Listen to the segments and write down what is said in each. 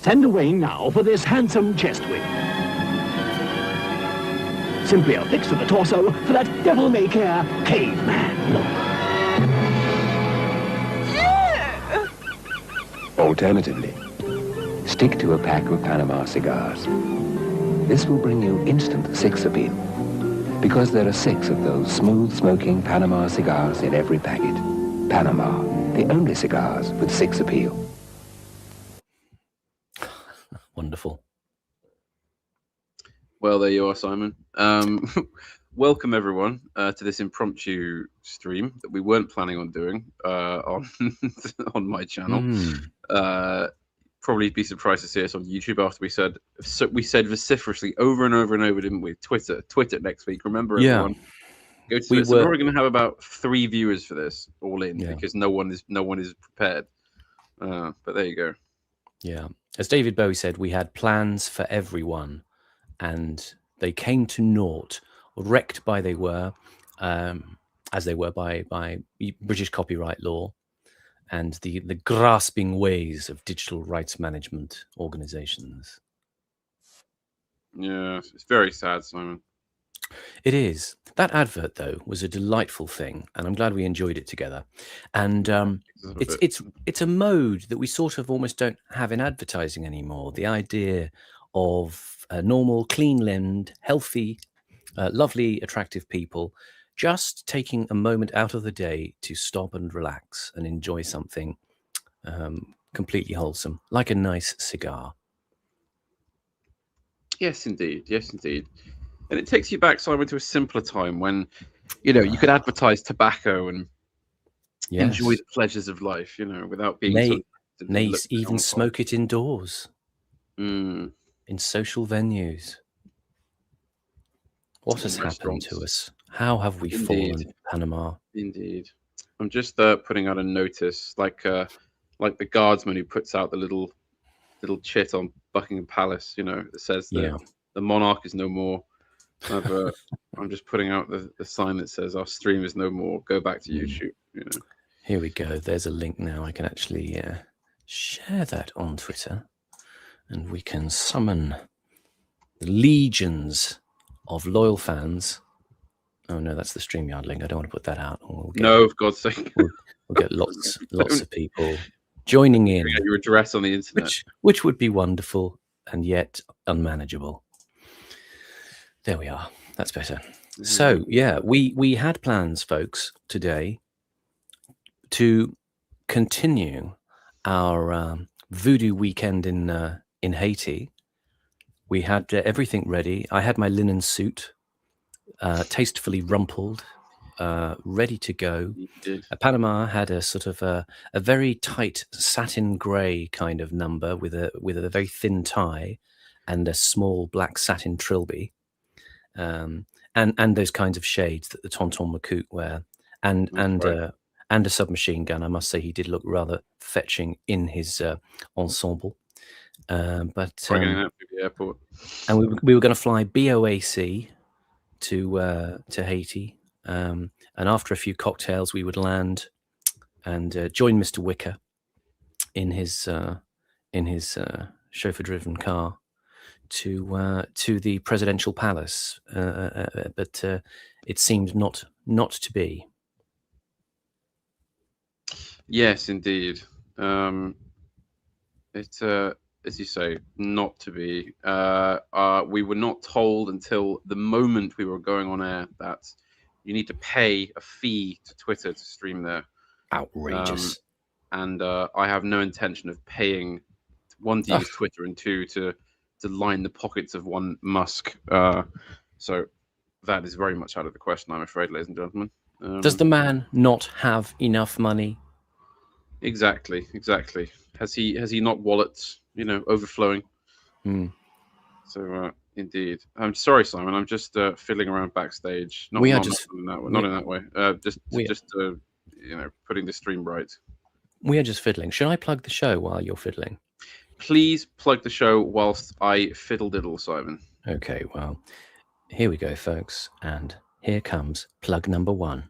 Send away now for this handsome chest wig. Simply a fix to the torso for that devil-may-care caveman look. Alternatively, stick to a pack of Panama cigars. This will bring you instant sex appeal, because there are 6 of those smooth-smoking Panama cigars in every packet. Panama, the only cigars with 6 appeal. Wonderful. Well, there you are, Simon. Welcome, everyone, to this impromptu stream that we weren't planning on doing on on my channel. Probably be surprised to see us on YouTube after we said vociferously over and over and over, didn't we? Twitter next week. Remember, everyone. Go to it. So we're going to have about 3 viewers for this, all in, because no one is prepared. But there you go. Yeah, as David Bowie said, we had plans for everyone, and they came to naught, wrecked by as they were by British copyright law and the grasping ways of digital rights management organizations. Yeah, it's very sad, Simon. It is. That advert, though, was a delightful thing, and I'm glad we enjoyed it together. And it's a mode that we sort of almost don't have in advertising anymore. The idea of normal, clean-limbed, healthy, lovely, attractive people just taking a moment out of the day to stop and relax and enjoy something completely wholesome, like a nice cigar. Yes, indeed. Yes, indeed. And it takes you back, Simon, to a simpler time when, you could advertise tobacco and enjoy the pleasures of life, without being... Nay, even smoke it indoors. In social venues. What has happened to us? How have we fallen, Panama? Indeed. I'm just putting out a notice, like the guardsman who puts out the little chit on Buckingham Palace, that says that the monarch is no more. I'm just putting out the sign that says our stream is no more. Go back to YouTube. Here we go. There's a link now. I can actually share that on Twitter, and we can summon legions of loyal fans. Oh no, that's the StreamYard link. I don't want to put that out. No, for God's sake. We'll get lots of people joining in. Your address on the internet, which would be wonderful and yet unmanageable. There we are. That's better. So yeah, we had plans, folks, today to continue our voodoo weekend in Haiti. We had everything ready. I had my linen suit, tastefully rumpled, ready to go. Panama had a sort of a very tight satin grey kind of number with a very thin tie and a small black satin trilby, and those kinds of shades that the Tonton Macoute wear, and a submachine gun. I must say he did look rather fetching in his ensemble. But the airport. And we were going to fly BOAC to Haiti, and after a few cocktails we would land and join Mr. Wicker in his chauffeur-driven car to the presidential palace, but it seemed not to be. Yes, indeed. It's as you say, not to be. We were not told until the moment we were going on air that you need to pay a fee to Twitter to stream there. Outrageous. And I have no intention of paying, one, to use Twitter, and two, to line the pockets of one Musk. So that is very much out of the question, I'm afraid, ladies and gentlemen. Does the man not have enough money? Exactly. Has he not wallets, overflowing? So indeed, I'm sorry, Simon. I'm just fiddling around backstage. Not in that way. Just putting the stream right. We are just fiddling. Should I plug the show while you're fiddling? Please plug the show whilst I fiddle diddle, Simon. Okay, well, here we go, folks, and here comes plug number 1.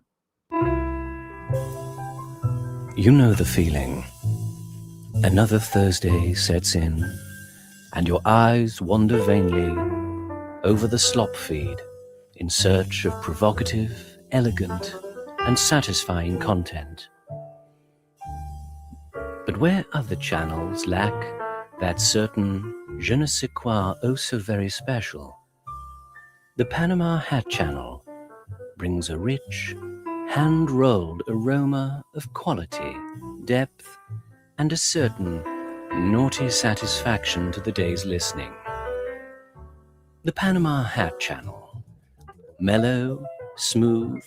You know the feeling. Another Thursday sets in, and your eyes wander vainly over the slop feed in search of provocative, elegant, and satisfying content. But where other channels lack that certain je ne sais quoi oh so very special, the Panama Hat Channel brings a rich, hand-rolled aroma of quality, depth, and a certain naughty satisfaction to the day's listening. The Panama Hat Channel. Mellow, smooth,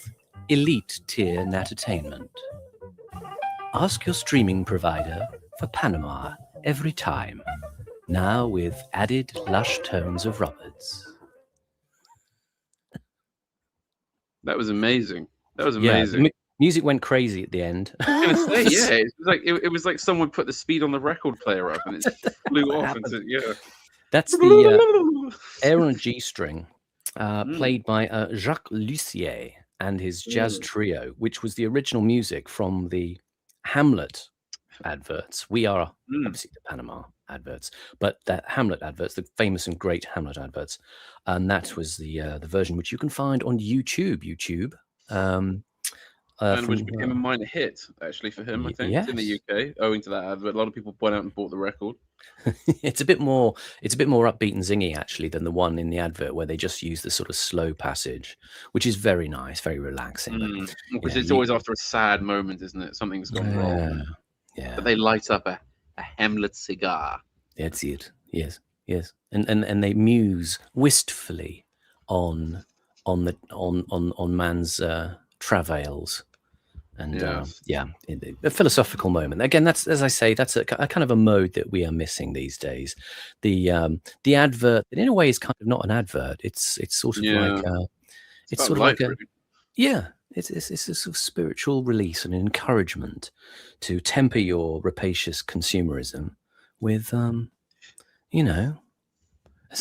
elite-tier entertainment. Ask your streaming provider for Panama every time, now with added lush tones of Roberts. That was amazing. That was Yeah, amazing. music went crazy at the end. I was gonna say, yeah, it was like someone put the speed on the record player up and it flew off into That's the air on a G string, played by Jacques Lussier and his jazz trio, which was the original music from the Hamlet adverts. We are obviously the Panama adverts, but that Hamlet adverts, the famous and great Hamlet adverts, and that was the version which you can find on YouTube. And which became a minor hit actually for him, I think, in the UK, owing to that advert. A lot of people went out and bought the record. It's a bit more upbeat and zingy actually than the one in the advert where they just use the sort of slow passage, which is very nice, very relaxing. Because it's always after a sad moment, isn't it? Something's gone wrong. Yeah. But they light up a Hamlet cigar. That's it. Yes. And they muse wistfully on man's travails. And a philosophical moment. Again, that's, as I say, that's a kind of a mode that we are missing these days. The advert, in a way, is kind of not an advert. It's sort of like it's sort of like a It's a sort of spiritual release and encouragement to temper your rapacious consumerism with, as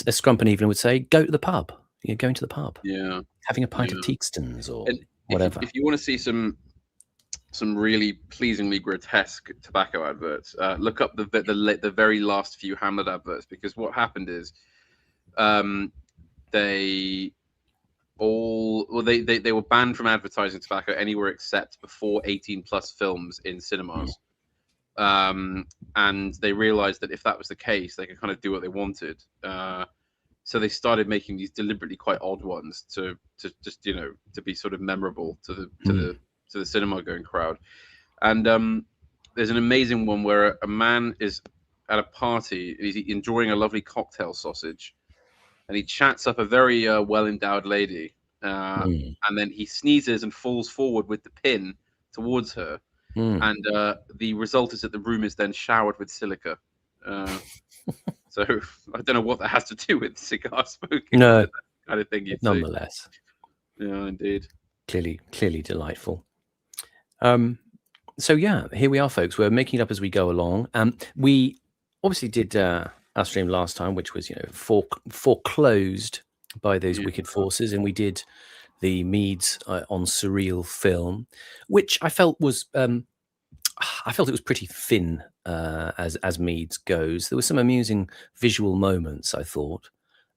Scrump and Evelyn would say, go to the pub. You're going to the pub. Yeah. Having a pint of Teakston's or whatever. If you want to see some really pleasingly grotesque tobacco adverts, look up the very last few Hamlet adverts, because what happened is they were banned from advertising tobacco anywhere except before 18+ films in cinemas. And they realized that if that was the case, they could kind of do what they wanted. So they started making these deliberately quite odd ones to just to be sort of memorable to the cinema going crowd. And there's an amazing one where a man is at a party, he's enjoying a lovely cocktail sausage, and he chats up a very well-endowed lady, and then he sneezes and falls forward with the pin towards her, and the result is that the room is then showered with silica. So I don't know what that has to do with cigar smoking. No, that kind of thing. Nonetheless, yeah, indeed. Clearly delightful. So yeah, here we are, folks. We're making it up as we go along. We obviously did our stream last time, which was foreclosed by those wicked forces, and we did the Meads on surreal film, which I felt was it was pretty thin as Meads goes. There were some amusing visual moments, I thought,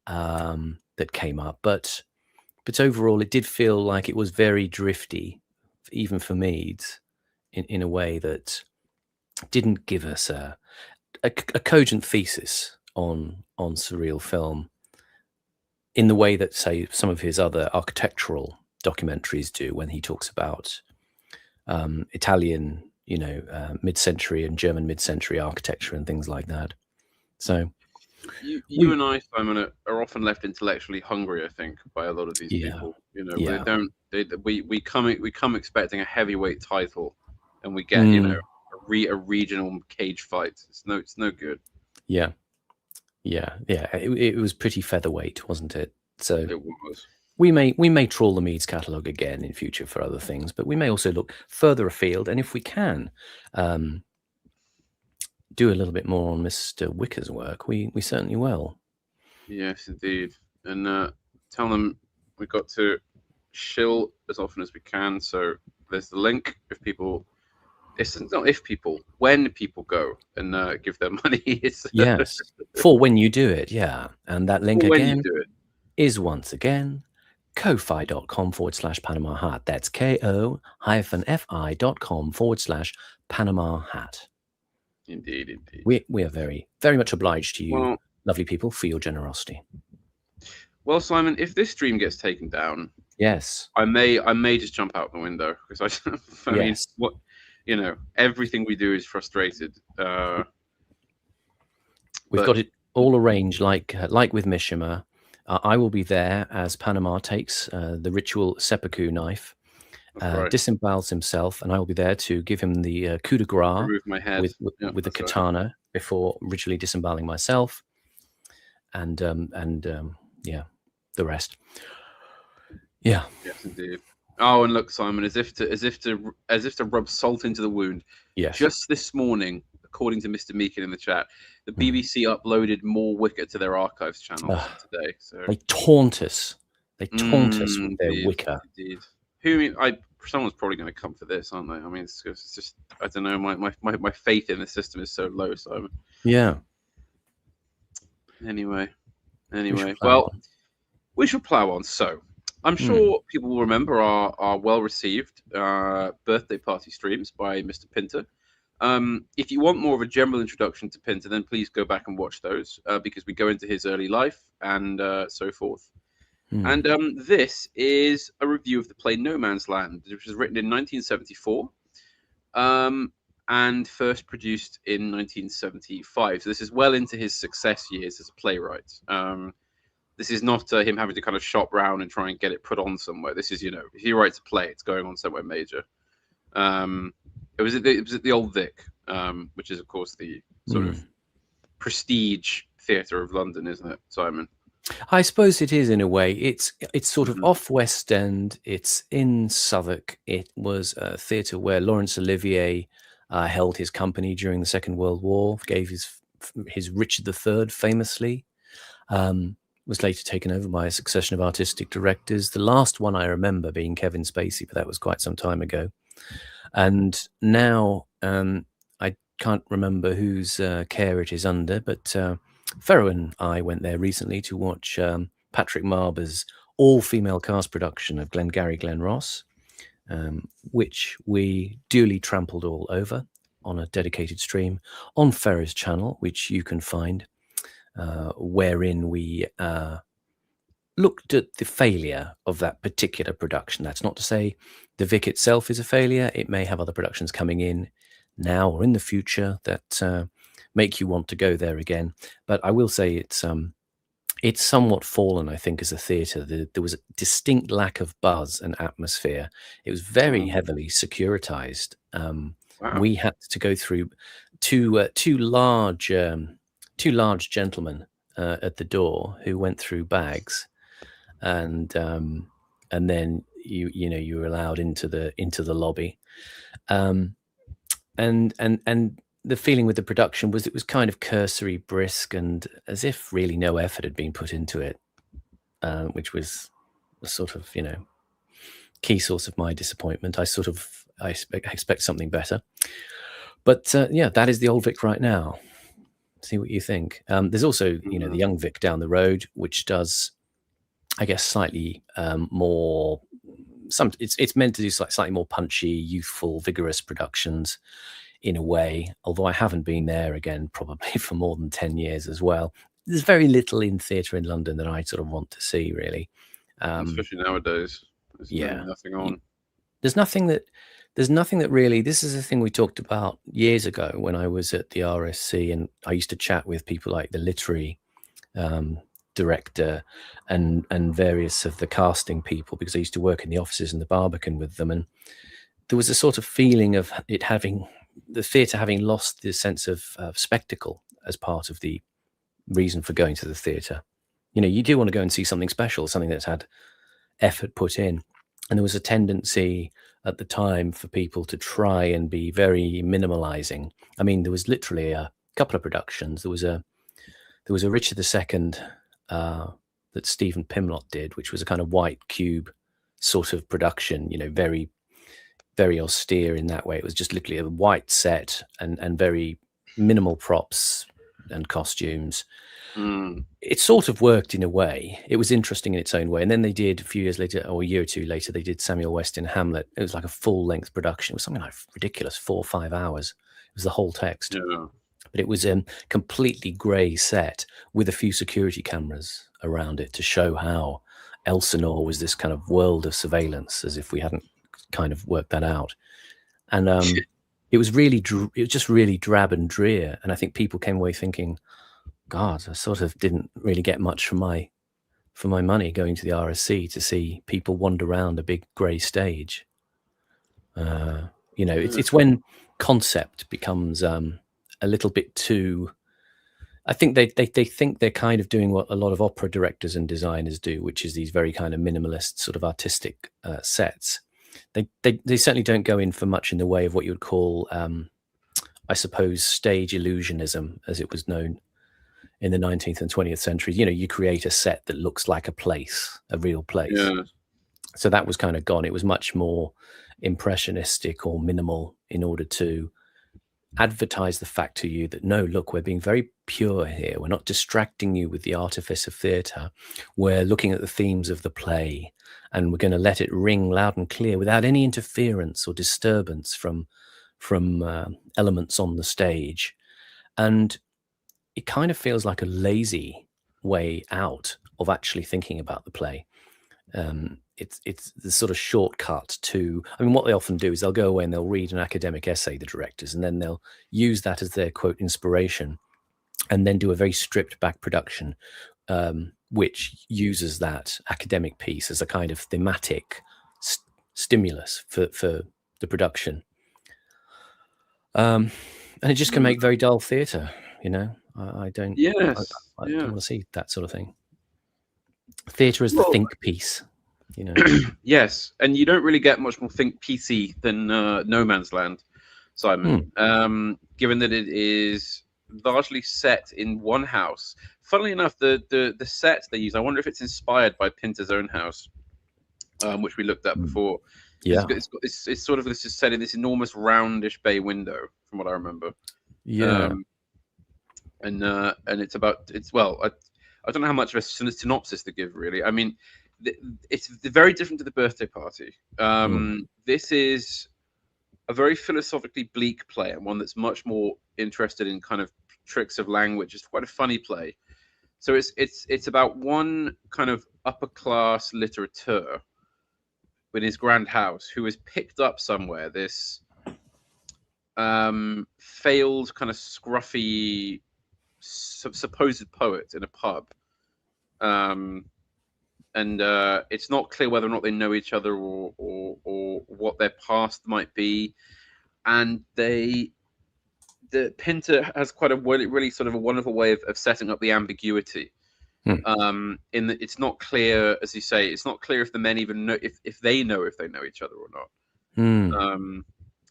that came up, but overall it did feel like it was very drifty, even for Meads, in a way that didn't give us a cogent thesis on surreal film in the way that, say, some of his other architectural documentaries do, when he talks about Italian, mid-century and German mid-century architecture and things like that. So you and I, Simon, are often left intellectually hungry, I think, by a lot of these people. We come expecting a heavyweight title, and we get a regional cage fight. It's no good. Yeah. It was pretty featherweight, wasn't it? So it was. We may trawl the Meads catalogue again in future for other things, but we may also look further afield, and if we can do a little bit more on Mr. Wicker's work, we certainly will. Yes, indeed. And tell them we've got to shill as often as we can. So there's the link if people It's not if people, when people go and give their money. It's Yes, for when you do it, yeah. And that link when you again do it. is once again ko-fi.com/Panama Hat. That's ko-fi.com/Panama Hat. Indeed. We are very, very much obliged to you, Well, lovely people, for your generosity. well, Simon, if this stream gets taken down, Yes. I may just jump out the window because I mean, Yes. what, everything we do is frustrated. We've but- got it all arranged, like with Mishima. I will be there as Panama takes the ritual seppuku knife, right. disembowels himself, and I will be there to give him the coup de grace Remove my head with the katana before ritually disemboweling myself, and yeah, the rest. Yeah. Yes, indeed. Oh, and look, Simon, as if to rub salt into the wound. Yes. Just this morning, according to Mr. Meakin in the chat, the BBC uploaded more Wicker to their archives channel today. So they taunt us. They taunt us with their Wicker. Indeed. Someone's probably going to come for this, aren't they? I mean, it's just I don't know. My faith in the system is so low, Simon. Yeah. Anyway, well, we shall plow on. So, I'm sure people will remember our well-received birthday party streams by Mr. Pinter. If you want more of a general introduction to Pinter, then please go back and watch those because we go into his early life and so forth. And this is a review of the play No Man's Land, which was written in 1974 and first produced in 1975. So this is well into his success years as a playwright. This is not him having to kind of shop round and try and get it put on somewhere. This is, if he writes a play, it's going on somewhere major. It was at the Old Vic, which is, of course, the sort of prestige theatre of London, isn't it, Simon? I suppose it is in a way. It's sort of off West End. It's in Southwark. It was a theatre where Laurence Olivier held his company during the Second World War. Gave his Richard III famously. Was later taken over by a succession of artistic directors. The last one I remember being Kevin Spacey, but that was quite some time ago. And now I can't remember whose care it is under, but Ferro and I went there recently to watch Patrick Marber's all-female cast production of Glengarry Glen Ross, which we duly trampled all over on a dedicated stream on Ferro's channel, which you can find, wherein we looked at the failure of that particular production. That's not to say the Vic itself is a failure. It may have other productions coming in now or in the future that make you want to go there again. But I will say it's somewhat fallen, I think, as a theatre. There was a distinct lack of buzz and atmosphere. It was very heavily securitized. Wow. We had to go through two large gentlemen at the door who went through bags, and then you were allowed into the lobby, and the feeling with the production was it was kind of cursory, brisk, and as if really no effort had been put into it, which was a sort of key source of my disappointment. I expect something better, but yeah, that is the Old Vic right now. See what you think. There's also the Young Vic down the road, which does, I guess, slightly more. It's meant to do slightly more punchy, youthful, vigorous productions in a way, although I haven't been there again probably for more than 10 years as well. There's very little in theatre in London that I sort of want to see, really. Especially nowadays. There's nothing on. There's nothing that really, this is a thing we talked about years ago when I was at the RSC, and I used to chat with people like the literary director and various of the casting people, because I used to work in the offices in the Barbican with them, and there was a sort of feeling of the theatre having lost the sense of spectacle as part of the reason for going to the theatre. You do want to go and see something special, something that's had effort put in, and there was a tendency at the time for people to try and be very minimalizing. I mean, there was literally a couple of productions. There was a Richard II that Stephen Pimlott did, which was a kind of white cube sort of production, very very austere in that way. It was just literally a white set and very minimal props and costumes. It sort of worked in a way. It was interesting in its own way. And then they did, a few years later, or a year or two later, they did Samuel West in Hamlet. It was like a full-length production. It was something like ridiculous, 4 or 5 hours. It was the whole text. Yeah. But it was a completely grey set with a few security cameras around it to show how Elsinore was this kind of world of surveillance, as if we hadn't kind of worked that out. And it was just really drab and drear. And I think people came away thinking, God, I sort of didn't really get much for my money going to the RSC to see people wander around a big grey stage. It's when concept becomes a little bit too. I think they think they're kind of doing what a lot of opera directors and designers do, which is these very kind of minimalist sort of artistic sets. They certainly don't go in for much in the way of what you would call, I suppose, stage illusionism, as it was known in the 19th and 20th centuries. You create a set that looks like a place, a real place. Yeah. So that was kind of gone. It was much more impressionistic or minimal in order to advertise the fact to you that, no, look, we're being very pure here. We're not distracting you with the artifice of theatre. We're looking at the themes of the play, and we're going to let it ring loud and clear without any interference or disturbance from elements on the stage. And it kind of feels like a lazy way out of actually thinking about the play. It's the sort of shortcut to, what they often do is they'll go away and they'll read an academic essay, the directors, and then they'll use that as their quote inspiration, and then do a very stripped back production, which uses that academic piece as a kind of thematic stimulus for the production. And it just can make very dull theatre, I don't. Yes. I don't want to see that sort of thing. Theatre is the think piece, Yes, and you don't really get much more think piecey than No Man's Land, Simon. Given that it is largely set in one house. Funnily enough, the set they use, I wonder if it's inspired by Pinter's own house, which we looked at before. Yeah, it's sort of, this is set in this enormous roundish bay window, from what I remember. Yeah. And it's about, I don't know how much of a synopsis to give, really. It's very different to The Birthday Party. This is a very philosophically bleak play, and one that's much more interested in kind of tricks of language. It's quite a funny play. So it's about one kind of upper class litterateur in his grand house who has picked up somewhere this failed kind of scruffy supposed poet in a pub, and it's not clear whether or not they know each other or what their past might be. And the Pinter has quite a really sort of a wonderful way of setting up the ambiguity. In that it's not clear, as you say, it's not clear if the men even know if they know each other or not.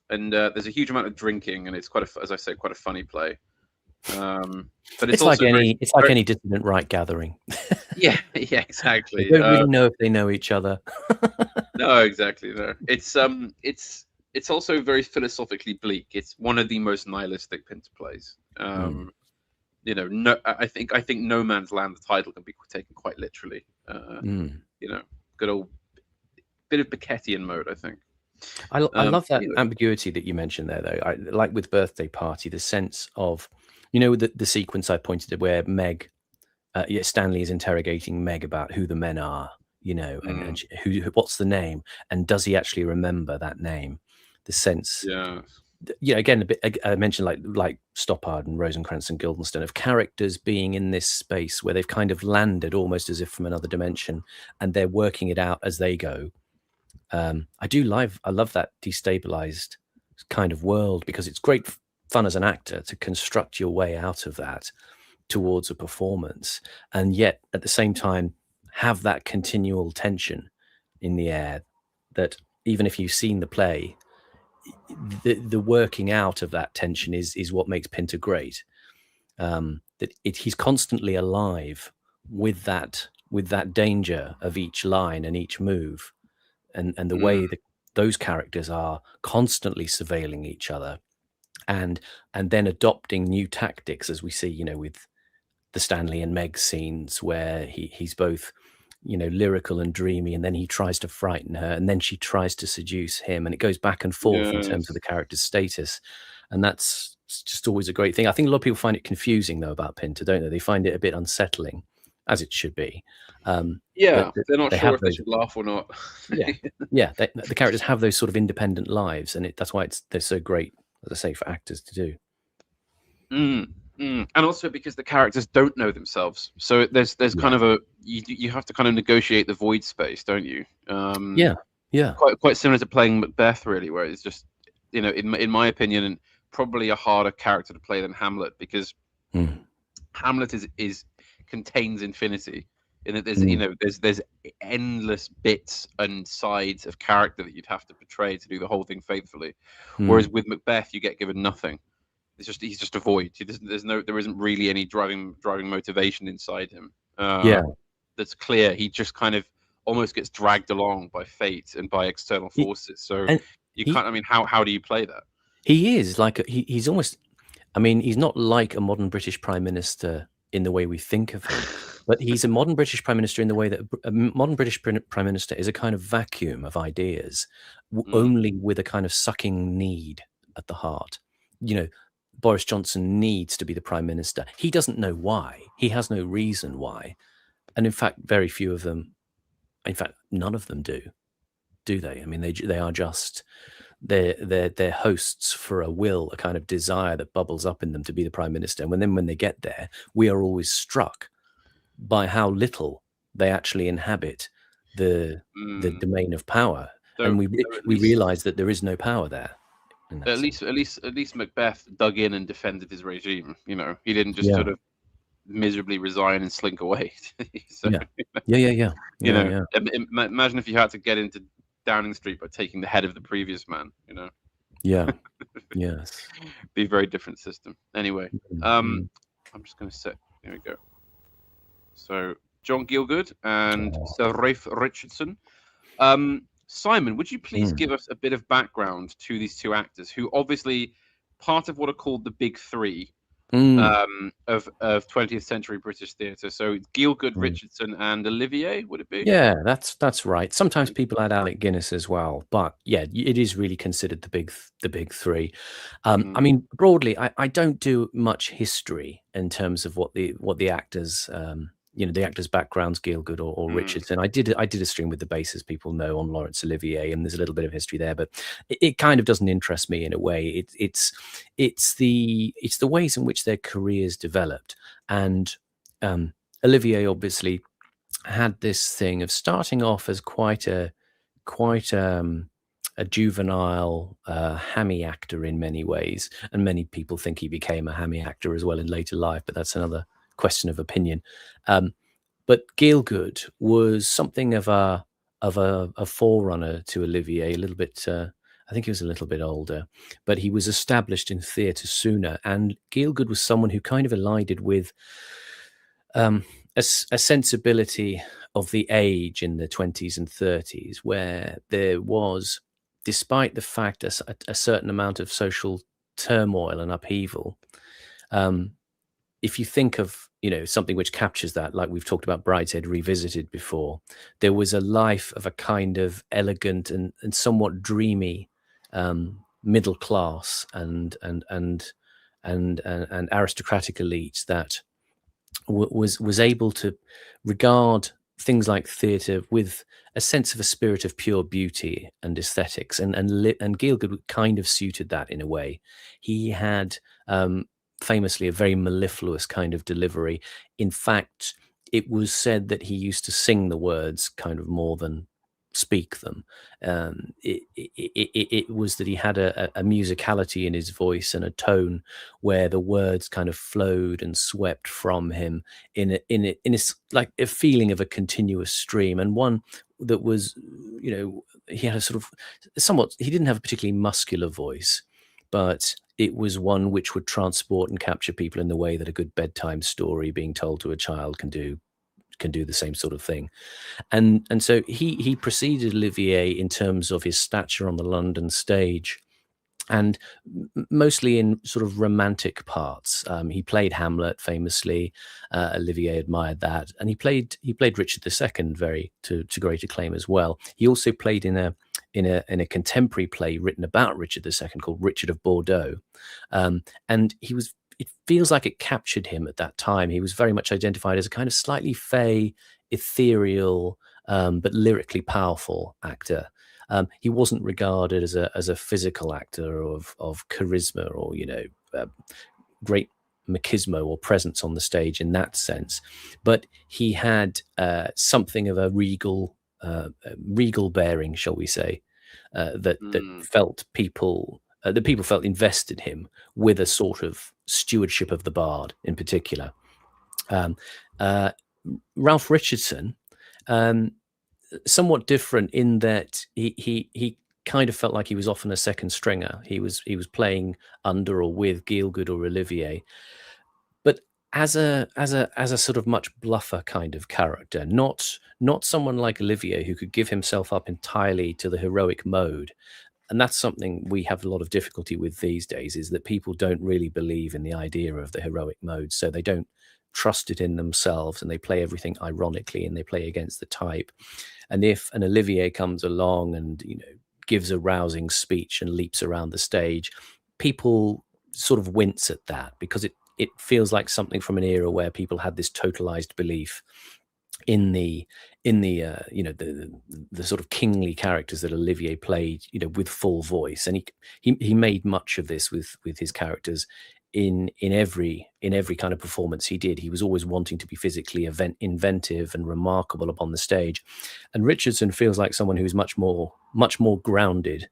And there's a huge amount of drinking, and it's quite a funny play. But it's like also any dissident right gathering. yeah, exactly. They don't really know if they know each other. No, exactly. No, it's also very philosophically bleak. It's one of the most nihilistic Pinter plays. I think No Man's Land, the title, can be taken quite literally. Good old bit of Beckettian mode, I think. I love that ambiguity that you mentioned there, though. I like with Birthday Party, the sense of, the sequence I pointed to where Meg, Stanley is interrogating Meg about who the men are, and what's the name, and does he actually remember that name? The sense, again, a bit. I mentioned like Stoppard and Rosencrantz and Guildenstern, of characters being in this space where they've kind of landed almost as if from another dimension, and they're working it out as they go. I love that destabilized kind of world, because it's great fun as an actor to construct your way out of that towards a performance, and yet at the same time have that continual tension in the air that even if you've seen the play, the working out of that tension is what makes Pinter great. He's constantly alive with that danger of each line and each move. And the way those characters are constantly surveilling each other, and then adopting new tactics, as we see, with the Stanley and Meg scenes, where he's both, lyrical and dreamy, and then he tries to frighten her, and then she tries to seduce him, and it goes back and forth in terms of the Yes. character's status, and that's just always a great thing. I think a lot of people find it confusing though about Pinter, don't they? They find it a bit unsettling, as it should be. Yeah, But they're not they sure have if they those, should laugh or not. yeah, the characters have those sort of independent lives, and that's why they're so great, as I say, for actors to do. And also because the characters don't know themselves, so there's kind of a you have to kind of negotiate the void space, don't you? Yeah. Quite similar to playing Macbeth, really, where it's just, in my opinion, and probably a harder character to play than Hamlet, because Hamlet is contains infinity, in that there's endless bits and sides of character that you'd have to portray to do the whole thing faithfully. Whereas with Macbeth, you get given nothing. He's just a void. There isn't really any driving motivation inside him. That's clear. He just kind of almost gets dragged along by fate and by external forces. So you can't. I mean, how do you play that? He is like he's almost. I mean, he's not like a modern British Prime Minister in the way we think of him, but he's a modern British Prime Minister in the way that a modern British Prime Minister is a kind of vacuum of ideas, only with a kind of sucking need at the heart. Boris Johnson needs to be the Prime Minister. He doesn't know why. He has no reason why. And in fact, very few of them, in fact, none of them do they? I mean, they are just, they're hosts for a will, a kind of desire that bubbles up in them to be the Prime Minister. And when they get there, we are always struck by how little they actually inhabit the domain of power. And we realize that there is no power there. At least Macbeth dug in and defended his regime. He didn't just sort of miserably resign and slink away. So, yeah. Imagine if you had to get into Downing Street by taking the head of the previous man. Yeah. Yes. Be a very different system. Anyway, I'm just going to set. Here we go. So John Gielgud and Sir Rafe Richardson. Simon, would you please give us a bit of background to these two actors, who obviously part of what are called the big three of 20th century British theatre? So Gielgud, Richardson, and Olivier, would it be? Yeah, that's right. Sometimes people add Alec Guinness as well, but yeah, it is really considered the big three. I mean, broadly, I don't do much history in terms of what the actors. The actors' backgrounds, Gielgud or Richardson. I did a stream with the bases people know on Laurence Olivier, and there's a little bit of history there, but it kind of doesn't interest me in a way. It's the ways in which their careers developed, and Olivier obviously had this thing of starting off as quite a juvenile, hammy actor in many ways, and many people think he became a hammy actor as well in later life, but that's another question of opinion. But Gielgud was something of a forerunner to Olivier, a little bit. I think he was a little bit older, but he was established in theatre sooner. And Gielgud was someone who kind of elided with a sensibility of the age in the 20s and 30s, where there was, despite the fact a certain amount of social turmoil and upheaval. If you think of, something which captures that, like we've talked about Brideshead Revisited before, there was a life of a kind of elegant and somewhat dreamy middle class and aristocratic elite that was able to regard things like theatre with a sense of a spirit of pure beauty and aesthetics, and Gielgud kind of suited that in a way. He had famously a very mellifluous kind of delivery. In fact, it was said that he used to sing the words kind of more than speak them. It was that he had a musicality in his voice and a tone where the words kind of flowed and swept from him in like a feeling of a continuous stream, and one that was, he had a sort of he didn't have a particularly muscular voice, but it was one which would transport and capture people in the way that a good bedtime story being told to a child can do can do the same sort of thing. And so he preceded Olivier in terms of his stature on the London stage, and mostly in sort of romantic parts. He played Hamlet famously. Olivier admired that, and he played Richard II very to great acclaim as well. He also played in a contemporary play written about Richard II called Richard of Bordeaux, and he was. It feels like it captured him at that time. He was very much identified as a kind of slightly fey, ethereal, but lyrically powerful actor. He wasn't regarded as a physical actor of charisma or great machismo or presence on the stage in that sense, but he had something of a regal bearing, shall we say, that felt people. The people felt invested him with a sort of stewardship of the bard in particular. Ralph Richardson, somewhat different in that he kind of felt like he was often a second stringer. He was playing under or with Gielgud or Olivier, but as a sort of much bluffer kind of character, not someone like Olivier who could give himself up entirely to the heroic mode. And that's something we have a lot of difficulty with these days, is that people don't really believe in the idea of the heroic mode. So they don't trust it in themselves, and they play everything ironically, and they play against the type. And if an Olivier comes along and, gives a rousing speech and leaps around the stage, people sort of wince at that because it feels like something from an era where people had this totalized belief in the sort of kingly characters that Olivier played, with full voice. And he made much of this with his characters in every kind of performance he did. He was always wanting to be physically inventive and remarkable upon the stage. And Richardson feels like someone who's much more grounded,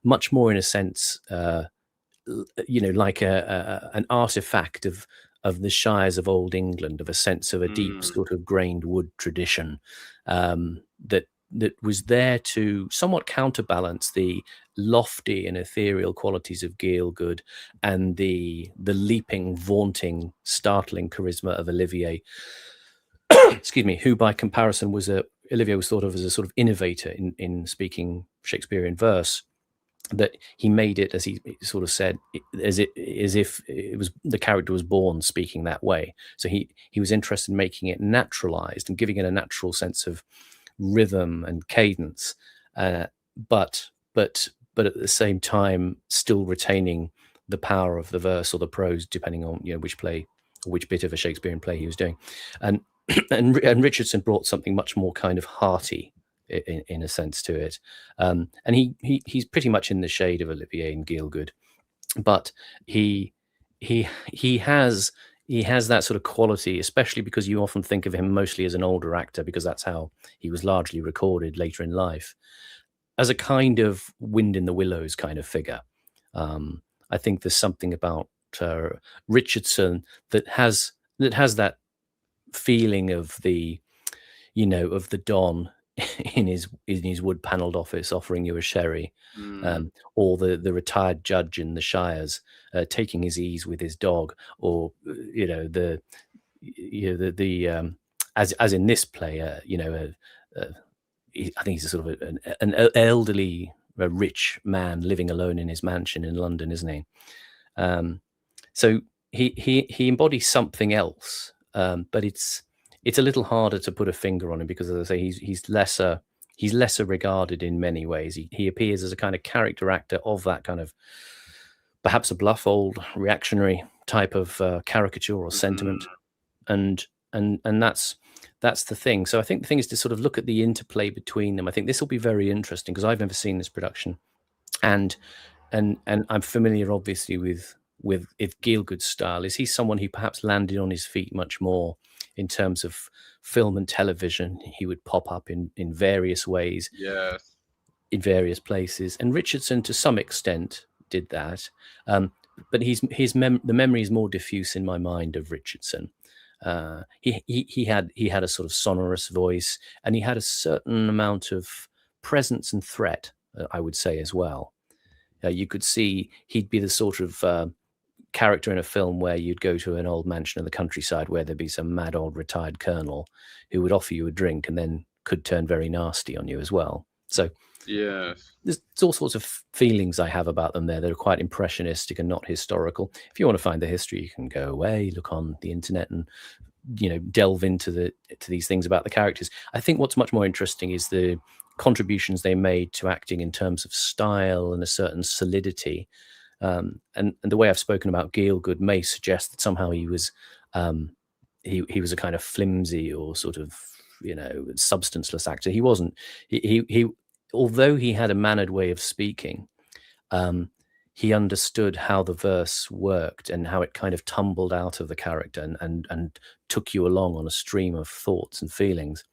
much more in a sense, like an artifact of the shires of old England, of a sense of a deep sort of grained wood tradition that was there to somewhat counterbalance the lofty and ethereal qualities of Gielgud and the leaping, vaunting, startling charisma of Olivier. Excuse me, who by comparison Olivier was thought of as a sort of innovator in speaking Shakespearean verse. That he made it, as he sort of said, as if it was the character was born speaking that way. So he was interested in making it naturalized and giving it a natural sense of rhythm and cadence, but at the same time still retaining the power of the verse or the prose, depending on which play or which bit of a Shakespearean play he was doing. And Richardson brought something much more kind of hearty in a sense to it, and he's pretty much in the shade of Olivier and Gielgud, but he has that sort of quality, especially because you often think of him mostly as an older actor, because that's how he was largely recorded later in life, as a kind of wind in the willows kind of figure. I think there's something about Richardson that has that feeling of the Don in his wood panelled office offering you a sherry, or the retired judge in the shires taking his ease with his dog, or as in this play, I think he's a sort of an elderly, rich man living alone in his mansion in London, isn't he? So he embodies something else, but it's a little harder to put a finger on him because, as I say, he's lesser regarded in many ways. He appears as a kind of character actor of that kind of perhaps a bluff old reactionary type of caricature or sentiment, and that's the thing. So I think the thing is to sort of look at the interplay between them. I think this will be very interesting because I've never seen this production, and I'm familiar obviously with Gielgud's style. Is he someone who perhaps landed on his feet much more in terms of film and television? He would pop up in various ways, in various places. And Richardson, to some extent, did that. But the memory is more diffuse in my mind of Richardson. He had a sort of sonorous voice, and he had a certain amount of presence and threat, I would say, as well. You could see he'd be the sort of character in a film where you'd go to an old mansion in the countryside where there'd be some mad old retired colonel who would offer you a drink and then could turn very nasty on you as well. So yes, there's all sorts of feelings I have about them there that are quite impressionistic and not historical. If you want to find the history, you can go away, look on the internet, and delve into these things about the characters. I think what's much more interesting is the contributions they made to acting in terms of style and a certain solidity. And the way I've spoken about Gielgud may suggest that somehow he was he was a kind of flimsy or sort of substanceless actor. He wasn't. He although he had a mannered way of speaking, he understood how the verse worked and how it kind of tumbled out of the character and took you along on a stream of thoughts and feelings.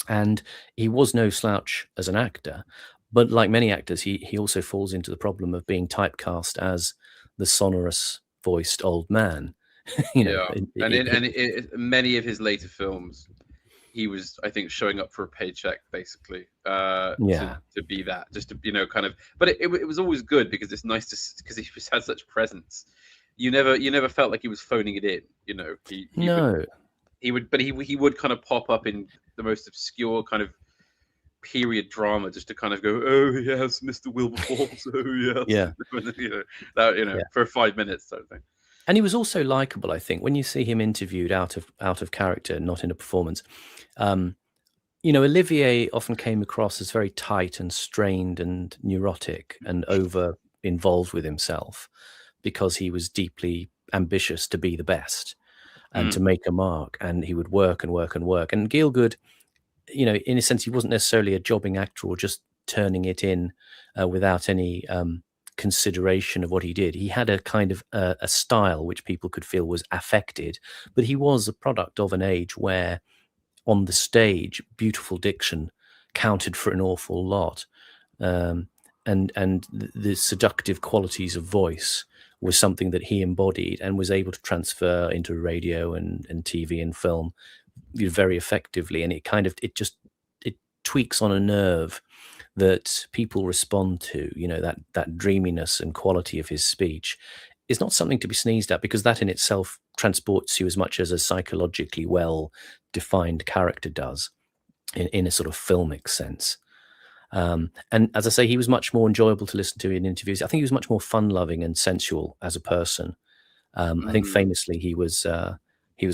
And he was no slouch as an actor, but like many actors, he also falls into the problem of being typecast as the sonorous voiced old man. yeah. In many of his later films, he was, I think, showing up for a paycheck, basically, to be that, just to, kind of. But it was always good because it's nice because he just had such presence. You never felt like he was phoning it in. He would kind of pop up in the most obscure kind of period drama just to kind of go, oh yes, Mr. Wilberforce, oh yes, for 5 minutes sort of thing. And he was also likable, I think, when you see him interviewed out of character, not in a performance. Olivier often came across as very tight and strained and neurotic and over involved with himself because he was deeply ambitious to be the best and to make a mark, and he would work and work and work. And Gielgud, in a sense, he wasn't necessarily a jobbing actor or just turning it in without any consideration of what he did. He had a kind of a style which people could feel was affected, but he was a product of an age where on the stage beautiful diction counted for an awful lot, and the seductive qualities of voice was something that he embodied and was able to transfer into radio and TV and film very effectively. And it tweaks on a nerve that people respond to. That dreaminess and quality of his speech is not something to be sneezed at, because that in itself transports you as much as a psychologically well defined character does in a sort of filmic sense. And as I say, he was much more enjoyable to listen to in interviews. I think he was much more fun-loving and sensual as a person. I think famously he was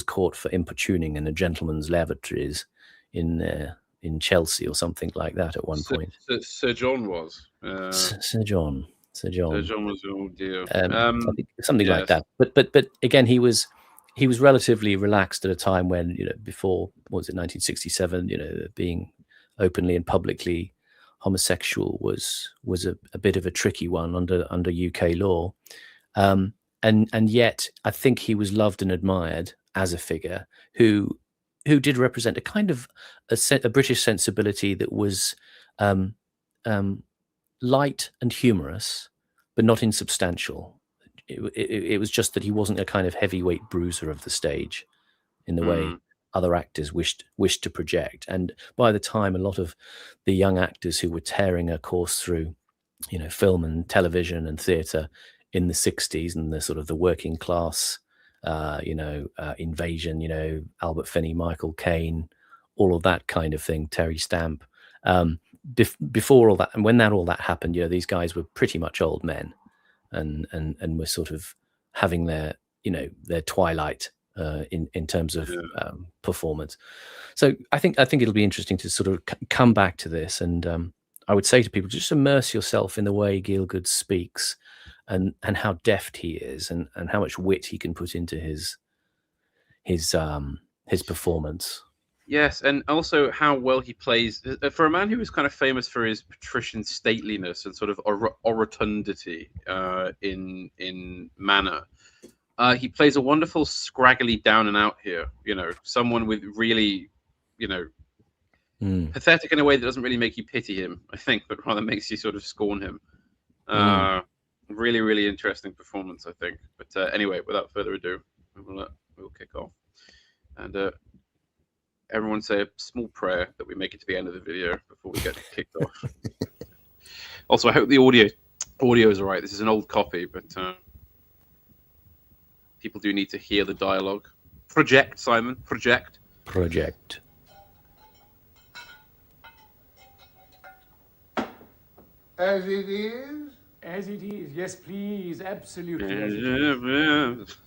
caught for importuning in a gentleman's lavatories in Chelsea or something like that at one point. Sir John was. Sir John. Sir John was, oh dear. Something like that. But again, he was relatively relaxed at a time when, before, what was it, 1967, being openly and publicly homosexual was a bit of a tricky one under UK law. And yet I think he was loved and admired as a figure who did represent a kind of a British sensibility that was light and humorous, but not insubstantial. It was just that he wasn't a kind of heavyweight bruiser of the stage in the way other actors wished to project. And by the time a lot of the young actors who were tearing a course through, film and television and theatre in the 60s and the sort of the working class, Invasion, Albert Finney, Michael Caine, all of that kind of thing, Terry Stamp. Before all that, and when all that happened, these guys were pretty much old men, and were sort of having their twilight in terms of performance. So I think it'll be interesting to sort of come back to this, and I would say to people, just immerse yourself in the way Gielgud speaks, and how deft he is, and how much wit he can put into his performance. Yes, and also how well he plays for a man who was kind of famous for his patrician stateliness and sort of rotundity in manner. He plays a wonderful scraggly down and out here. Someone with really, pathetic in a way that doesn't really make you pity him, I think, but rather makes you sort of scorn him. Really, really interesting performance, I think. But anyway, without further ado, we'll kick off. And everyone say a small prayer that we make it to the end of the video before we get kicked off. Also, I hope the audio is all right. This is an old copy, but people do need to hear the dialogue. Project, Simon. Project. As it is? As it is. Yes, please. Absolutely. As it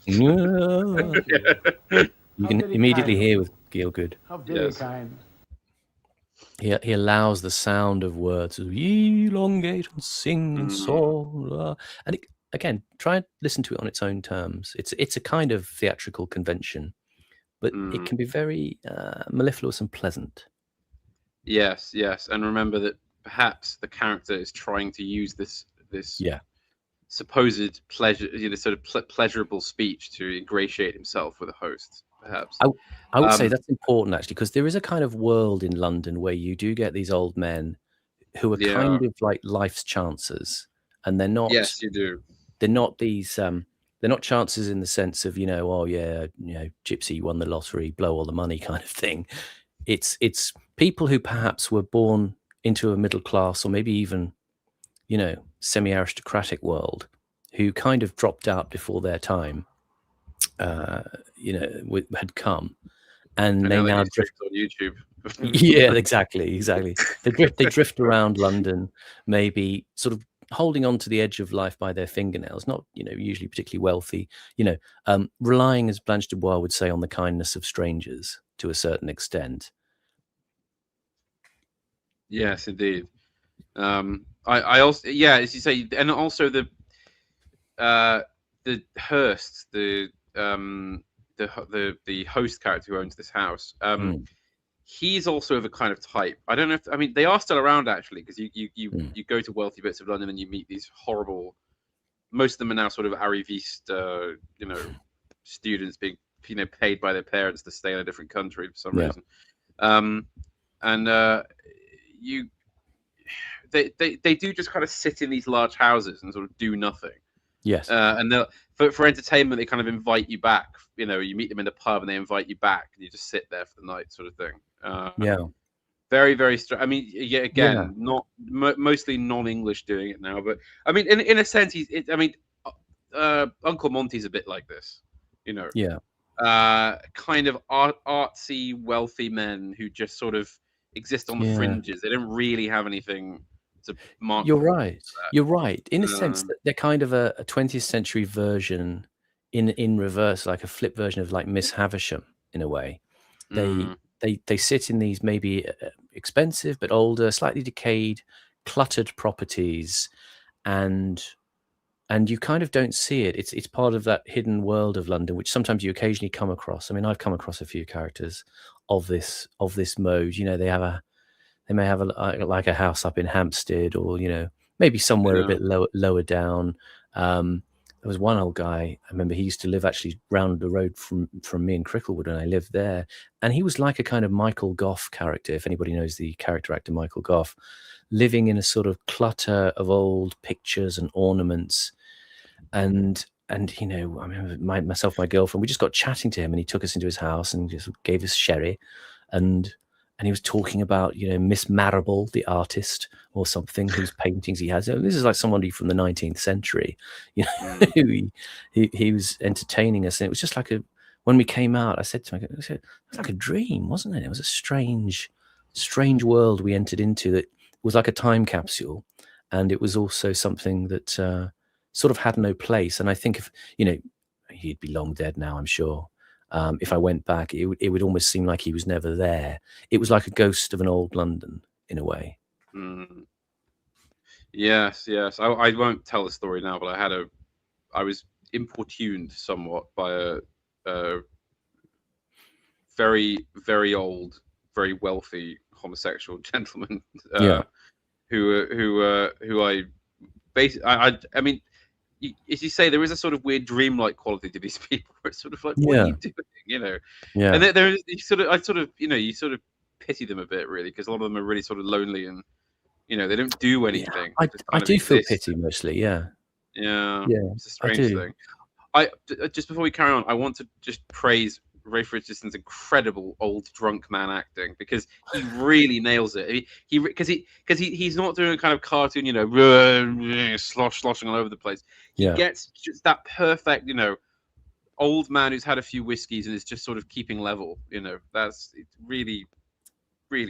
is. You can immediately hear with Gielgud. How very Yes. kind. He allows the sound of words to elongate and sing and song. And again, try and listen to it on its own terms. It's a kind of theatrical convention, but it can be very mellifluous and pleasant. Yes, and remember that perhaps the character is trying to use this supposed pleasure, sort of pleasurable speech to ingratiate himself with the host. Perhaps I would say that's important actually, because there is a kind of world in London where you do get these old men who are kind of like life's chances, and they're not. Yes, you do. They're not these. They're not chances in the sense of Gypsy won the lottery, blow all the money kind of thing. It's people who perhaps were born into a middle class or maybe even semi-aristocratic world, who kind of dropped out before their time. Had come, and they now drift on YouTube. Yeah, exactly. They drift around London, maybe sort of holding on to the edge of life by their fingernails. Not usually particularly wealthy. Relying, as Blanche Dubois would say, on the kindness of strangers to a certain extent. Yes, indeed. I also, as you say, and also the Hearst, the host character who owns this house, he's also of a kind of type. I don't know if they are still around actually, because you go to wealthy bits of London and you meet these horrible. Most of them are now sort of arriviste, students being paid by their parents to stay in a different country for some reason, they do just kind of sit in these large houses and sort of do nothing. Yes. And for entertainment, they kind of invite you back. You meet them in the pub and they invite you back, and you just sit there for the night, sort of thing. Very, very strange. Not mostly non-English doing it now, but in a sense, Uncle Monty's a bit like this, kind of artsy, wealthy men who just sort of exist on the fringes. They don't really have anything to mark. You're right. In a sense, that they're kind of a 20th century version in reverse, like a flip version of like Miss Havisham in a way. They sit in these maybe expensive but older, slightly decayed, cluttered properties, and you kind of don't see it. It's part of that hidden world of London, which sometimes you occasionally come across. I've come across a few characters of this mode. They may have a house up in Hampstead, or maybe somewhere a bit lower down. There was one old guy, I remember, he used to live actually round the road from me in Cricklewood, and I lived there. And he was like a kind of Michael Gough character, if anybody knows the character actor Michael Gough, living in a sort of clutter of old pictures and ornaments. And I remember myself, my girlfriend, we just got chatting to him, and he took us into his house and just gave us sherry. And he was talking about, Miss Marrable, the artist, or something, whose paintings he has. This is like somebody from the 19th century, who he was entertaining us. And it was just like when we came out, I said to him, it was like a dream, wasn't it? It was a strange world we entered into that was like a time capsule. And it was also something that sort of had no place. And I think he'd be long dead now, I'm sure. If I went back, it would almost seem like he was never there. It was like a ghost of an old London in a way. Yes. I won't tell the story now, but I was importuned somewhat by a very, very old, very wealthy homosexual gentleman who I basically, as you say, there is a sort of weird dreamlike quality to these people. Where it's sort of like, what are you doing? And there you sort of pity them a bit, really, because a lot of them are really sort of lonely, and they don't do anything. I do feel pity mostly. Yeah. It's a strange thing. Just before we carry on, I want to just praise Rafe Richardson's incredible old drunk man acting, because he really nails it. He's not doing a kind of cartoon, sloshing all over the place. He gets just that perfect, old man who's had a few whiskeys and is just sort of keeping level. That's it. Really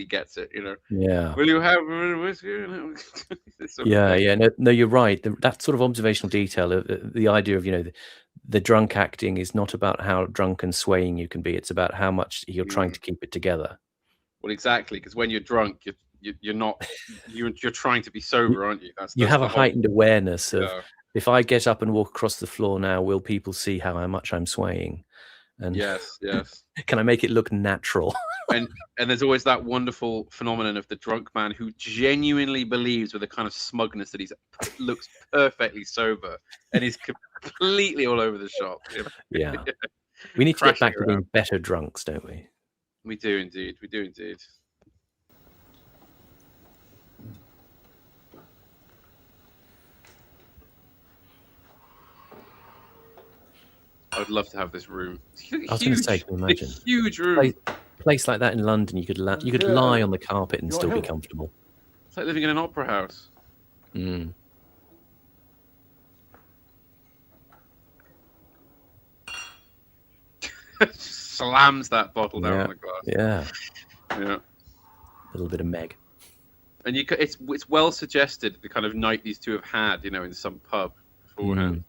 gets it. Yeah. Will you have a whiskey? Yeah. No, you're right. That sort of observational detail, the idea of the drunk acting is not about how drunk and swaying you can be. It's about how much you're trying to keep it together. Well, exactly, because when you're drunk, you're not you're trying to be sober, aren't you? You have a heightened awareness of, Yeah. if I get up and walk across the floor now, will people see how much I'm swaying? And yes. can I make it look natural? and there's always that wonderful phenomenon of the drunk man who genuinely believes with a kind of smugness that looks perfectly sober and is completely all over the shop. Yeah. We need to get back to being better drunks, don't we? We do indeed. I would love to have this room. I was going to say, can you imagine? Huge room. Place like that in London, you could lie on the carpet and still be comfortable. It's like living in an opera house. Mm. Slams that bottle down on the glass. Yeah. A little bit of Meg. And it's well suggested the kind of night these two have had, in some pub beforehand.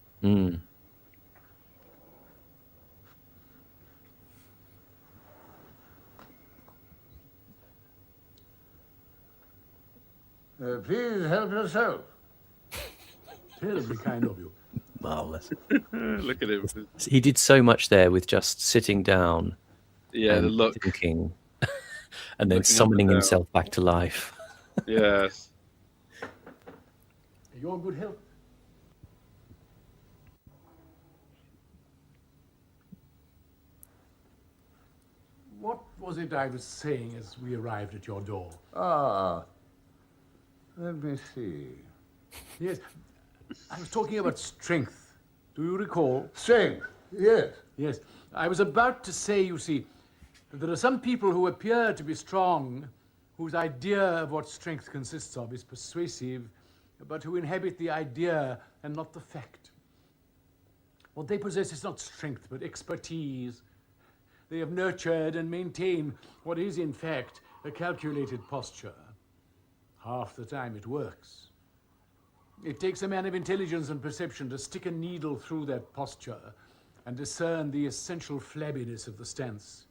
Please help yourself. Terribly kind of you. Marvelous. Look at him. He did so much there with just sitting down. Yeah, the look. Thinking, and then summoning himself back to life. Yes. Your good health. What was it I was saying as we arrived at your door? Let me see. Yes, I was talking about strength. Do you recall? Strength, yes. Yes, I was about to say, you see, that there are some people who appear to be strong, whose idea of what strength consists of is persuasive, but who inhabit the idea and not the fact. What they possess is not strength, but expertise. They have nurtured and maintained what is, in fact, a calculated posture. Half the time it works. It takes a man of intelligence and perception to stick a needle through that posture and discern the essential flabbiness of the stance.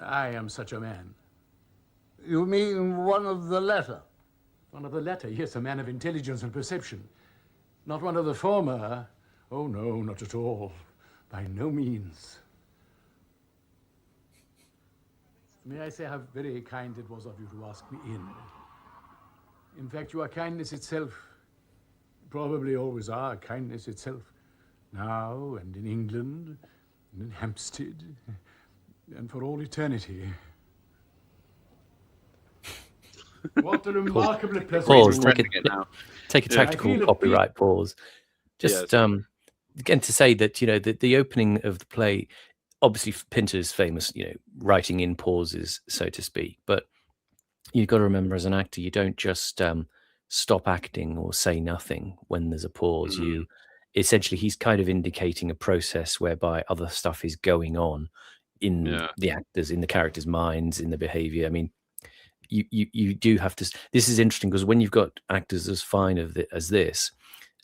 I am such a man. You mean one of the latter? One of the latter, yes, a man of intelligence and perception. Not one of the former. Oh, no, not at all. By no means. May I say how very kind it was of you to ask me in? In fact, you are kindness itself. Probably always are kindness itself. Now, and in England, and in Hampstead, and for all eternity. What a remarkably pleasant... Pause, take a tactical copyright pause. Just, again, to say that, the opening of the play, obviously Pinter's famous, writing in pauses, so to speak. But you've got to remember, as an actor, you don't just stop acting or say nothing when there's a pause. You essentially, he's kind of indicating a process whereby other stuff is going on in the actors, in the characters' minds, in the behavior. I mean, you do have to. This is interesting because when you've got actors as fine as this,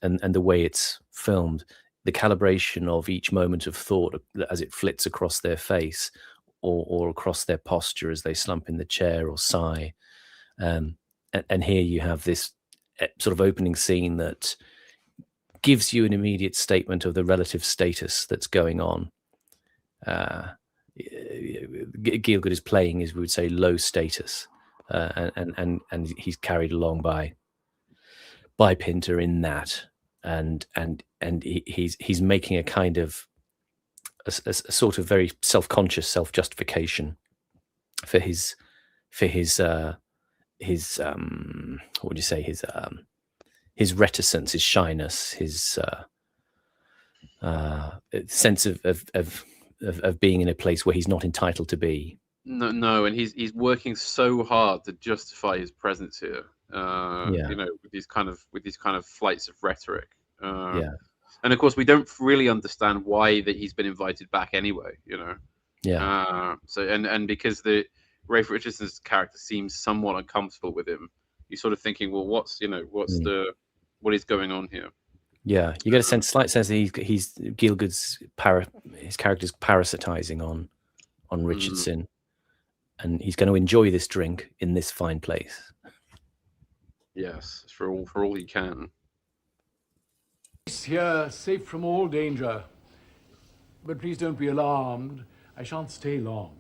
and the way it's filmed, the calibration of each moment of thought as it flits across their face or across their posture as they slump in the chair or sigh. And here you have this sort of opening scene that gives you an immediate statement of the relative status that's going on. Gielgud is playing, as we would say, low status, and he's carried along by Pinter in that. And he's making a kind of a sort of very self-conscious self-justification for his what would you say, his reticence, his shyness, his sense of being in a place where he's not entitled to be. No, and he's working so hard to justify his presence here. With these kind of flights of rhetoric. And of course, we don't really understand why that he's been invited back anyway. Yeah. So and because the Rafe Richardson's character seems somewhat uncomfortable with him, you're sort of thinking, well, what is going on here? Yeah, you get a slight sense that he's Gielgud's his character's parasitizing on Richardson, and he's going to enjoy this drink in this fine place. Yes, for all he can. Here, safe from all danger. But please don't be alarmed. I shan't stay long.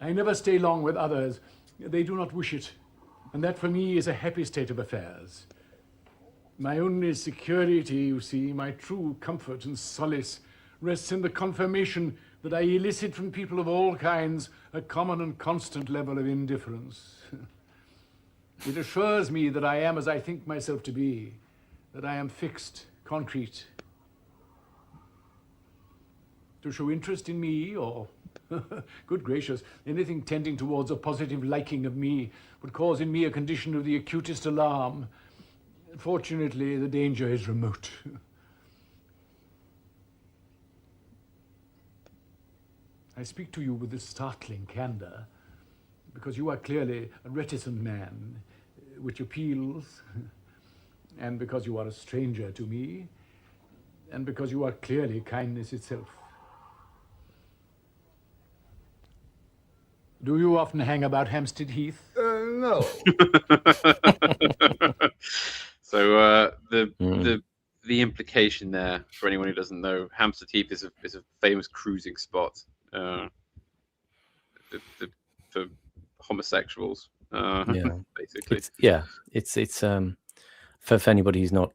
I never stay long with others. They do not wish it. And that for me is a happy state of affairs. My only security, you see, my true comfort and solace, rests in the confirmation that I elicit from people of all kinds a common and constant level of indifference. It assures me that I am as I think myself to be, that I am fixed, concrete. To show interest in me, or, good gracious, anything tending towards a positive liking of me would cause in me a condition of the acutest alarm. Fortunately, the danger is remote. I speak to you with this startling candor because you are clearly a reticent man, which appeals, and because you are a stranger to me, and because you are clearly kindness itself. Do you often hang about Hampstead Heath? No. So the implication there, for anyone who doesn't know, Hampstead Heath is a famous cruising spot for homosexuals. Basically. It's for anybody who's not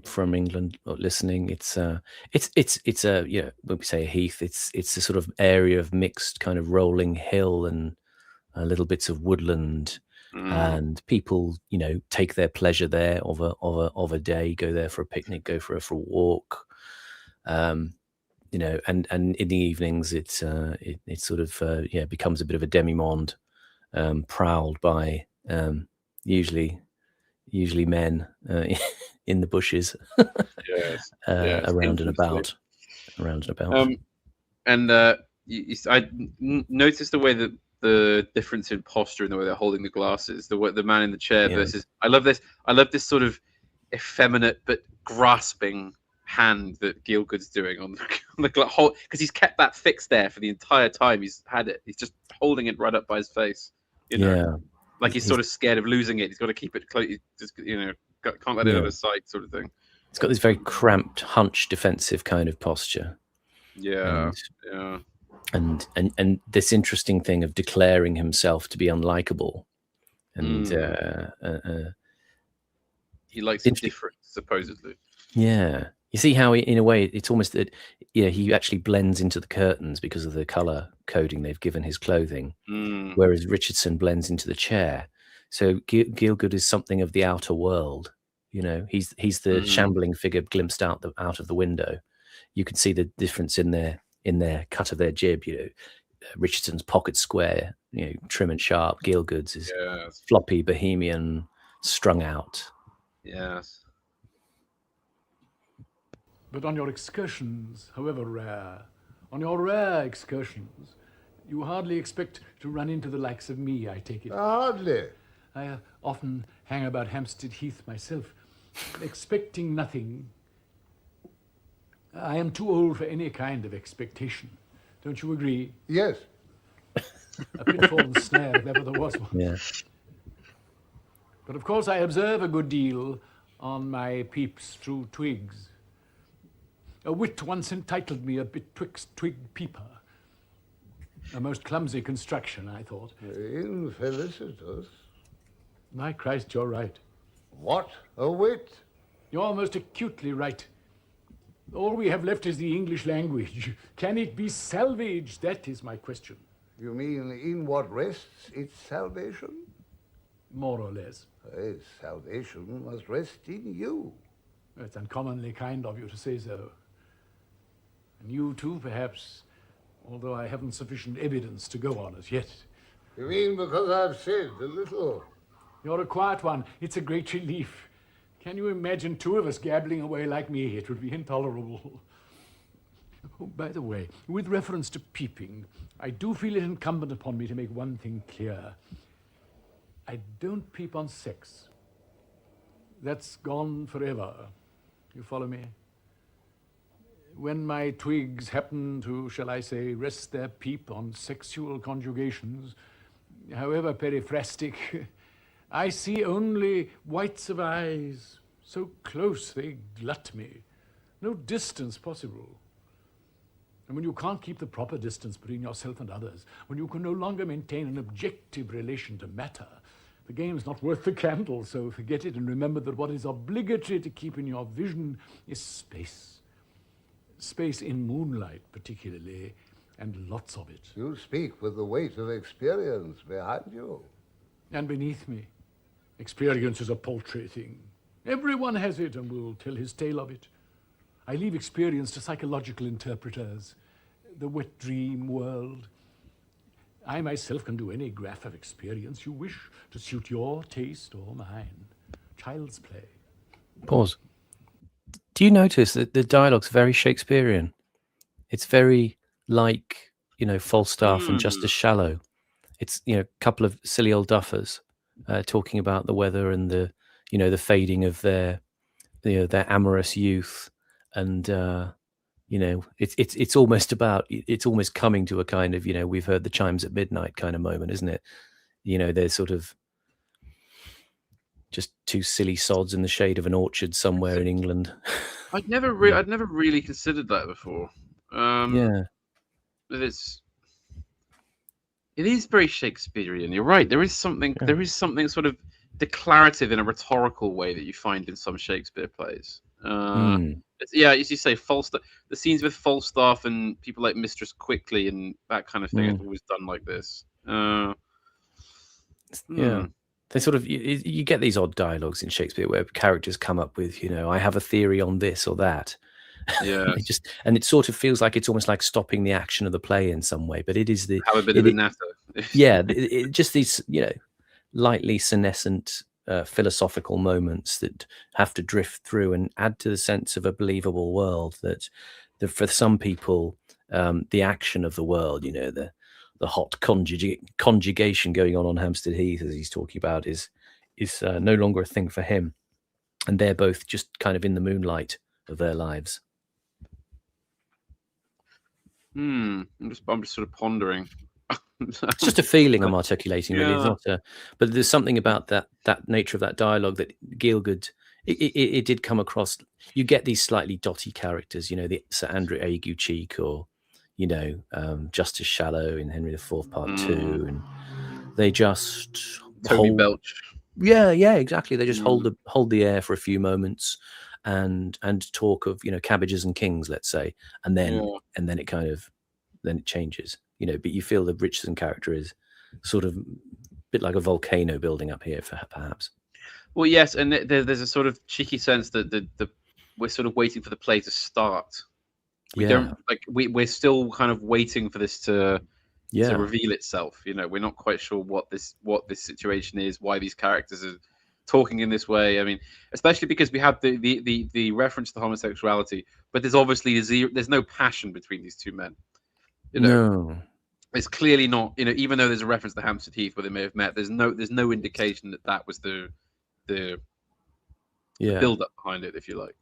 from England or listening, it's a when we say a heath, it's a sort of area of mixed kind of rolling hill and little bits of woodland, and people take their pleasure there of a day, go there for a picnic, go for a walk, and in the evenings it sort of becomes a bit of a demi-monde, prowled by usually men in the bushes. Yes, around and about. I noticed the way that the difference in posture and the way they're holding the glasses, the man in the chair versus. I love this sort of effeminate but grasping hand that Gielgud's doing on the because he's kept that fixed there for the entire time he's had it. He's just holding it right up by his face. Like he's sort of scared of losing it. He's got to keep it close. Just can't let it out of sight, sort of thing. It's got this very cramped, hunched, defensive kind of posture. And this interesting thing of declaring himself to be unlikable, and he likes it different, supposedly. Yeah, you see how in a way it's almost that he actually blends into the curtains because of the color coding they've given his clothing, whereas Richardson blends into the chair. So Gielgud is something of the outer world. He's the shambling figure glimpsed out of the window. You can see the difference in their cut of their jib. Richardson's pocket square, trim and sharp. Gielgud's is floppy, bohemian, strung out. Yes. But on your excursions, however rare, on your rare excursions, you hardly expect to run into the likes of me, I take it. Hardly. I often hang about Hampstead Heath myself, expecting nothing. I am too old for any kind of expectation. Don't you agree? Yes. A pitfall and snare, if ever there was one. Yeah. But of course I observe a good deal on my peeps through twigs. A wit once entitled me a betwixt twig peeper. A most clumsy construction, I thought. Infelicitous. My Christ, you're right. What a wit! You're most acutely right. All we have left is the English language. Can it be salvaged? That is my question. You mean in what rests its salvation? More or less. Its salvation must rest in you. It's uncommonly kind of you to say so. And you too, perhaps, although I haven't sufficient evidence to go on as yet. You mean because I've said a little? You're a quiet one. It's a great relief. Can you imagine two of us gabbling away like me? It would be intolerable. Oh, by the way, with reference to peeping, I do feel it incumbent upon me to make one thing clear. I don't peep on sex. That's gone forever. You follow me? When my twigs happen to, shall I say, rest their peep on sexual conjugations, however periphrastic, I see only whites of eyes, so close they glut me. No distance possible. And when you can't keep the proper distance between yourself and others, when you can no longer maintain an objective relation to matter, the game's not worth the candle, so forget it and remember that what is obligatory to keep in your vision is space. Space in moonlight, particularly, and lots of it. You speak with the weight of experience behind you. And beneath me. Experience is a paltry thing. Everyone has it and will tell his tale of it. I leave experience to psychological interpreters, the wet dream world. I myself can do any graph of experience you wish to suit your taste or mine. Child's play. Pause. Do you notice that the dialogue's very Shakespearean? It's very like, Falstaff and Justice Shallow. It's, a couple of silly old duffers talking about the weather and the fading of their amorous youth. And, it's almost coming to a kind of, we've heard the chimes at midnight kind of moment, isn't it? There's sort of just two silly sods in the shade of an orchard somewhere in England. I'd never really considered that before. Yeah. But it is very Shakespearean. You're right. There is something sort of declarative in a rhetorical way that you find in some Shakespeare plays. Yeah, as you say, Falstaff. The scenes with Falstaff and people like Mistress Quickly and that kind of thing are always done like this. Yeah. They sort of you get these odd dialogues in Shakespeare where characters come up with, I have a theory on this or that. Yeah. And it sort of feels like it's almost like stopping the action of the play in some way, but it is have a bit of a natter. Yeah, just these, lightly senescent philosophical moments that have to drift through and add to the sense of a believable world that for some people, the action of the world, the hot conjugation going on Hampstead Heath, as he's talking about, is no longer a thing for him. And they're both just kind of in the moonlight of their lives. I'm just sort of pondering. It's just a feeling I'm articulating, really. It's not but there's something about that nature of that dialogue that Gielgud, it did come across. You get these slightly dotty characters, the Sir Andrew Ague Cheek or, Justice Shallow in Henry IV Part 2, and they just Toby Belch. Yeah, exactly. They just hold the air for a few moments and talk of, cabbages and kings, let's say, and then it kind of it changes. But you feel the Richardson character is sort of a bit like a volcano building up here, perhaps. Well, yes, and there's a sort of cheeky sense that we're sort of waiting for the play to start. We're still kind of waiting for this to reveal itself. We're not quite sure what this situation is, why these characters are talking in this way. I mean, especially because we have the reference to homosexuality, but there's obviously there's no passion between these two men. No. It's clearly not, even though there's a reference to Hampstead Heath where they may have met, there's no indication that was the build up behind it, if you like.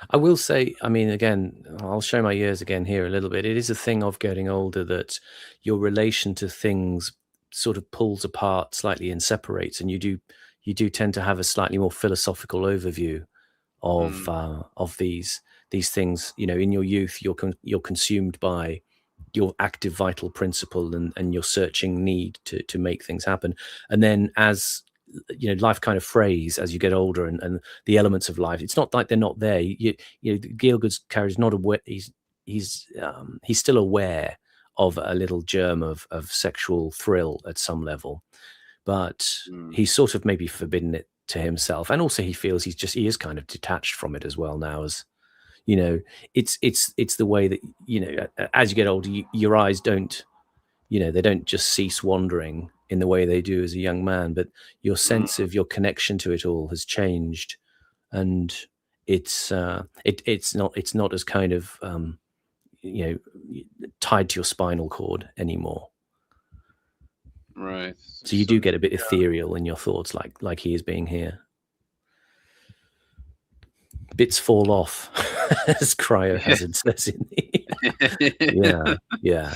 I will say, I mean, again, I'll show my ears again here a little bit. It is a thing of getting older that your relation to things sort of pulls apart slightly and separates, and you do tend to have a slightly more philosophical overview of these things. In your youth, you're consumed by your active vital principle and your searching need to make things happen. And then as life kind of frays as you get older and the elements of life, it's not like they're not there. Gielgud's character is not aware. He's still aware of a little germ of sexual thrill at some level, but he's sort of maybe forbidden it to himself. And also he feels he is kind of detached from it as well now, as it's the way that, as you get older, your eyes don't, they don't just cease wandering in the way they do as a young man, but your sense of your connection to it all has changed and it's not as kind of tied to your spinal cord anymore. Right. So you do get a bit ethereal in your thoughts, like he is being here. Bits fall off, as Cryohazard says in the yeah.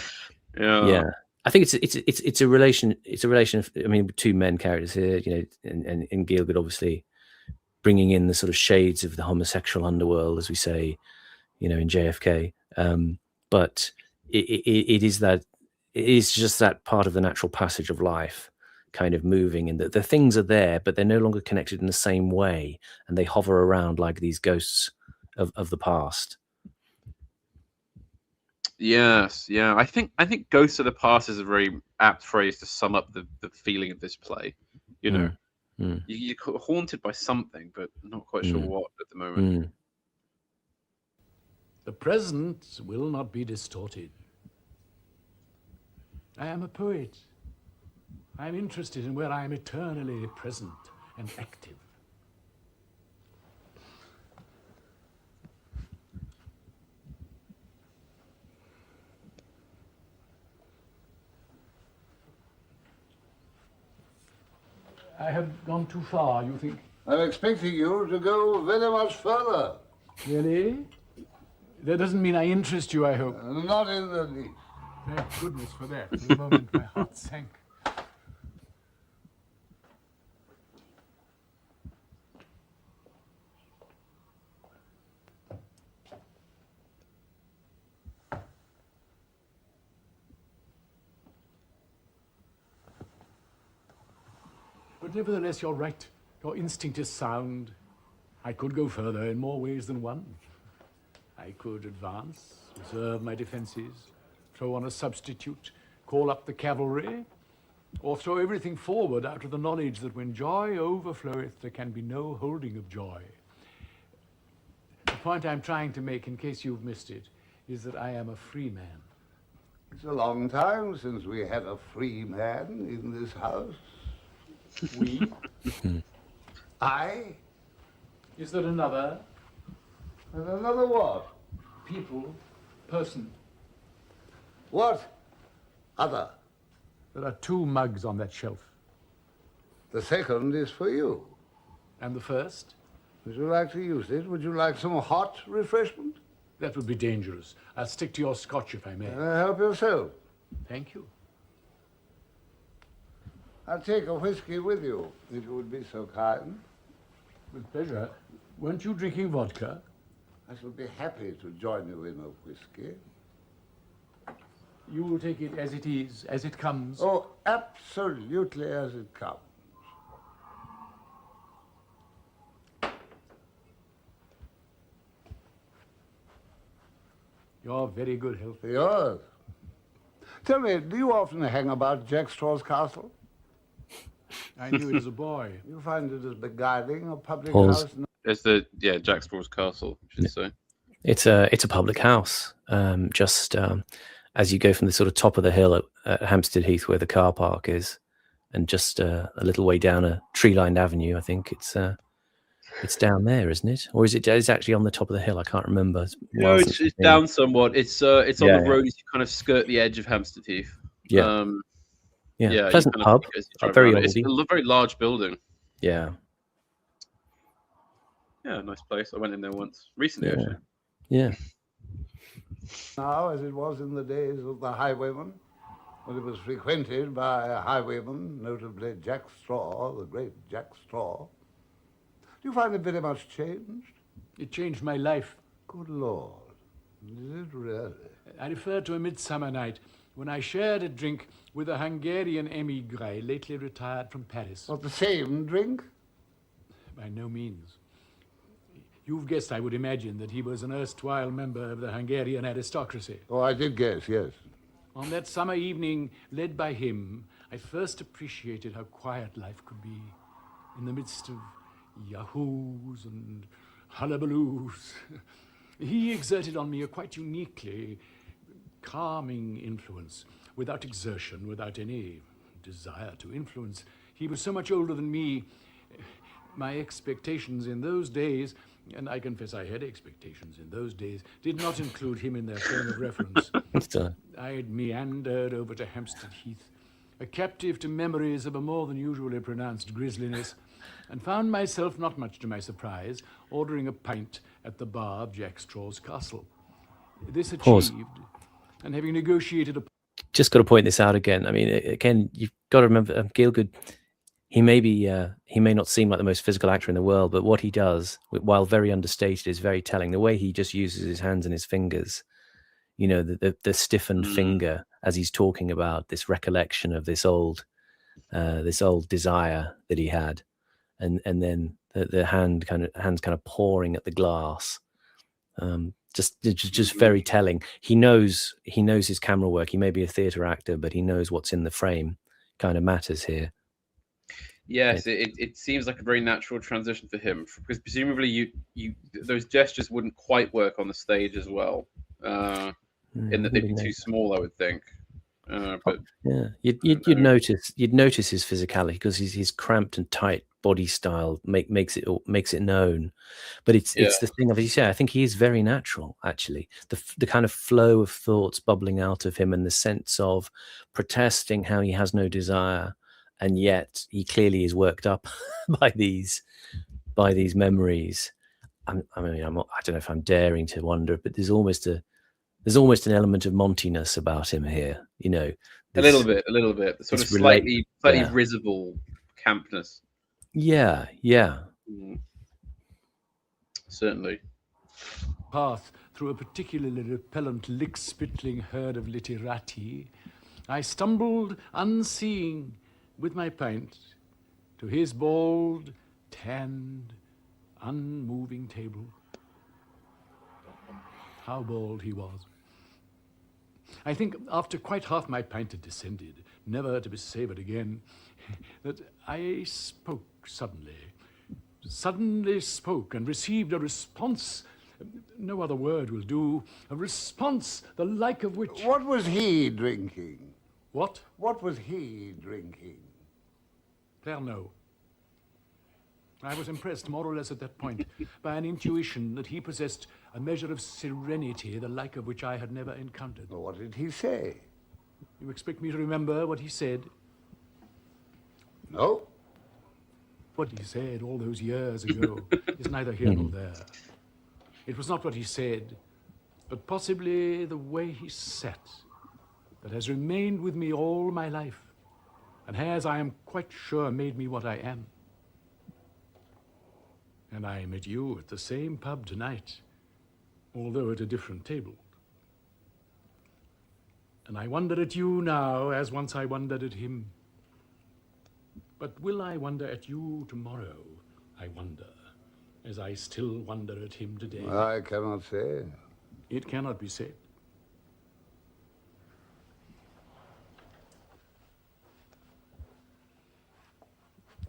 I think it's a relation. It's a relation of, I mean, two men characters here, and Gielgud obviously bringing in the sort of shades of the homosexual underworld, as we say, in JFK. But it is just that part of the natural passage of life, kind of moving, and the things are there, but they're no longer connected in the same way, and they hover around like these ghosts of the past. Yes, yeah. I think "Ghosts of the Past" is a very apt phrase to sum up the feeling of this play. You're haunted by something, but not quite sure what at the moment. The present will not be distorted. I am a poet. I am interested in where I am eternally present and active. I have gone too far, you think? I'm expecting you to go very much further. Really? That doesn't mean I interest you, I hope. Not in the least. Thank goodness for that. For a moment, my heart sank. But nevertheless, you're right. Your instinct is sound. I could go further in more ways than one. I could advance, reserve my defenses, throw on a substitute, call up the cavalry, or throw everything forward out of the knowledge that when joy overfloweth, there can be no holding of joy. The point I'm trying to make, in case you've missed it, is that I am a free man. It's a long time since we had a free man in this house. We? I? Is there another? And another what? People? Person? What? Other? There are 2 mugs on that shelf. The second is for you. And the first? Would you like to use it? Would you like some hot refreshment? That would be dangerous. I'll stick to your scotch if I may. Help yourself. Thank you. I'll take a whiskey with you, if you would be so kind. With pleasure. Weren't you drinking vodka? I shall be happy to join you in a whiskey. You will take it as it is, as it comes? Oh, absolutely as it comes. You're very good health. Yours. Tell me, do you often hang about Jack Straw's castle? I knew it as a boy. You find it as beguiling a public Pause. house? It's Jack Straw's castle, I should say. It's a public house, just as you go from the sort of top of the hill at Hampstead Heath, where the car park is, and just a little way down a tree-lined avenue. I think it's down there, isn't it? Or is it? It's actually on the top of the hill. I can't remember. No, it's down somewhat. It's on the road as you kind of skirt the edge of Hampstead Heath. Yeah. Pleasant pub. Very oldie. It's a very large building. Yeah. Yeah, nice place. I went in there once recently, actually. Yeah. Now, as it was in the days of the highwayman, when it was frequented by highwaymen, notably Jack Straw, the great Jack Straw. Do you find it very much changed? It changed my life. Good Lord. Is it really? I refer to a midsummer night when I shared a drink with a Hungarian émigré lately retired from Paris. Not the same drink? By no means. You've guessed, I would imagine, that he was an erstwhile member of the Hungarian aristocracy. Oh, I did guess, yes. On that summer evening, led by him, I first appreciated how quiet life could be in the midst of yahoos and hullabaloos. He exerted on me a quite uniquely calming influence, without exertion, without any desire to influence. He was so much older than me, My expectations in those days, and I confess I had expectations in those days, did not include him in their frame of reference. So, I had meandered over to Hampstead Heath, a captive to memories of a more than usually pronounced grisliness, and found myself, not much to my surprise, ordering a pint at the bar of Jack Straw's castle. This Pause. achieved, and having negotiated a just got to point this out again. I mean, again, you've got to remember, Gielgud, he may not seem like the most physical actor in the world, but what he does, while very understated, is very telling. The way he just uses his hands and his fingers, you know, the stiffened finger as he's talking about this recollection of this old desire that he had, and then the hands kind of pouring at the glass. Just very telling. He knows his camera work. He may be a theatre actor, but he knows what's in the frame kind of matters here. Yes, it seems like a very natural transition for him, because presumably you those gestures wouldn't quite work on the stage as well, in that they'd be too small, I would think. But yeah, you'd notice his physicality, because his cramped and tight body style makes it known. But it's the thing of, as you say, I think he is very natural, actually. The kind of flow of thoughts bubbling out of him, and the sense of protesting how he has no desire, and yet he clearly is worked up by these memories. I don't know if I'm daring to wonder, but there's almost an element of Montiness about him here, you know. A little bit, the sort of slightly risible campness. Yeah. Certainly. Path through a particularly repellent lick-spittling herd of literati, I stumbled unseeing with my pint to his bald, tanned, unmoving table. How bald he was. I think after quite half my pint had descended, never to be savoured again, that I spoke suddenly spoke, and received a response, no other word will do, a response the like of which... What was he drinking? What? What was he drinking? Pernod. I was impressed, more or less at that point, by an intuition that he possessed a measure of serenity, the like of which I had never encountered. Well, what did he say? You expect me to remember what he said? No. What he said all those years ago is neither here nor there. It was not what he said, but possibly the way he sat, that has remained with me all my life, and has, I am quite sure, made me what I am. And I met you at the same pub tonight, although at a different table. And I wonder at you now, as once I wondered at him. But will I wonder at you tomorrow, I wonder, as I still wonder at him today? I cannot say. It cannot be said.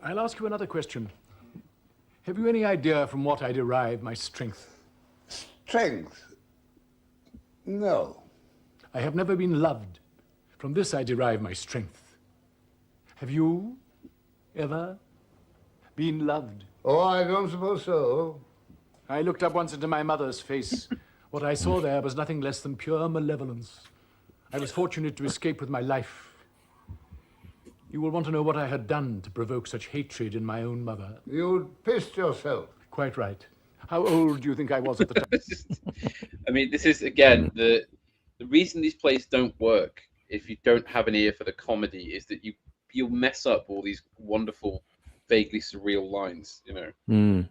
I'll ask you another question. Have you any idea from what I derive my strength? Strength? No. I have never been loved. From this I derive my strength. Have you ever been loved? Oh, I don't suppose so. I looked up once into my mother's face. What I saw there was nothing less than pure malevolence. I was fortunate to escape with my life. You will want to know what I had done to provoke such hatred in my own mother. You'd pissed yourself. Quite right. How old do you think I was at the time? I mean, this is, again, the reason these plays don't work, if you don't have an ear for the comedy, is that you'll mess up all these wonderful, vaguely surreal lines, you know. And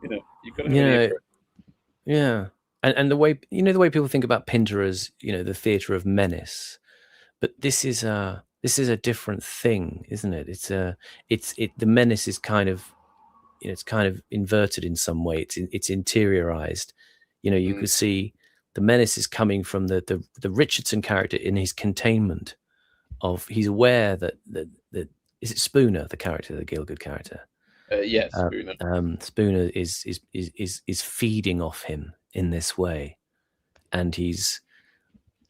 you know, you've got to have an ear for it. Yeah. And the way, you know, the way people think about Pinter as, you know, the theatre of menace, but this is a different thing, isn't it? The menace is kind of, you know, it's kind of inverted in some way. It's interiorized. You know, you could see the menace is coming from the Richardson character in his containment of, he's aware that is it Spooner, the character, the Gielgud character? Yes, Spooner. Spooner is feeding off him in this way, and he's,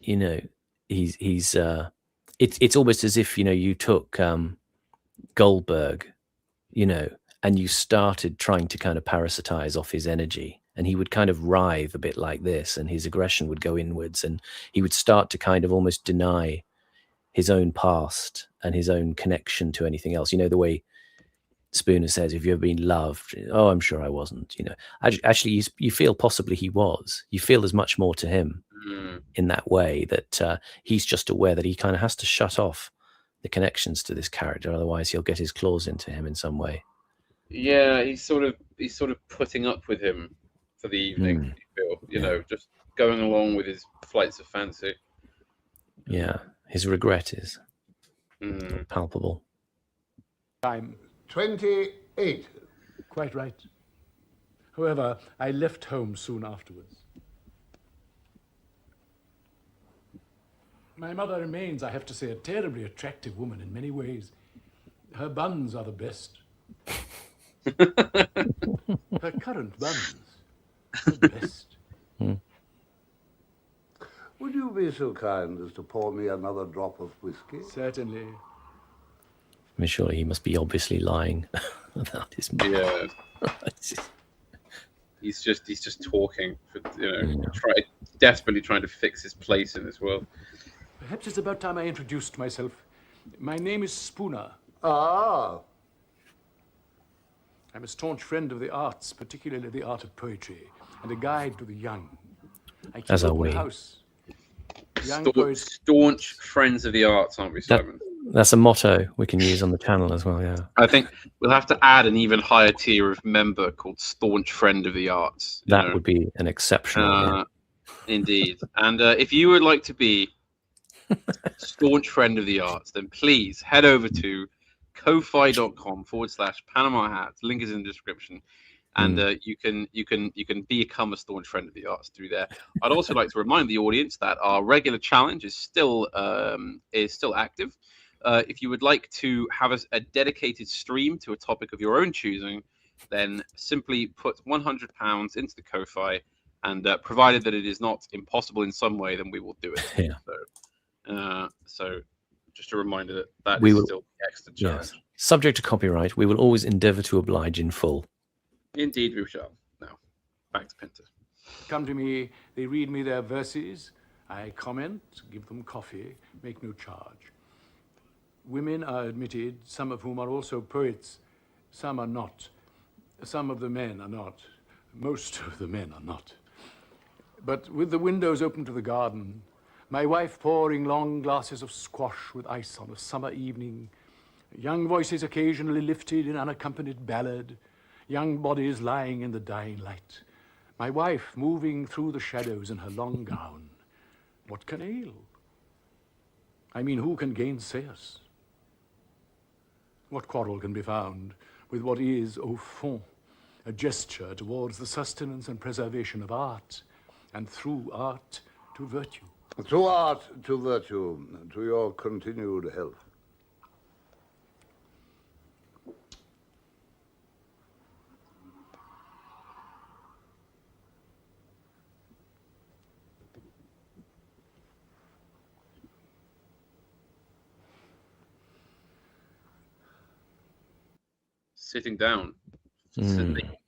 you know, he's it's almost as if, you know, you took Goldberg, you know, and you started trying to kind of parasitize off his energy, and he would kind of writhe a bit like this, and his aggression would go inwards, and he would start to kind of almost deny his own past and his own connection to anything else. You know, the way Spooner says, "Have you ever been loved?" Oh, I'm sure I wasn't. You know, actually, you feel possibly he was. You feel there's much more to him in that way, that he's just aware that he kind of has to shut off the connections to this character, otherwise he'll get his claws into him in some way. Yeah, he's sort of putting up with him for the evening. You know, just going along with his flights of fancy. Yeah, his regret is palpable. Time 28. Quite right. However, I left home soon afterwards. My mother remains, I have to say, a terribly attractive woman in many ways. Her buns are the best. Her currant buns, the best. Would you be so kind as to pour me another drop of whiskey? Certainly. I mean, surely he must be obviously lying about his mother. Yeah. He's just talking, for, desperately trying to fix his place in this world. Perhaps it's about time I introduced myself. My name is Spooner. Ah. I'm a staunch friend of the arts, particularly the art of poetry, and a guide to the young. I keep As are open we. house. Young poets. Staunch friends of the arts, aren't we, Simon? That's a motto we can use on the channel as well, yeah. I think we'll have to add an even higher tier of member called Staunch Friend of the Arts. That would be an exceptional. Indeed. And if you would like to be Staunch Friend of the Arts, then please head over to ko-fi.com/Panama Hats. Link is in the description. And you can become a staunch friend of the arts through there. I'd also like to remind the audience that our regular challenge is still active. If you would like to have a dedicated stream to a topic of your own choosing, then simply put £100 into the Ko-fi, and provided that it is not impossible in some way, then we will do it. Yeah. So just a reminder that is still the extra challenge. Yes. Subject to copyright, we will always endeavour to oblige in full. Indeed, we shall. Now, back to Pinter. Come to me, they read me their verses, I comment, give them coffee, make no charge. Women are admitted, some of whom are also poets, some are not. Some of the men are not. Most of the men are not. But with the windows open to the garden, my wife pouring long glasses of squash with ice on a summer evening, young voices occasionally lifted in unaccompanied ballad, young bodies lying in the dying light, my wife moving through the shadows in her long gown. What can ail? I mean, who can gainsay us? What quarrel can be found with what is, au fond, a gesture towards the sustenance and preservation of art, and through art to virtue? Through art to virtue, to your continued health. Sitting down,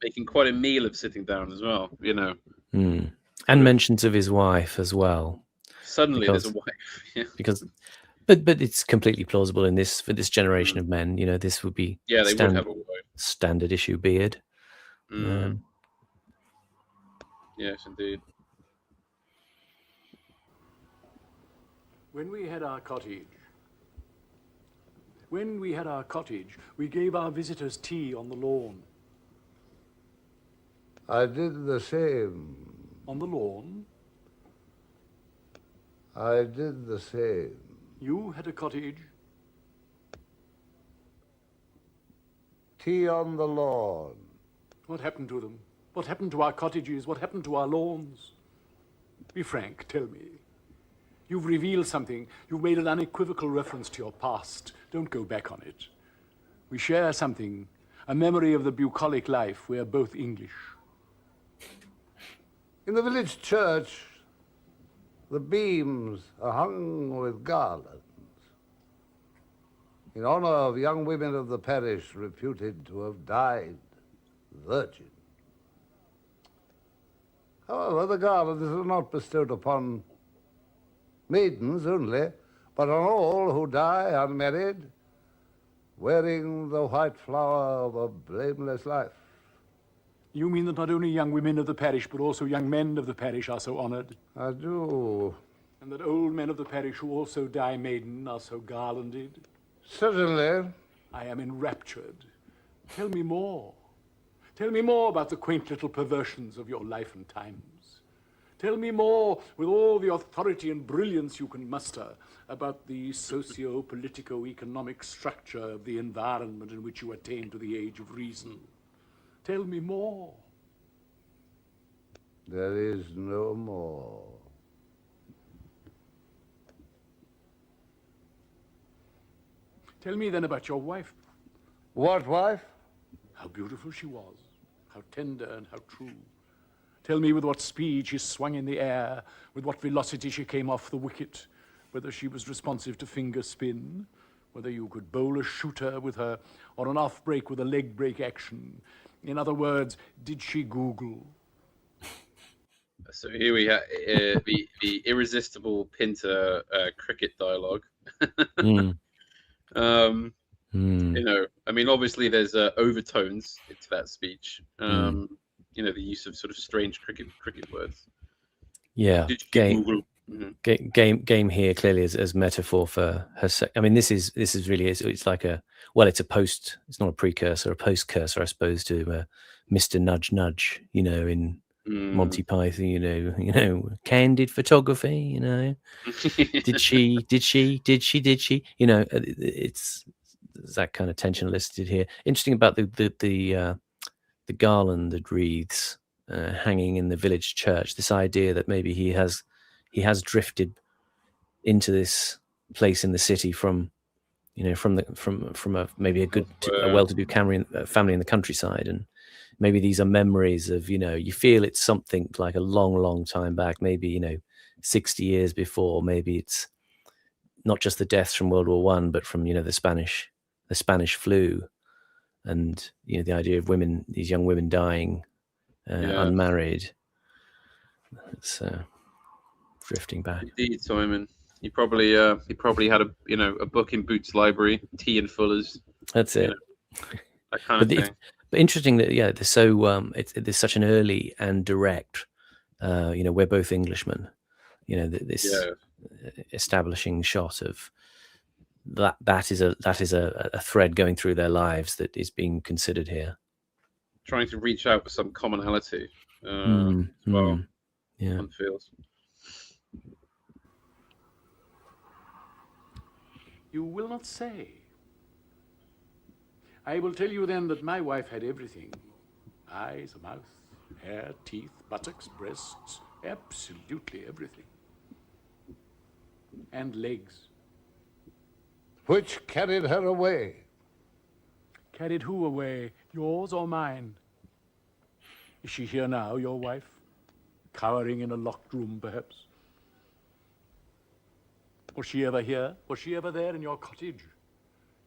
making quite a meal of sitting down as well, and mentions of his wife as well. Suddenly there's a wife. Because but it's completely plausible in this, for this generation of men, this would be they would have a wife. Standard issue beard. Yes, indeed. When we had our cottage, we gave our visitors tea on the lawn. I did the same. On the lawn? I did the same. You had a cottage? Tea on the lawn. What happened to them? What happened to our cottages? What happened to our lawns? Be frank, tell me. You've revealed something. You've made an unequivocal reference to your past. Don't go back on it. We share something, a memory of the bucolic life. We're both English. In the village church, the beams are hung with garlands. in honor of young women of the parish reputed to have died virgin. However, the garlands are not bestowed upon maidens only, but on all who die unmarried, wearing the white flower of a blameless life. You mean that not only young women of the parish, but also young men of the parish are so honored? I do. And that old men of the parish who also die maiden are so garlanded? Certainly. I am enraptured. Tell me more. Tell me more about the quaint little perversions of your life and times. Tell me more, with all the authority and brilliance you can muster, about the socio-politico-economic structure of the environment in which you attain to the age of reason. Tell me more. There is no more. Tell me then about your wife. What wife? How beautiful she was, how tender and how true. Tell me with what speed she swung in the air, with what velocity she came off the wicket, whether she was responsive to finger spin, whether you could bowl a shooter with her, or an off break with a leg break action. In other words, did she Google? So here we have the irresistible Pinter cricket dialogue. You know, I mean, obviously there's overtones to that speech. You know, the use of sort of strange cricket words. Yeah, Did you game. Google? Game here clearly as metaphor for her. I mean, this is really it's like it's a post. It's not a precursor, a postcursor, I suppose, to Mr. Nudge Nudge. You know, in Monty Python. You know, candid photography. You know, did she? You know, it's that kind of tension listed here. Interesting about the garlanded wreaths hanging in the village church. This idea that maybe he has drifted into this place in the city from a maybe a good a well-to-do family in the countryside, and maybe these are memories of, you know, you feel it's something like a long time back, maybe, you know, 60 years before. Maybe it's not just the deaths from World War One, but from, you know, the Spanish flu, and, you know, the idea of these young women dying unmarried. It's drifting back. Indeed, Simon. He probably had a book in Boots' library, tea and Fuller's. That's it. That kind of thing. But interesting that there's so there's such an early and direct. You know, we're both Englishmen. You know, this establishing shot of that is a thread going through their lives that is being considered here. Trying to reach out for some commonality. Well, yeah. one feels. You will not say. I will tell you then that my wife had everything. Eyes, a mouth, hair, teeth, buttocks, breasts, absolutely everything. And legs. Which carried her away. Carried who away? Yours or mine? Is she here now, your wife? Cowering in a locked room, perhaps? Was she ever here? Was she ever there in your cottage?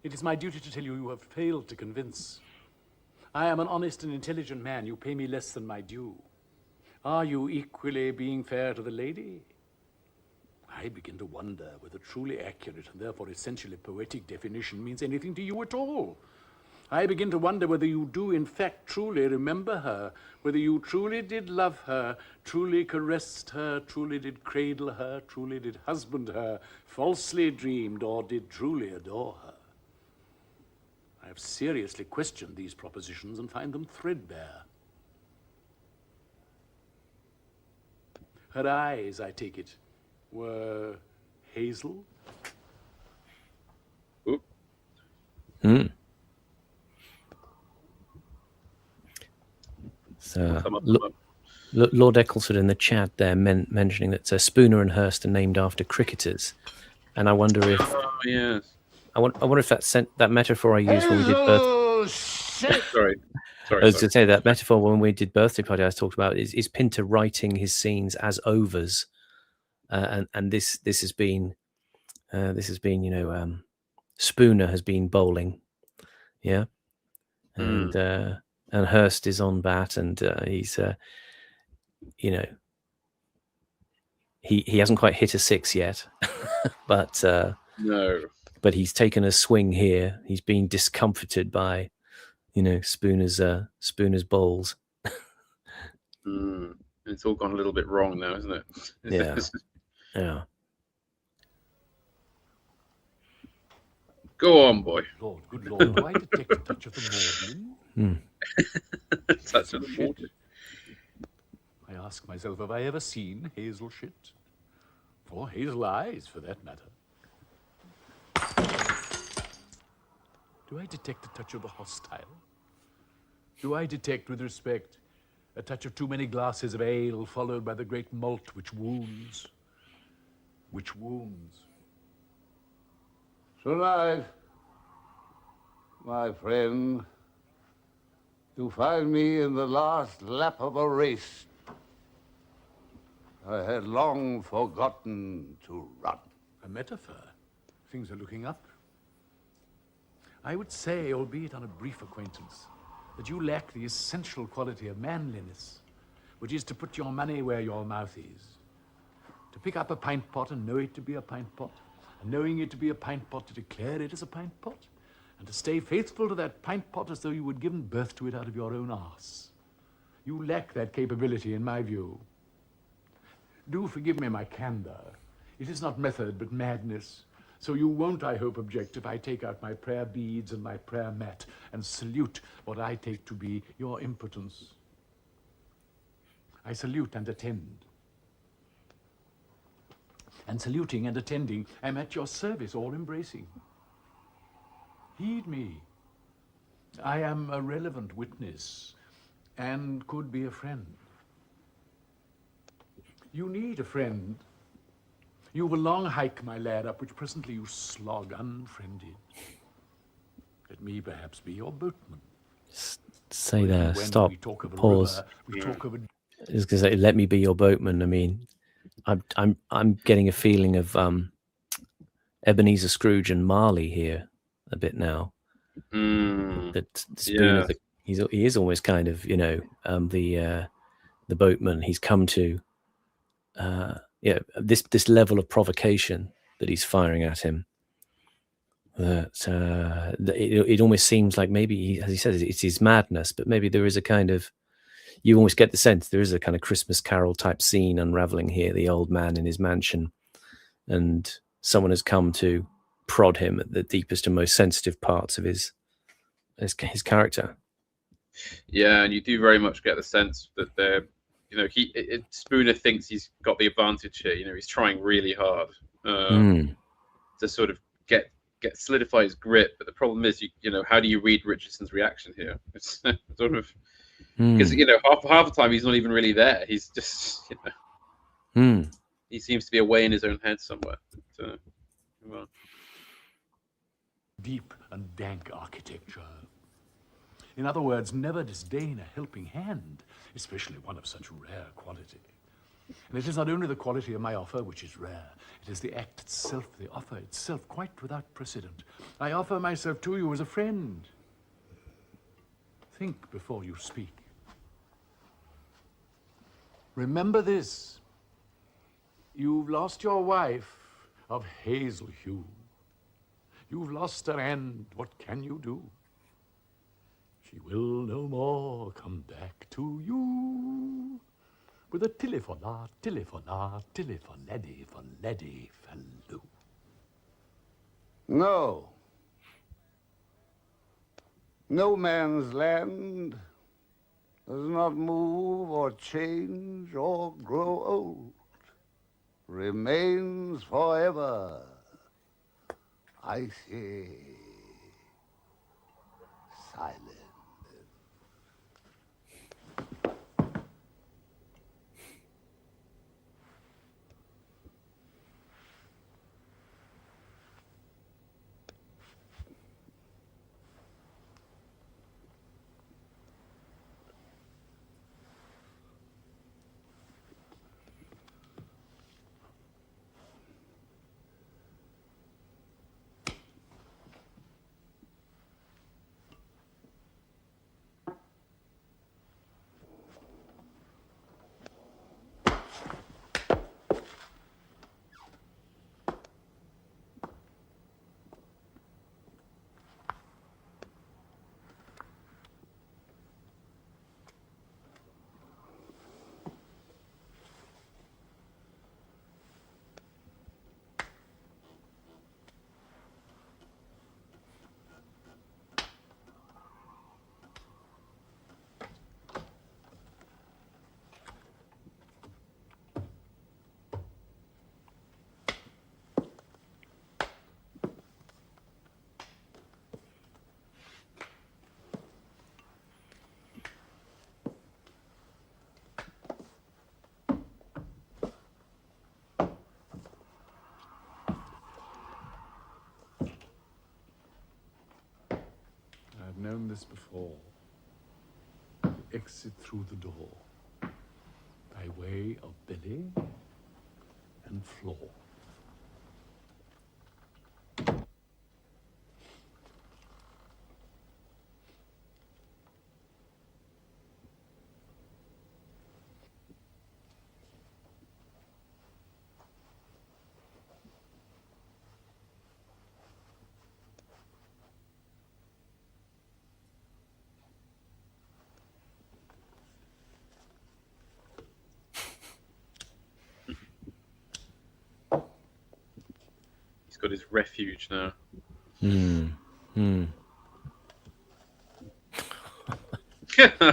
It is my duty to tell you, you have failed to convince. I am an honest and intelligent man. You pay me less than my due. Are you equally being fair to the lady? I begin to wonder whether truly accurate and therefore essentially poetic definition means anything to you at all. I begin to wonder whether you do in fact truly remember her, whether you truly did love her, truly caressed her, truly did cradle her, truly did husband her, falsely dreamed, or did truly adore her. I have seriously questioned these propositions and find them threadbare. Her eyes, I take it, were hazel? So, Lord Ecclesford in the chat there mentioning that Spooner and Hurst are named after cricketers, and I wonder if I wonder if that metaphor I used when we did birth. Sorry. I was to say that metaphor when we did birthday party I talked about is Pinter writing his scenes as overs, and this has been Spooner has been bowling, yeah, and Hurst is on bat, and he's you know, he hasn't quite hit a six yet, but No. but he's taken a swing here. He's been discomforted by, Spooner's bowls. It's all gone a little bit wrong now, isn't it? Yeah. Go on, boy. Lord, good Lord, do I detect a touch of the maudlin? Touch of the maudlin. I ask myself, have I ever seen hazel shit? Or hazel eyes, for that matter? Do I detect a touch of the hostile? Do I detect, with respect, a touch of too many glasses of ale, followed by the great malt which wounds? Which wounds? Tonight, my friend, you find me in the last lap of a race I had long forgotten to run. A metaphor. Things are looking up. I would say, albeit on a brief acquaintance, that you lack the essential quality of manliness, which is to put your money where your mouth is. To pick up a pint pot and know it to be a pint pot, and knowing it to be a pint pot, to declare it as a pint pot, and to stay faithful to that pint pot as though you had given birth to it out of your own arse. You lack that capability, in my view. Do forgive me my candor. It is not method, but madness. So you won't, I hope, object if I take out my prayer beads and my prayer mat and salute what I take to be your impotence. I salute and attend. And saluting and attending, I'm at your service, all embracing. Heed me. I am a relevant witness and could be a friend. You need a friend. You will long hike, my lad, up which presently you slog unfriended. Let me perhaps be your boatman. Say there, When stop, we talk of a pause. river, we talk of a... I was going to say, let me be your boatman. I mean, I'm getting a feeling of Ebenezer Scrooge and Marley here a bit now. That Spooner, he is almost kind of, the boatman. He's come to this level of provocation that he's firing at him. That it almost seems like maybe, as he says, it's his madness, but maybe there is a kind of, you almost get the sense there is a kind of Christmas Carol type scene unraveling here. The old man in his mansion, and someone has come to prod him at the deepest and most sensitive parts of his character. Yeah, and you do very much get the sense that they're, Spooner thinks he's got the advantage here. He's trying really hard to sort of get solidify his grip. But the problem is, how do you read Richardson's reaction here? It's sort of because half the time he's not even really there. He's just he seems to be away in his own head somewhere. deep and dank architecture. In other words, never disdain a helping hand, especially one of such rare quality. And it is not only the quality of my offer which is rare, it is the act itself, the offer itself, quite without precedent. I offer myself to you as a friend. Think before you speak. Remember this. You've lost your wife of hazel hue. You've lost her, and what can you do? She will no more come back to you with a telephona, telephonaddy, falloo. No. No man's land does not move or change or grow old. Remains forever. Icy, silent. this before. Exit through the door by way of belly and floor. He's got his refuge now.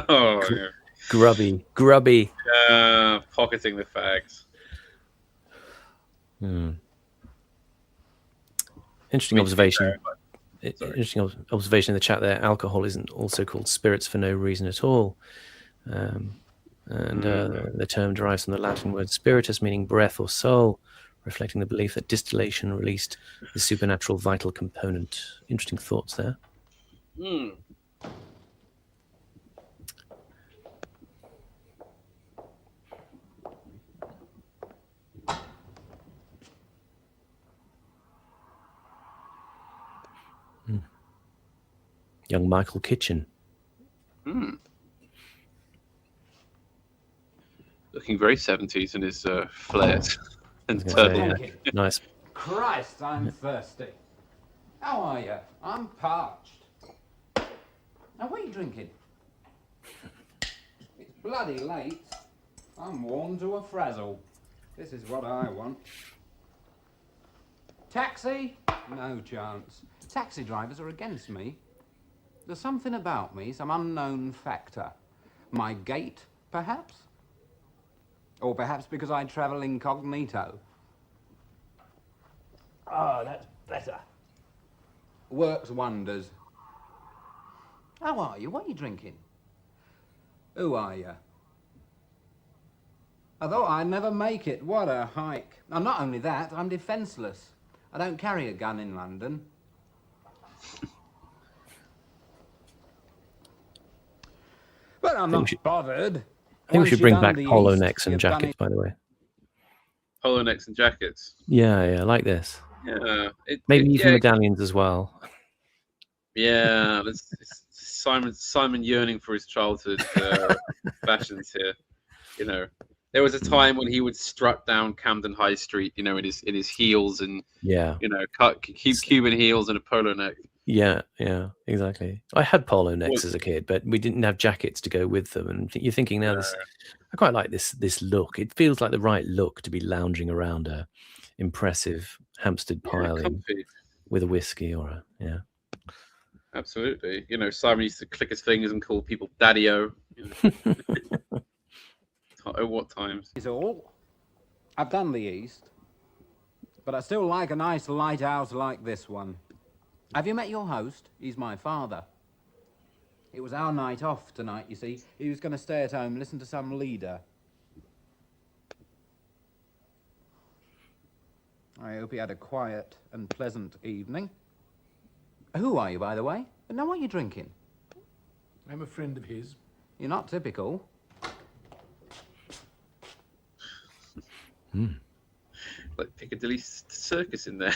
Oh, yeah. Grubby. Pocketing the fags. Interesting observation. Interesting observation in the chat there. Alcohol isn't also called spirits for no reason at all. The term derives from the Latin word spiritus, meaning breath or soul, reflecting the belief that distillation released the supernatural vital component. Interesting thoughts there. Young Michael Kitchen. Looking very 70s in his flares and turtleneck. Yeah. Nice. Christ, I'm thirsty. How are you? I'm parched. Now, what are you drinking? It's bloody late. I'm worn to a frazzle. This is what I want. Taxi? No chance. Taxi drivers are against me. There's something about me, some unknown factor. My gait, perhaps? Or perhaps because I travel incognito. Oh, that's better. Works wonders. How are you? What are you drinking? Who are you? I thought I'd never make it. What a hike. And not only that, I'm defenceless. I don't carry a gun in London. But I'm not bothered. I think we should bring back polo necks and jackets, by the way. Polo necks and jackets. Yeah, I like this. Yeah. Maybe even medallions as well. Yeah, it's Simon yearning for his childhood fashions here. You know, there was a time when he would strut down Camden High Street, you know, in his heels and Cuban heels and a polo neck. Yeah, exactly. I had polo necks as a kid, but we didn't have jackets to go with them. And you're thinking now, I quite like this look. It feels like the right look to be lounging around a impressive Hampstead pile with a whiskey or a Absolutely. You know, Simon used to click his fingers and call people Daddy-O. You know. Oh, what times? It's all. I've done the East, but I still like a nice lighthouse like this one. Have you met your host? He's my father. It was our night off tonight, you see. He was going to stay at home and listen to some leader. I hope he had a quiet and pleasant evening. Who are you, by the way? Now, what are you drinking? I'm a friend of his. You're not typical. Like Piccadilly Circus in there.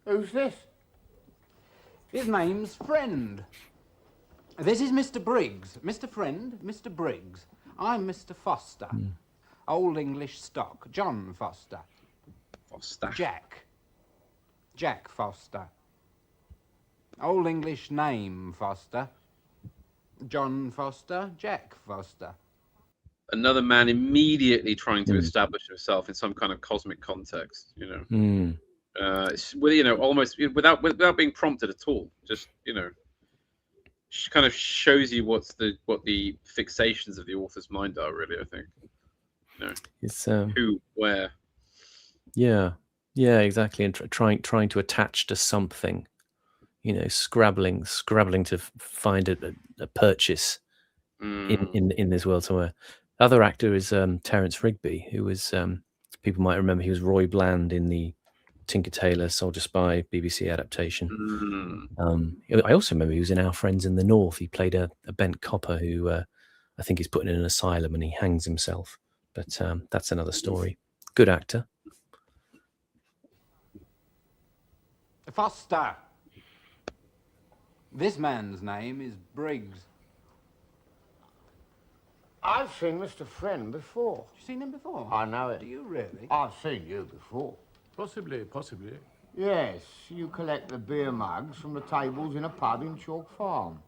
Who's this? His name's Friend. This is Mr. Briggs. Mr. Friend, Mr. Briggs. I'm Mr. Foster. Old English stock. John Foster. Foster. Jack Foster. Old English name Foster. John Foster, Jack Foster. Another man immediately trying to establish himself in some kind of cosmic context, you know. It's, you know, almost without being prompted at all. Just, you know, kind of shows you what the fixations of the author's mind are, really, I think. You know, it's who, where. Yeah, exactly, and trying to attach to something. You know, scrabbling to find a purchase in this world somewhere. Other actor is Terence Rigby, who was people might remember he was Roy Bland in the Tinker Tailor Soldier Spy BBC adaptation. Mm. I also remember he was in Our Friends in the North. He played a bent copper who I think is put in an asylum and he hangs himself. But that's another story. Good actor. Foster. This man's name is Briggs. I've seen Mr. Friend before. You seen him before? I know it. Do you really? I've seen you before. Possibly, possibly. Yes, you collect the beer mugs from the tables in a pub in Chalk Farm.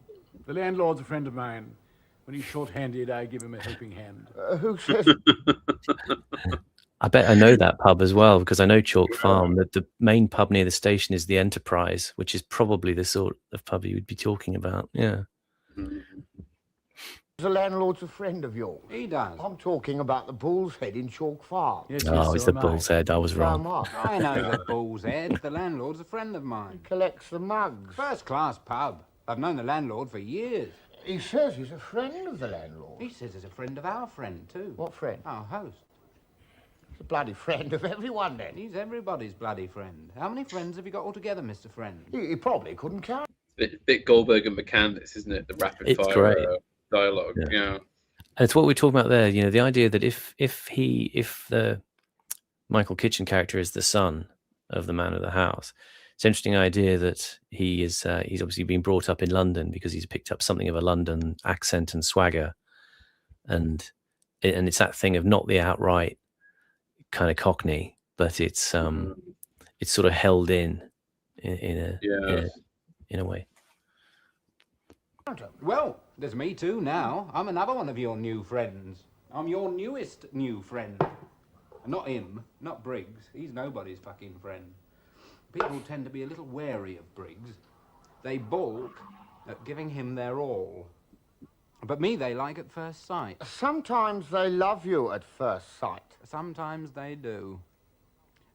The landlord's a friend of mine. When he's short-handed, I give him a helping hand. Who says? I bet I know that pub as well because I know Chalk Farm. That the main pub near the station is the Enterprise, which is probably the sort of pub you would be talking about. Yeah. The landlord's a friend of yours. He does. I'm talking about the Bull's Head in Chalk Farm. Yes, Oh, yes, it's so the am I. Bull's Head. I was wrong. I know the Bull's Head. The landlord's a friend of mine. Collects the mugs. First-class pub. I've known the landlord for years. He says he's a friend of the landlord. He says he's a friend of our friend, too. What friend? Our host. He's a bloody friend of everyone, then. He's everybody's bloody friend. How many friends have you got altogether, Mr. Friend? He probably couldn't count. Bit Goldberg and McCandless, isn't it? The rapid It's fire great. dialogue. Yeah. Yeah. And it's what we're talking about there. You know, the idea that if the Michael Kitchen character is the son of the man of the house, it's an interesting idea that he's obviously been brought up in London because he's picked up something of a London accent and swagger, and it's that thing of not the outright kind of Cockney, but it's sort of held in a way. Well, there's me too now. I'm another one of your new friends. I'm your newest new friend. Not him, not Briggs. He's nobody's fucking friend. People tend to be a little wary of Briggs. They balk at giving him their all. But me they like at first sight. Sometimes they love you at first sight. Sometimes they do.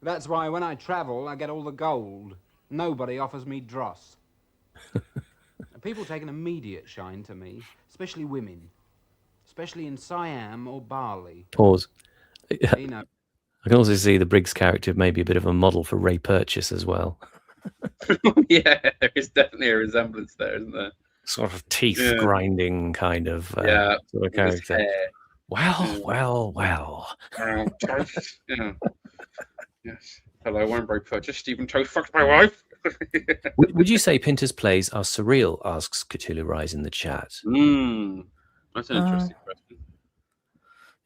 That's why when I travel, I get all the gold. Nobody offers me dross. People take an immediate shine to me, especially women. Especially in Siam or Bali. Pause. You know. I can also see the Briggs character maybe a bit of a model for Ray Purchase as well. Yeah, there is definitely a resemblance there, isn't there? Sort of teeth grinding kind of sort of With his character. hair. Well. Toast. Yeah. Yes. Hello, I'm Ray Purchase. Stephen Toast fucked my wife. Would you say Pinter's plays are surreal? Asks Cthulhu Rise in the chat. That's an interesting question.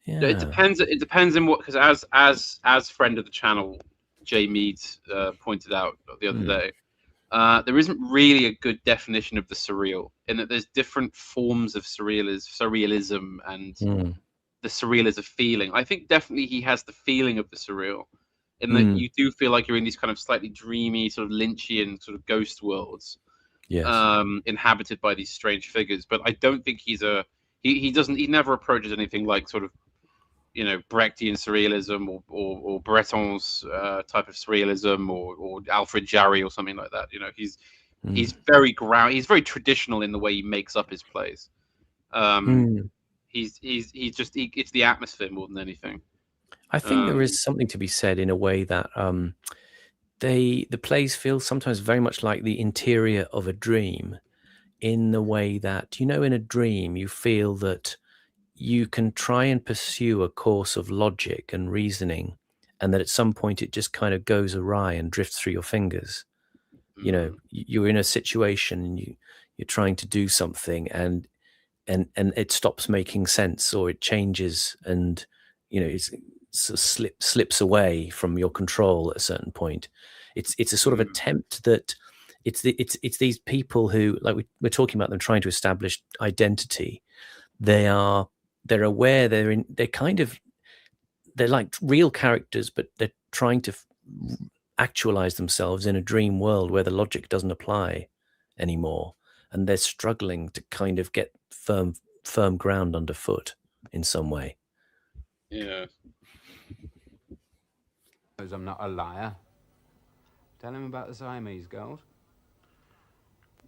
Yeah. It depends. It depends on what, because as friend of the channel, Jay Meads pointed out the other day, there isn't really a good definition of the surreal, in that there's different forms of surrealism, and the surreal is a feeling. I think definitely he has the feeling of the surreal, in that you do feel like you're in these kind of slightly dreamy, sort of Lynchian sort of ghost worlds, inhabited by these strange figures. But I don't think he never approaches anything like sort of, you know, Brechtian surrealism or Breton's type of surrealism or Alfred Jarry or something like that. You know, he's very he's very traditional in the way he makes up his plays. It's the atmosphere more than anything. I think there is something to be said in a way that the plays feel sometimes very much like the interior of a dream, in the way that, you know, in a dream you feel that you can try and pursue a course of logic and reasoning, and that at some point it just kind of goes awry and drifts through your fingers. You know, you're in a situation and you're trying to do something and it stops making sense, or it changes, and you know it's sort of slips away from your control at a certain point. It's a sort of attempt that it's these people who, like we're talking about them trying to establish identity. They're aware they're like real characters, but they're trying to actualize themselves in a dream world where the logic doesn't apply anymore, and they're struggling to kind of get firm ground underfoot in some way. Yeah. I'm not a liar. Tell him about the Siamese girls.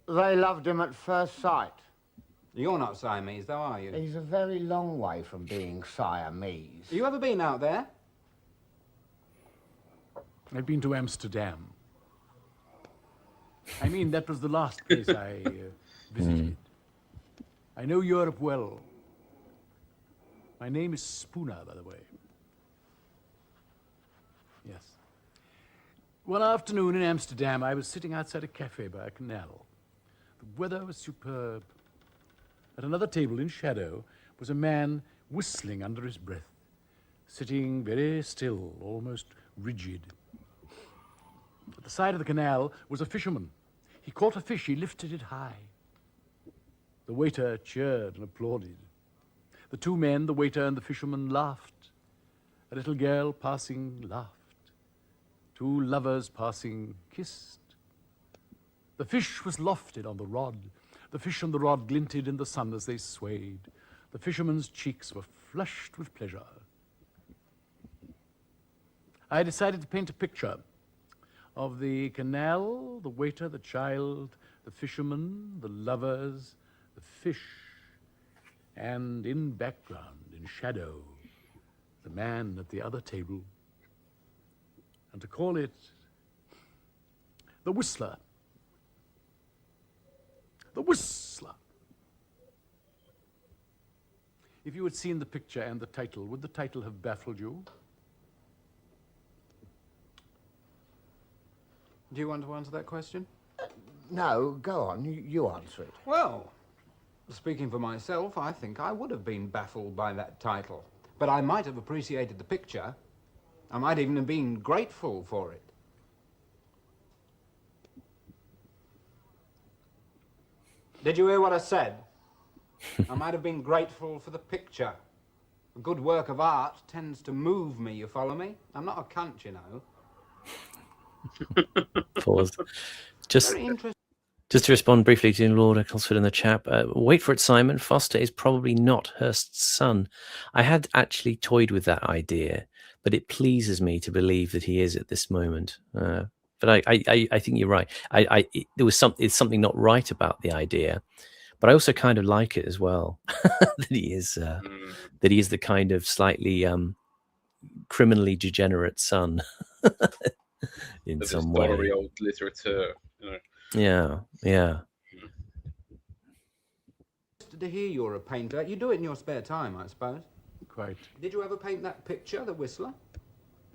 They loved him at first sight. You're not Siamese, though, are you? He's a very long way from being Siamese. You ever been out there? I've been to Amsterdam. I mean, that was the last place I visited. I know Europe well. My name is Spooner, by the way. Yes. One afternoon in Amsterdam, I was sitting outside a cafe by a canal. The weather was superb. At another table in shadow was a man whistling under his breath, sitting very still, almost rigid. At the side of the canal was a fisherman. He caught a fish, he lifted it high. The waiter cheered and applauded. The two men, the waiter and the fisherman, laughed. A little girl passing laughed. Two lovers passing kissed. The fish was lofted on the rod. The fish on the rod glinted in the sun as they swayed. The fisherman's cheeks were flushed with pleasure. I decided to paint a picture of the canal, the waiter, the child, the fisherman, the lovers, the fish, and in background, in shadow, the man at the other table, and to call it The Whistler. The Whistler. If you had seen the picture and the title, would the title have baffled you? Do you want to answer that question? No, go on. You answer it. Well, speaking for myself, I think I would have been baffled by that title. But I might have appreciated the picture. I might even have been grateful for it. Did you hear what I said? I might have been grateful for the picture. A good work of art tends to move me, you follow me? I'm not a cunt, you know. Pause. Just Very interesting. to respond briefly to Lord Ecclesford in the chat, wait for it, Simon. Foster is probably not Hurst's son. I had actually toyed with that idea, but it pleases me to believe that he is at this moment. But I think you're right. It's something not right about the idea, but I also kind of like it as well. that he is the kind of slightly criminally degenerate son in This some way. Dorry old literature, you know. Yeah. To hear you're a painter. You do it in your spare time, I suppose. Quite. Did you ever paint that picture, the Whistler?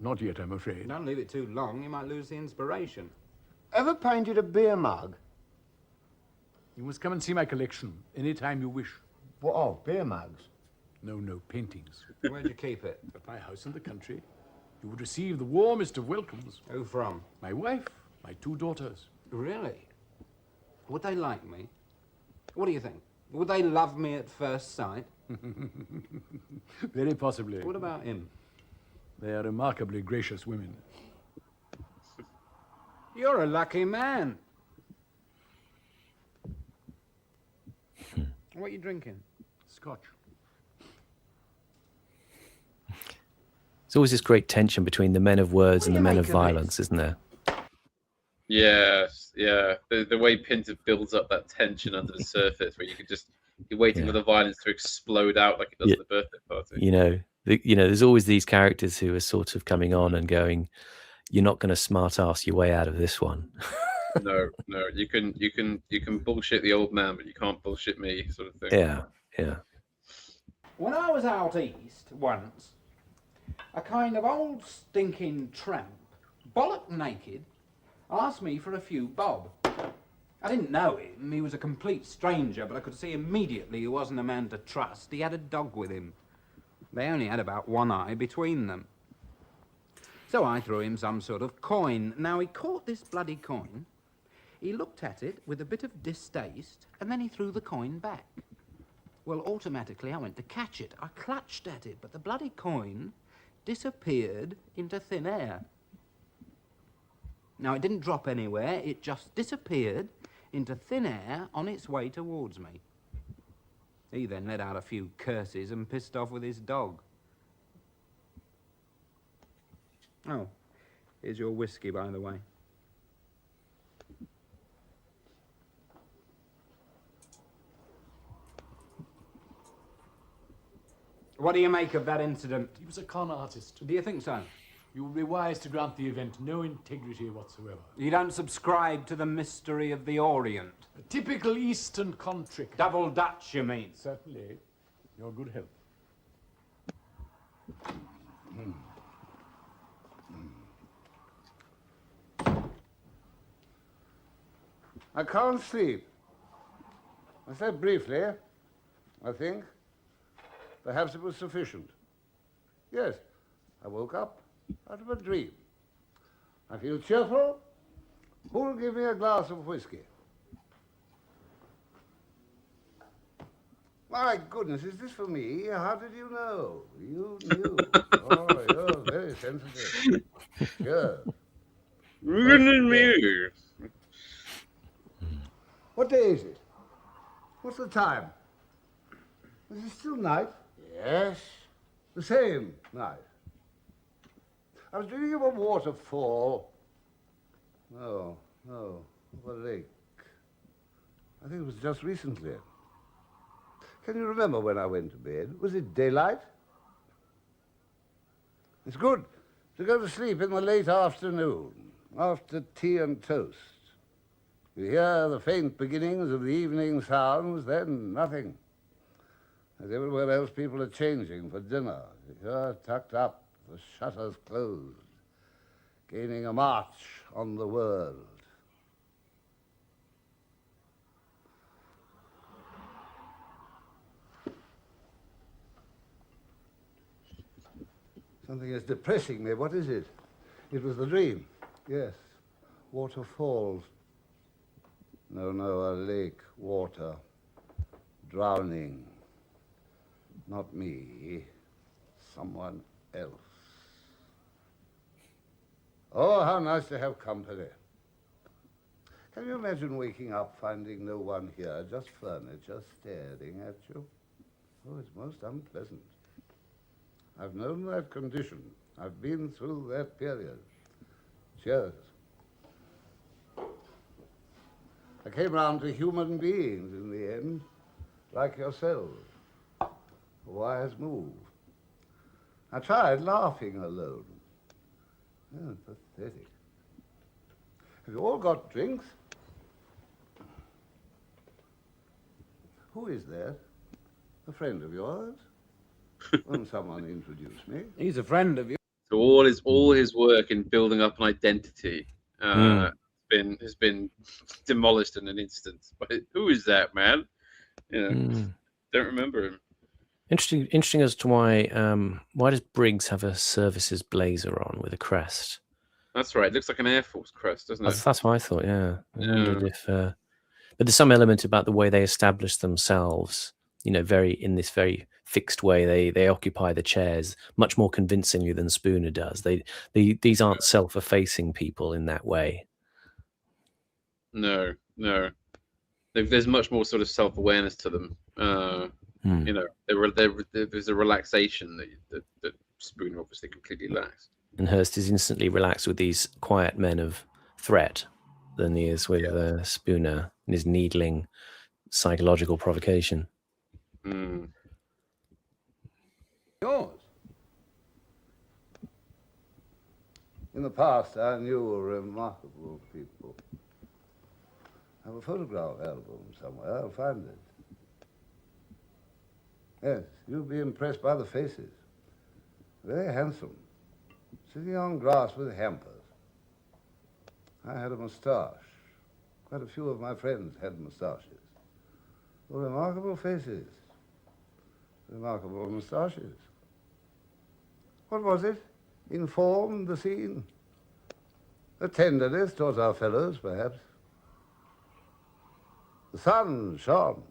Not yet, I'm afraid. Don't leave it too long, you might lose the inspiration. Ever painted a beer mug? You must come and see my collection any time you wish. What, oh, beer mugs? No, paintings. Where'd you keep it? At my house in the country, you would receive the warmest of welcomes. Who from? My wife, my two daughters. Really? Would they like me? What do you think? Would they love me at first sight? Very possibly. What about him? They are remarkably gracious women. You're a lucky man. What are you drinking? Scotch. There's always this great tension between the men of words and the men of violence, isn't there? Yes, yeah. The way Pinter builds up that tension under the surface, where you're waiting for the violence to explode out like it does at the birthday party. There's always these characters who are sort of coming on and going, "You're not going to smart ass your way out of this one." No. You can bullshit the old man, but you can't bullshit me, sort of thing. Yeah. When I was out east once, a kind of old stinking tramp, bollock naked, asked me for a few bob. I didn't know him, he was a complete stranger, but I could see immediately he wasn't a man to trust. He had a dog with him. They only had about one eye between them. So I threw him some sort of coin. Now he caught this bloody coin, he looked at it with a bit of distaste, and then he threw the coin back. Well, automatically I went to catch it. I clutched at it, but the bloody coin disappeared into thin air. Now, it didn't drop anywhere, it just disappeared into thin air on its way towards me. He then let out a few curses and pissed off with his dog. Oh, here's your whiskey, by the way. What do you make of that incident? He was a con artist. Do you think so? you would be wise to grant the event no integrity whatsoever. You don't subscribe to the mystery of the Orient. A typical Eastern contrick. Double Dutch, you mean? Certainly. Your good health. I can't sleep. I slept briefly, I think. Perhaps it was sufficient. Yes, I woke up out of a dream. I feel cheerful. Who'll give me a glass of whiskey? My goodness, is this for me? How did you know? You knew. Oh, you're very sensitive. Sure. What day is it? What's the time? Is it still night? Yes. The same night. I was dreaming of a waterfall. No, of a lake. I think it was just recently. Can you remember when I went to bed? Was it daylight? It's good to go to sleep in the late afternoon, after tea and toast. You hear the faint beginnings of the evening sounds, then nothing. As everywhere else, people are changing for dinner. You're tucked up, the shutters closed, gaining a march on the world. Something is depressing me. What is it? It was the dream. Yes. Waterfalls. No, a lake, water, drowning. Not me, someone else. Oh, how nice to have company. Can you imagine waking up, finding no one here, just furniture staring at you? Oh, it's most unpleasant. I've known that condition. I've been through that period. Cheers. I came round to human beings in the end, like yourselves. A wise move. I tried laughing alone. Oh, pathetic. Have you all got drinks? Who is that? A friend of yours? Won't someone introduce me? He's a friend of yours. So all his work in building up an identity has been demolished in an instant. But who is that man? Don't remember him. Interesting as to why does Briggs have a services blazer on with a crest? That's right. It looks like an Air Force crest, doesn't it? That's what I thought. Yeah, I wondered if. But there's some element about the way they establish themselves. In this very fixed way. They occupy the chairs much more convincingly than Spooner does. These aren't self-effacing people in that way. No. There's much more sort of self-awareness to them. There's a relaxation that Spooner obviously completely lacks. And Hurst is instantly relaxed with these quiet men of threat than he is with Spooner and his needling psychological provocation. Yours. In the past, I knew remarkable people. I have a photograph album somewhere. I'll find it. Yes, you'll be impressed by the faces. Very handsome. Sitting on grass with hampers. I had a moustache. Quite a few of my friends had moustaches. Well, remarkable faces. Remarkable moustaches. What was it? Informed the scene? A tenderness towards our fellows, perhaps. The sun shone.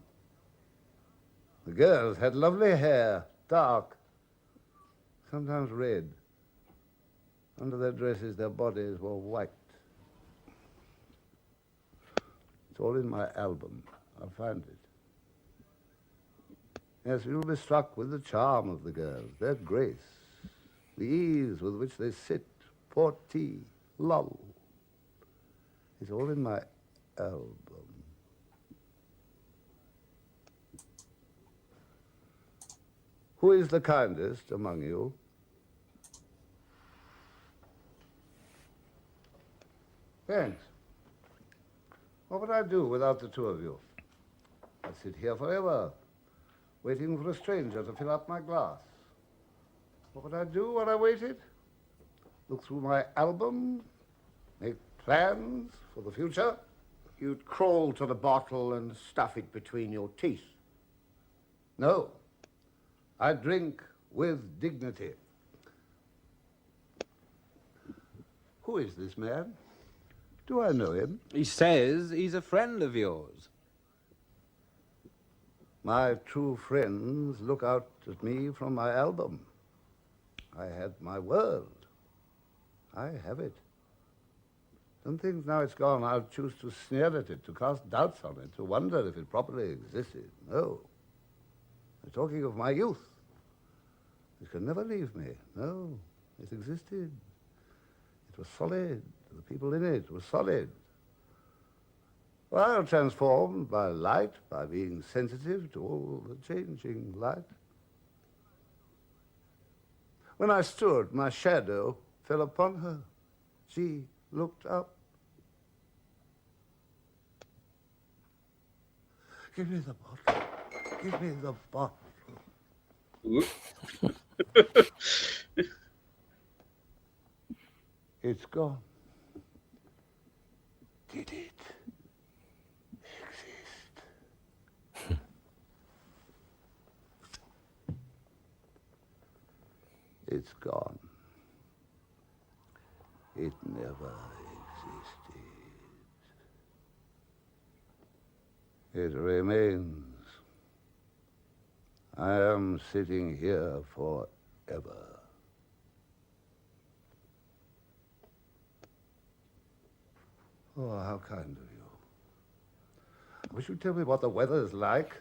The girls had lovely hair, dark, sometimes red. Under their dresses, their bodies were white. It's all in my album. I'll find it. Yes, you'll be struck with the charm of the girls, their grace, the ease with which they sit, pour tea, lull. It's all in my album. Who is the kindest among you? Thanks. What would I do without the two of you? I'd sit here forever, waiting for a stranger to fill up my glass. What would I do while I waited? Look through my album, make plans for the future. You'd crawl to the bottle and stuff it between your teeth. No, I drink with dignity. Who is this man? Do I know him? He says he's a friend of yours. My true friends look out at me from my album. I had my world. I have it. Some things now it's gone, I'll choose to sneer at it, to cast doubts on it, to wonder if it properly existed. No. I'm talking of my youth. It can never leave me. No, it existed. It was solid. The people in it were solid. Well, transformed by light, by being sensitive to all the changing light. When I stood, my shadow fell upon her. She looked up. Give me the bottle. Give me the bottle. It's gone. Did it exist? It's gone. It never existed. It remains. I am sitting here forever. Oh, how kind of you. I wish you'd tell me what the weather's like.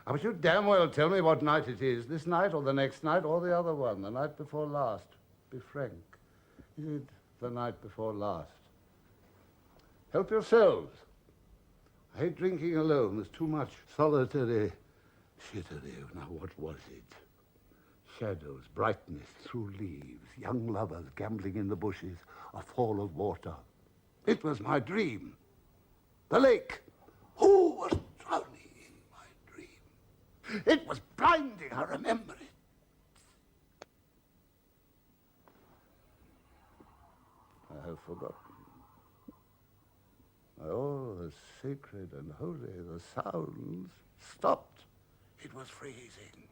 I wish you'd damn well tell me what night it is, this night or the next night or the other one, the night before last. Be frank. Is it the night before last? Help yourselves. I hate drinking alone. There's too much solitary shittery. Now, what was it? Shadows, brightness through leaves, young lovers gambling in the bushes, a fall of water. It was my dream. The lake. Who was drowning in my dream? It was blinding, I remember it. I have forgotten. All the sacred and holy, the sounds stopped. It was freezing.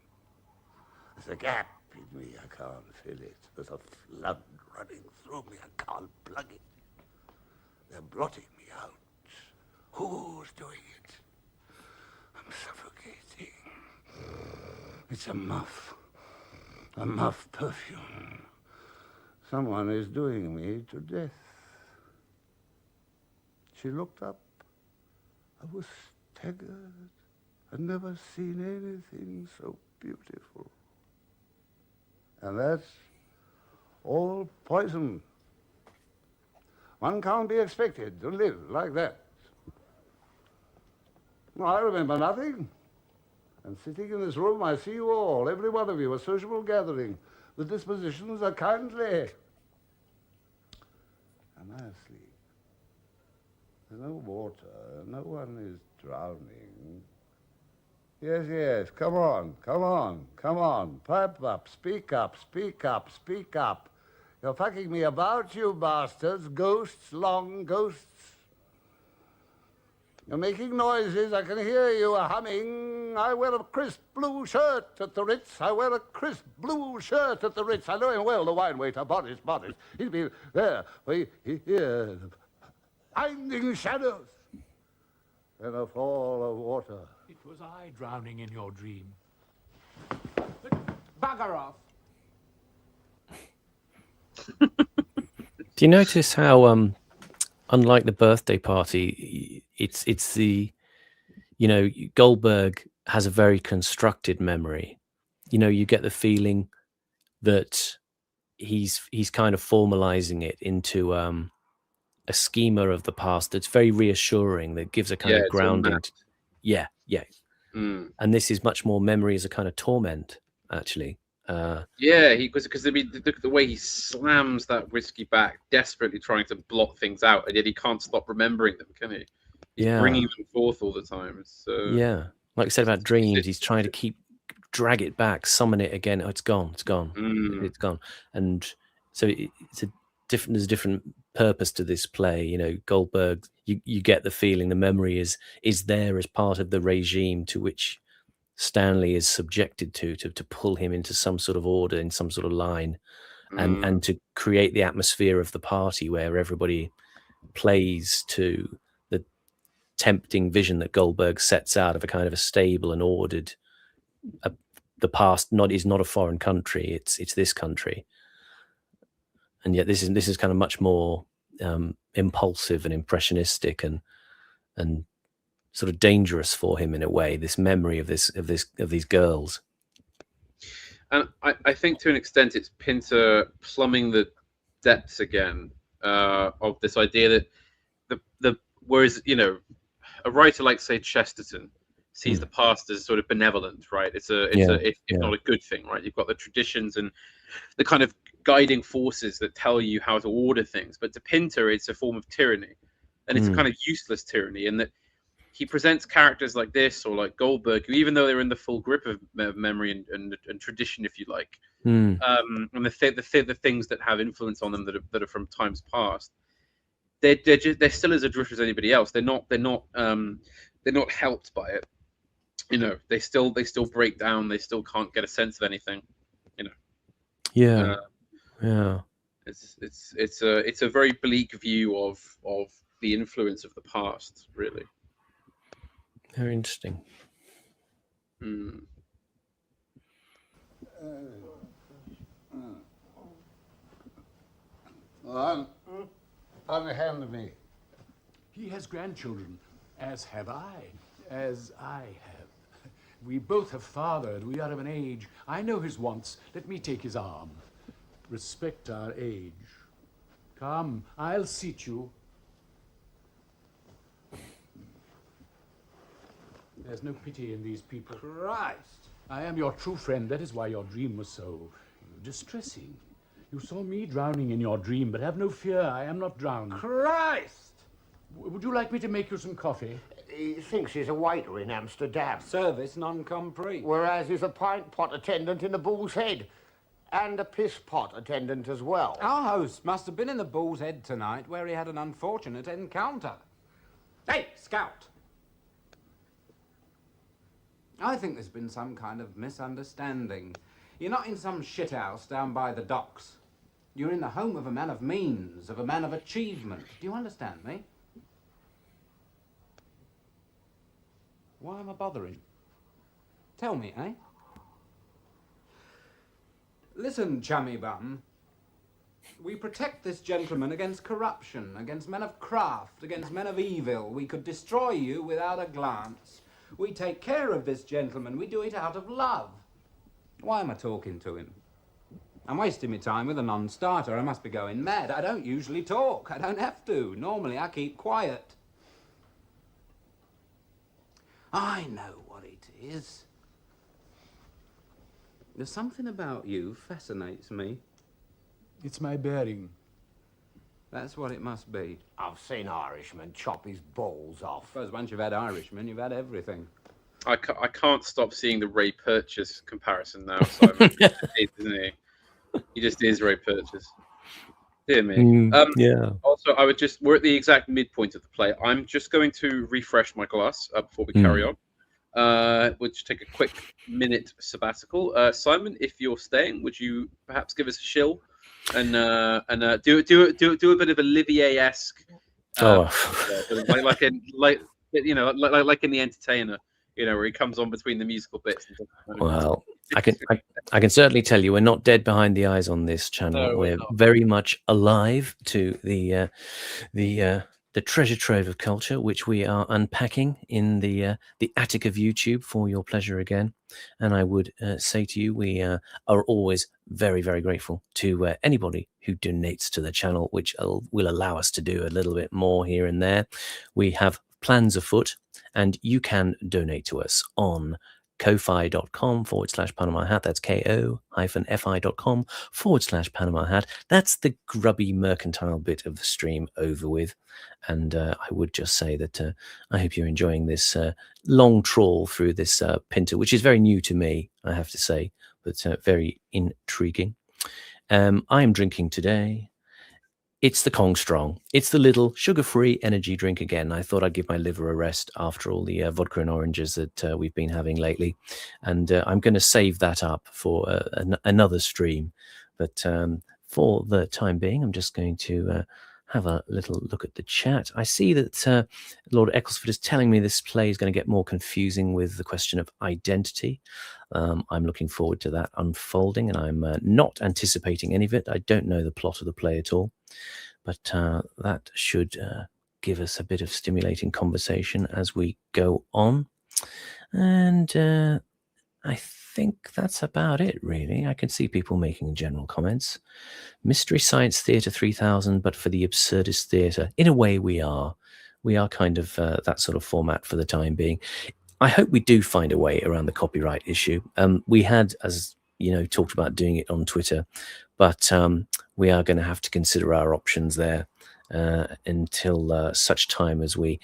There's a gap in me, I can't fill it. There's a flood running through me, I can't plug it. They're blotting me out. Who's doing it? I'm suffocating. It's a muff perfume. Someone is doing me to death. She looked up. I was staggered. I'd never seen anything so beautiful. And that's all poison. One can't be expected to live like that. I remember nothing. And sitting in this room, I see you all, every one of you, a sociable gathering. The dispositions are kindly. And I asleep. There's no water. No one is drowning. Yes, yes. Come on, come on, come on. Pipe up, speak up, speak up, speak up. You're fucking me about, you bastards. Ghosts, long ghosts. You're making noises. I can hear you humming. I wear a crisp blue shirt at the Ritz. I wear a crisp blue shirt at the Ritz. I know him well, the wine waiter, Boris. He's been there for years. Finding shadows. Then a fall of water. It was I drowning in your dream. Bugger off. Do you notice how, unlike the birthday party, it's the, Goldberg has a very constructed memory. You get the feeling that he's kind of formalizing it into a schema of the past that's very reassuring, that gives a kind of grounding. Yeah. Mm. And this is much more memory as a kind of torment, actually. Yeah, because the way he slams that whiskey back, desperately trying to blot things out, and yet he can't stop remembering them, can he? He's bringing them forth all the time. Yeah, like I said about dreams, he's trying to drag it back, summon it again. Oh, it's gone, it's gone, it's gone. And so there's a different purpose to this play. You know, Goldberg, you get the feeling the memory is there as part of the regime to which Stanley is subjected to pull him into some sort of order, in some sort of line, and to create the atmosphere of the party where everybody plays to the tempting vision that Goldberg sets out of a kind of a stable and ordered. The past is not a foreign country; it's this country, and yet this is kind of much more impulsive and impressionistic and sort of dangerous for him in a way. This memory of these girls. And I think to an extent it's Pinter plumbing the depths again of this idea that whereas, you know, a writer like, say, Chesterton sees the past as sort of benevolent, right? It's not a good thing, right? You've got the traditions and the kind of guiding forces that tell you how to order things. But to Pinter, it's a form of tyranny, and it's a kind of useless tyranny, in that he presents characters like this or like Goldberg, who, even though they're in the full grip of memory and tradition, if you like, and the things that have influence on them that are from times past, they're still as adrift as anybody else. They're not helped by it. You know, they still break down. They still can't get a sense of anything. You know. Yeah. It's a very bleak view of the influence of the past, really. Very interesting. Well, hand me. He has grandchildren, as have I, as I have. We both have fathered. We are of an age. I know his wants. Let me take his arm. Respect our age. Come, I'll seat you. There's no pity in these people. Christ! I am your true friend. That is why your dream was so distressing. You saw me drowning in your dream, but have no fear. I am not drowned. Christ! Would you like me to make you some coffee? He thinks he's a waiter in Amsterdam. Service non-compris. Whereas he's a pint pot attendant in the Bull's Head. And a piss pot attendant as well. Our host must have been in the Bull's Head tonight, where he had an unfortunate encounter. Hey, Scout! I think there's been some kind of misunderstanding. You're not in some shithouse down by the docks. You're in the home of a man of means, of a man of achievement. Do you understand me? Why am I bothering? Tell me, eh? Listen, chummy bum. We protect this gentleman against corruption, against men of craft, against men of evil. We could destroy you without a glance. We take care of this gentleman. We do it out of love. Why am I talking to him? I'm wasting my time with a non-starter. I must be going mad. I don't usually talk. I don't have to. Normally, I keep quiet. I know what it is. There's something about you fascinates me. It's my bearing. That's what it must be. I've seen Irishmen chop his balls off. I suppose once you've had Irishmen, you've had everything. I can't stop seeing the Ray Purchase comparison now, Simon. Isn't he? He just is Ray Purchase. Dear me. Yeah. Also, we're at the exact midpoint of the play. I'm just going to refresh my glass before we carry on. We'll just take a quick minute sabbatical. Simon, if you're staying, would you perhaps give us a shill and do a bit of Olivier-esque, like in The Entertainer, you know, where he comes on between the musical bits. Well, I can certainly tell you we're not dead behind the eyes on this channel. No, we're very much alive to the treasure trove of culture, which we are unpacking in the attic of YouTube for your pleasure again. And I would say to you, we are always very, very grateful to anybody who donates to the channel, which will allow us to do a little bit more here and there. We have plans afoot, and you can donate to us on ko-fi.com/Panama Hat. That's ko-fi.com/Panama Hat. That's the grubby mercantile bit of the stream over with. And I would just say that I hope you're enjoying this long trawl through this Pinter, which is very new to me, I have to say, but very intriguing. I am drinking today. It's the Kong Strong. It's the little sugar-free energy drink again. I thought I'd give my liver a rest after all the vodka and oranges that we've been having lately. And I'm going to save that up for another stream. But for the time being, I'm just going to have a little look at the chat. I see that Lord Ecclesford is telling me this play is going to get more confusing with the question of identity. I'm looking forward to that unfolding, and I'm not anticipating any of it. I don't know the plot of the play at all. But that should give us a bit of stimulating conversation as we go on. And I think that's about it, really. I can see people making general comments. Mystery Science Theatre 3000, but for the absurdist theatre. In a way, we are. We are kind of that sort of format for the time being. I hope we do find a way around the copyright issue. We had, as you know, talked about doing it on Twitter, but we are going to have to consider our options there until such time as we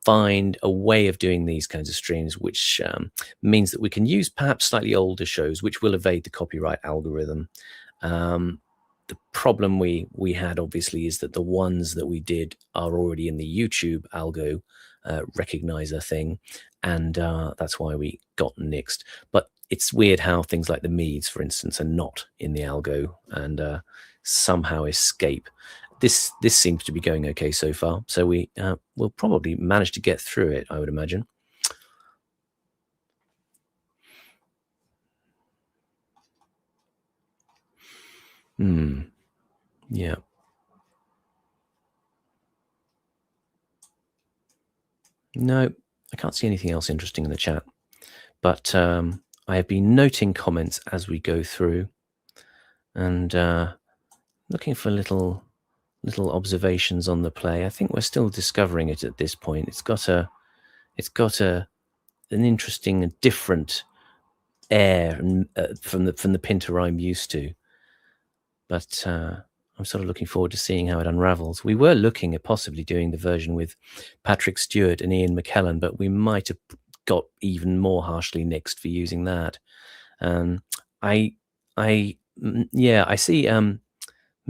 find a way of doing these kinds of streams, which means that we can use perhaps slightly older shows, which will evade the copyright algorithm. The problem we had, obviously, is that the ones that we did are already in the YouTube algo recognizer thing, and that's why we got nixed. But it's weird how things like the Meads, for instance, are not in the algo and somehow escape. This seems to be going okay so far, so we will probably manage to get through it, I would imagine. Yeah. No, I can't see anything else interesting in the chat, but I have been noting comments as we go through and looking for little observations on the play. I think we're still discovering it at this point. It's got an interesting and different air from the Pinter I'm used to, but I'm sort of looking forward to seeing how it unravels. We were looking at possibly doing the version with Patrick Stewart and Ian McKellen, but we might have got even more harshly nixed for using that. I see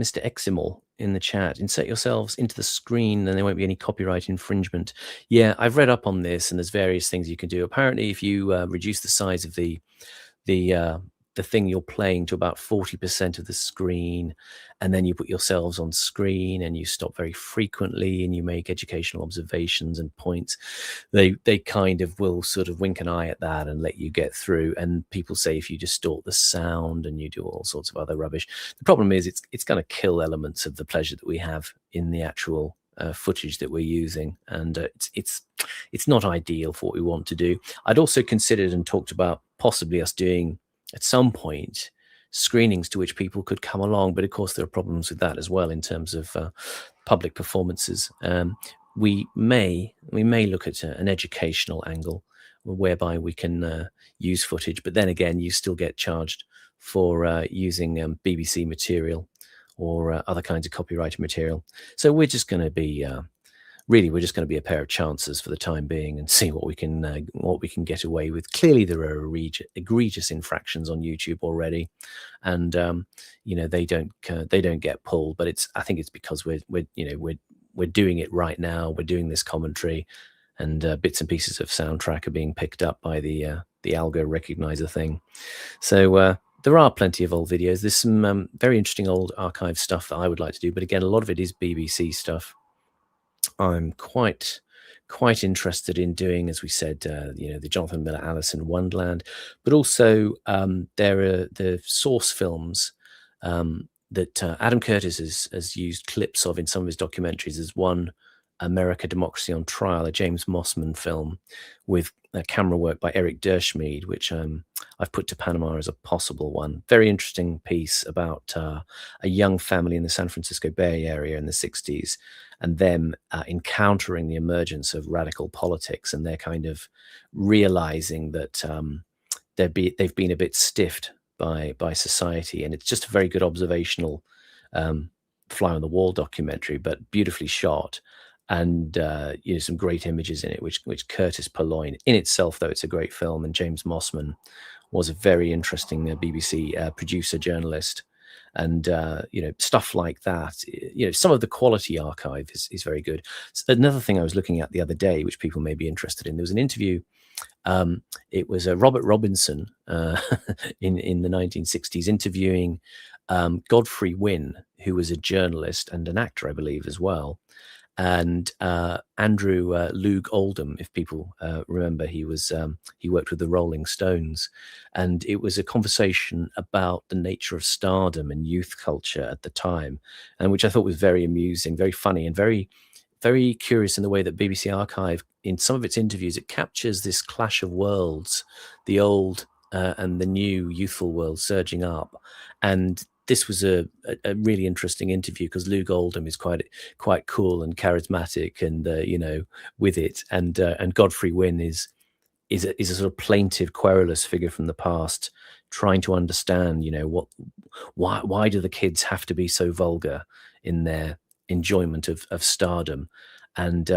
Mr. Eximal in the chat. Insert yourselves into the screen, then there won't be any copyright infringement. Yeah, I've read up on this, and there's various things you can do. Apparently, if you reduce the size of the thing you're playing to about 40% of the screen, and then you put yourselves on screen and you stop very frequently and you make educational observations and points, they kind of will sort of wink an eye at that and let you get through. And people say if you distort the sound and you do all sorts of other rubbish, the problem is it's going to kill elements of the pleasure that we have in the actual footage that we're using, and it's not ideal for what we want to do. I'd also considered and talked about possibly us doing at some point screenings to which people could come along, but of course there are problems with that as well in terms of public performances. We may look at an educational angle whereby we can use footage, but then again you still get charged for using BBC material or other kinds of copyrighted material. So we're just going to be we're just going to be a pair of chances for the time being and see what we can get away with. Clearly, there are egregious infractions on YouTube already, and they don't get pulled. But I think it's because we're doing it right now. We're doing this commentary, and bits and pieces of soundtrack are being picked up by the algo recognizer thing. So there are plenty of old videos. There's some very interesting old archive stuff that I would like to do, but again, a lot of it is BBC stuff. I'm quite interested in doing, as we said, the Jonathan Miller Alice in Wonderland, but also there are the source films that Adam Curtis has used clips of in some of his documentaries. There's one, America, Democracy on Trial, a James Mossman film with camera work by Eric Dershmead, which I've put to Panama as a possible one. Very interesting piece about a young family in the San Francisco Bay Area in the 60s, and them encountering the emergence of radical politics, and they're kind of realizing that they've been a bit stiffed by society, and it's just a very good observational fly on the wall documentary, but beautifully shot, and some great images in it, which Curtis Purloin in itself, though it's a great film, and James Mossman was a very interesting BBC producer journalist, and stuff like that. Some of the quality archive is very good. So another thing I was looking at the other day, which people may be interested in, there was an interview. It was Robert Robinson in the 1960s interviewing Godfrey Wynne, who was a journalist and an actor, I believe, as well. And Andrew Loog Oldham, if people remember, he worked with the Rolling Stones, and it was a conversation about the nature of stardom and youth culture at the time, and which I thought was very amusing, very funny, and very, very curious in the way that BBC Archive, in some of its interviews, it captures this clash of worlds, the old and the new youthful world surging up. And this was a really interesting interview because Lou Oldham is quite cool and charismatic, and with it, and Godfrey Wynne is a sort of plaintive, querulous figure from the past, trying to understand, why do the kids have to be so vulgar in their enjoyment of stardom, and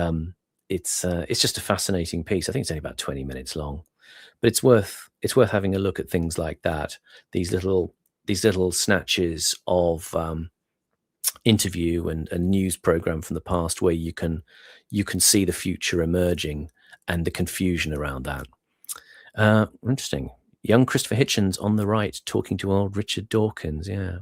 it's just a fascinating piece. I think it's only about 20 minutes long, but it's worth having a look at things like that. These little snatches of interview and news program from the past, where you can see the future emerging and the confusion around that. Interesting. Young Christopher Hitchens on the right talking to old Richard Dawkins. Yeah,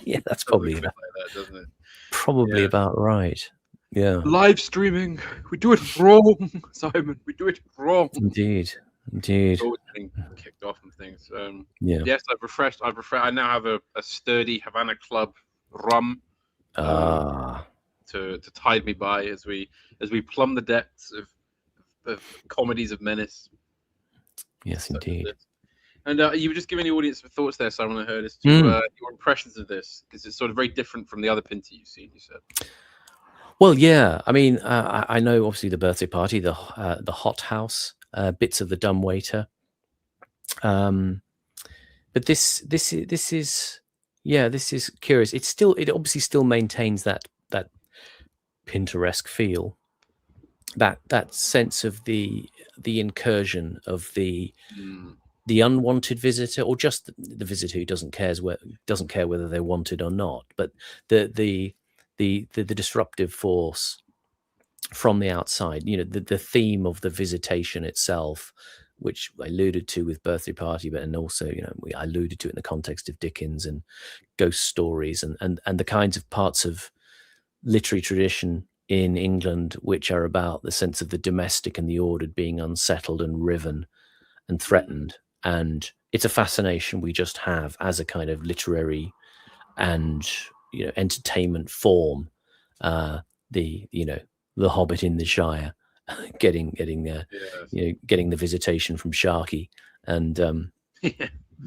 yeah, that's probably about, like that, doesn't it? probably about right. Yeah, live streaming. We do it wrong, Simon. We do it wrong. Indeed. Always getting kicked off and things. Yeah. Yes, I've refreshed. I now have a sturdy Havana Club rum to tide me by as we plumb the depths of comedies of menace. Yes, indeed. And you were just giving the audience some thoughts there, Simon. I heard as to your impressions of this, because it's sort of very different from the other Pinter you've seen. You said. Well, yeah. I mean, I know obviously the birthday party, the hot house, bits of the dumb waiter, but this is curious. It obviously still maintains that Pinteresque feel, that sense of the incursion of the unwanted visitor, or just the visitor who doesn't care whether they're wanted or not, but the disruptive force from the outside. The theme of the visitation itself, which I alluded to with Birthday Party, but and also I alluded to it in the context of Dickens and ghost stories and the kinds of parts of literary tradition in England which are about the sense of the domestic and the ordered being unsettled and riven and threatened. And it's a fascination we just have as a kind of literary and entertainment form. The Hobbit in the Shire, getting the visitation from Sharky, and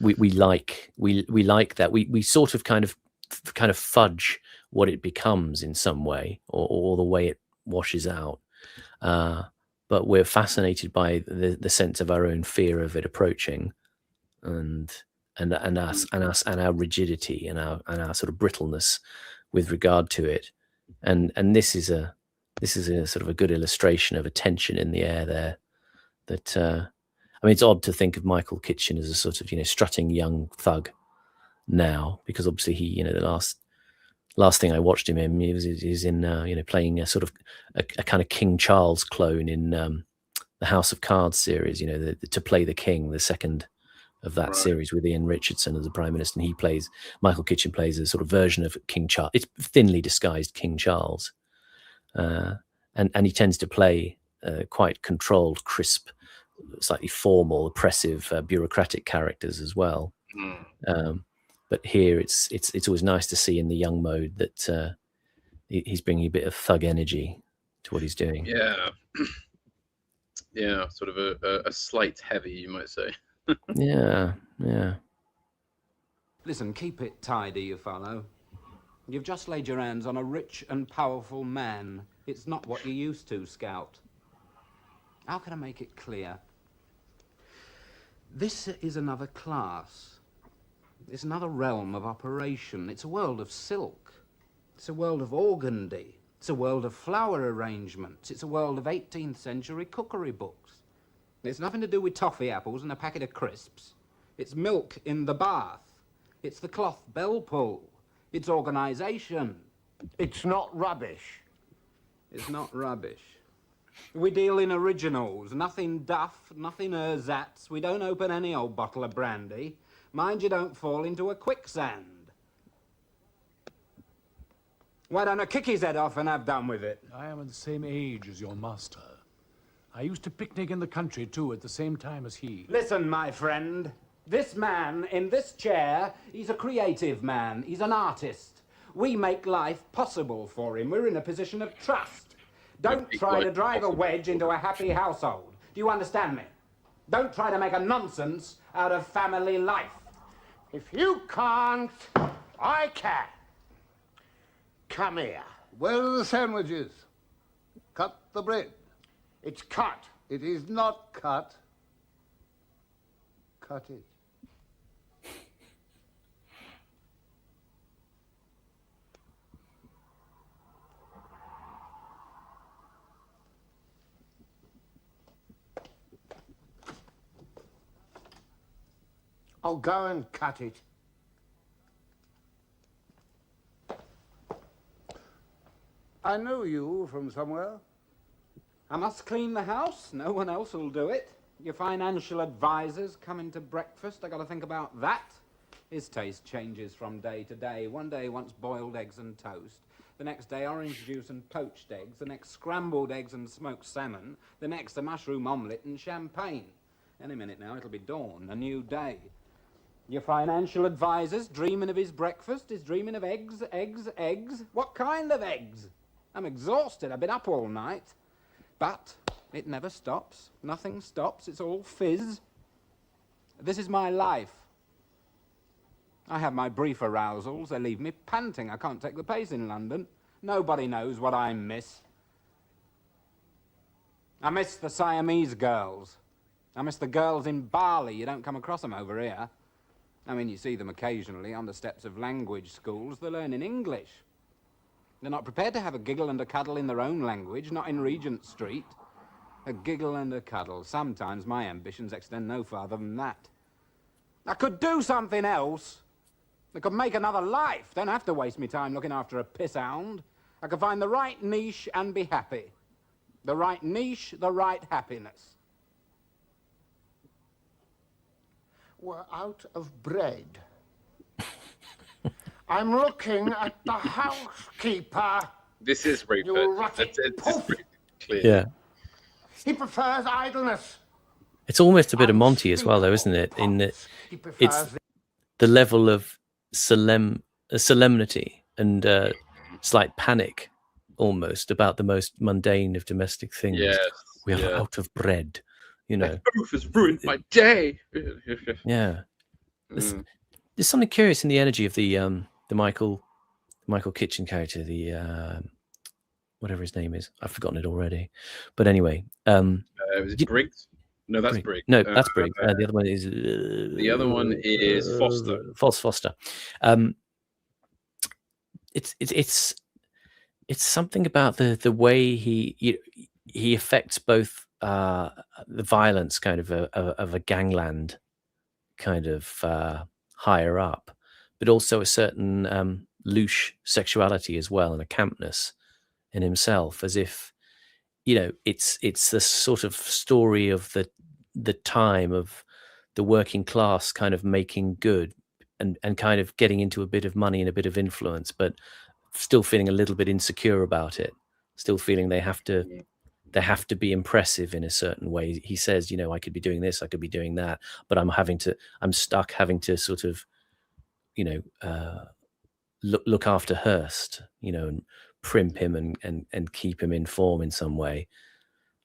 we like that. We sort of kind of fudge what it becomes in some way, or the way it washes out. But we're fascinated by the sense of our own fear of it approaching, and our rigidity and our sort of brittleness with regard to it. And this is a sort of a good illustration of a tension in the air there. That I mean, it's odd to think of Michael Kitchen as a sort of strutting young thug now, because obviously he the last thing I watched him in, he's in playing a sort of a kind of King Charles clone in the House of Cards series. To play the king, the second of that series, with Ian Richardson as the Prime Minister, and Michael Kitchen plays a sort of version of King Charles. It's thinly disguised King Charles. And he tends to play quite controlled, crisp, slightly formal, oppressive, bureaucratic characters as well. But here, it's always nice to see in the young mode that he's bringing a bit of thug energy to what he's doing. Yeah, yeah, sort of a slight heavy, you might say. Yeah. Listen, keep it tidy, you fellow. You've just laid your hands on a rich and powerful man. It's not what you're used to, Scout. How can I make it clear? This is another class. It's another realm of operation. It's a world of silk. It's a world of organdy. It's a world of flower arrangements. It's a world of 18th century cookery books. It's nothing to do with toffee apples and a packet of crisps. It's milk in the bath. It's the cloth bell pull. It's organisation. It's not rubbish. It's not rubbish. We deal in originals, nothing duff, nothing ersatz. We don't open any old bottle of brandy. Mind you don't fall into a quicksand. Why don't I kick his head off and have done with it? I am of the same age as your master. I used to picnic in the country, too, at the same time as he. Listen, my friend. This man in this chair, he's a creative man. He's an artist. We make life possible for him. We're in a position of trust. Don't try to drive a wedge into a happy household. Do you understand me? Don't try to make a nonsense out of family life. If you can't, I can. Come here. Where are the sandwiches? Cut the bread. It's cut. It is not cut. Cut it. I'll go and cut it. I know you from somewhere. I must clean the house. No one else will do it. Your financial advisors coming to breakfast. I got to think about that. His taste changes from day to day. One day wants boiled eggs and toast. The next day orange juice and poached eggs. The next scrambled eggs and smoked salmon. The next a mushroom omelette and champagne. Any minute now it'll be dawn, a new day. Your financial advisor's dreaming of his breakfast. He's dreaming of eggs, eggs, eggs. What kind of eggs? I'm exhausted. I've been up all night. But it never stops. Nothing stops. It's all fizz. This is my life. I have my brief arousals. They leave me panting. I can't take the pace in London. Nobody knows what I miss. I miss the Siamese girls. I miss the girls in Bali. You don't come across them over here. I mean, you see them occasionally on the steps of language schools. They're learning English. They're not prepared to have a giggle and a cuddle in their own language, not in Regent Street. A giggle and a cuddle. Sometimes my ambitions extend no farther than that. I could do something else. I could make another life. Don't have to waste me time looking after a piss hound. I could find the right niche and be happy. The right niche, the right happiness. We're out of bread. I'm looking at the housekeeper. This is Rupert. You rotted It's poof. pretty clear. Yeah. He prefers idleness. It's almost a bit of Monty as well, though, isn't it? In that He prefers it's the level of solemnity and slight panic almost about the most mundane of domestic things. Yes. We are yeah. out of bread, you know. Proof has ruined my day. Yeah. Mm. There's something curious in the energy of the Michael Kitchen character, the whatever his name is. I've forgotten it already. But anyway, Was it Briggs? No, that's Briggs. No, that's Briggs. The other one is the other one is Foster. Foster. It's something about the way he affects both the violence kind of a gangland kind of higher up, but also a certain louche sexuality as well, and a campness in himself, as if, you know, it's the sort of story of the time of the working class kind of making good and kind of getting into a bit of money and a bit of influence, but still feeling a little bit insecure about it, still feeling they have to be impressive in a certain way. He says, you know, I could be doing this, I could be doing that, but I'm stuck having to sort of, you know, look after Hearst, you know, and primp him and keep him in form in some way.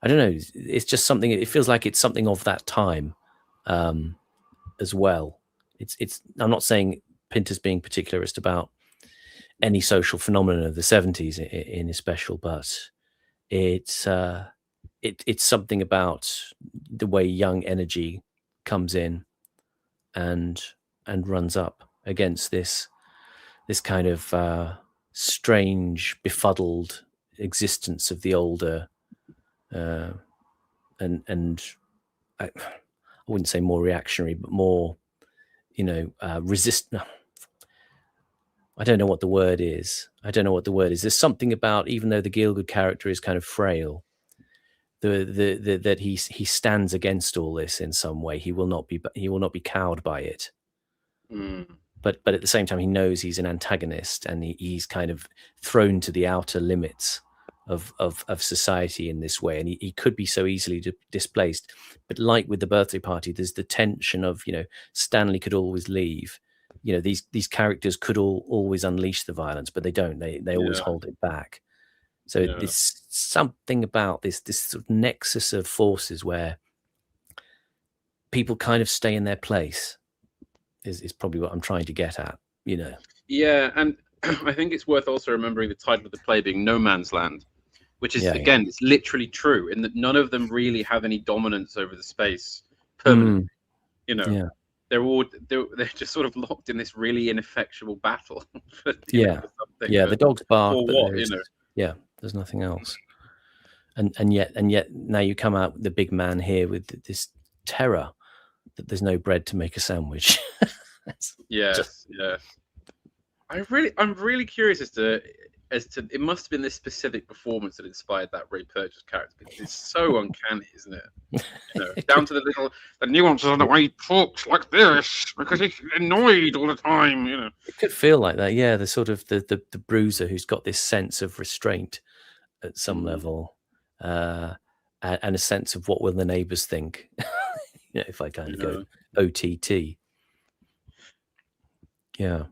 I don't know. It's just something. It feels like it's something of that time, as well. It's. I'm not saying Pinter's being particularist about any social phenomenon of the 70s in especial, but it's something about the way young energy comes in and runs up against this kind of strange, befuddled existence of the older, and I wouldn't say more reactionary, but more, resist. I don't know what the word is. There's something about, even though the Gielgud character is kind of frail, that he stands against all this in some way. He will not be cowed by it. But at the same time, he knows he's an antagonist, and he's kind of thrown to the outer limits of society in this way, and he could be so easily displaced. But like with the birthday party, there's the tension of, Stanley could always leave. These characters could always unleash the violence, but they don't. They always hold it back. So there's something about this sort of nexus of forces where people kind of stay in their place. Is probably what I'm trying to get at, Yeah, and I think it's worth also remembering the title of the play being No Man's Land, which is, again, it's literally true in that none of them really have any dominance over the space permanently. They're just sort of locked in this really ineffectual battle. For something, the dogs bark, or but what, there's nothing else. And yet now you come out, the big man here, with this terror that there's no bread to make a sandwich. Yes. I'm really curious as to it must have been this specific performance that inspired that Ray Purchase character, because it's so uncanny, isn't it? Down to the nuances of the way he talks like this, because he's annoyed all the time. It could feel like that, the sort of the bruiser who's got this sense of restraint at some level, and a sense of what will the neighbours think. If I kind of go OTT. Yeah.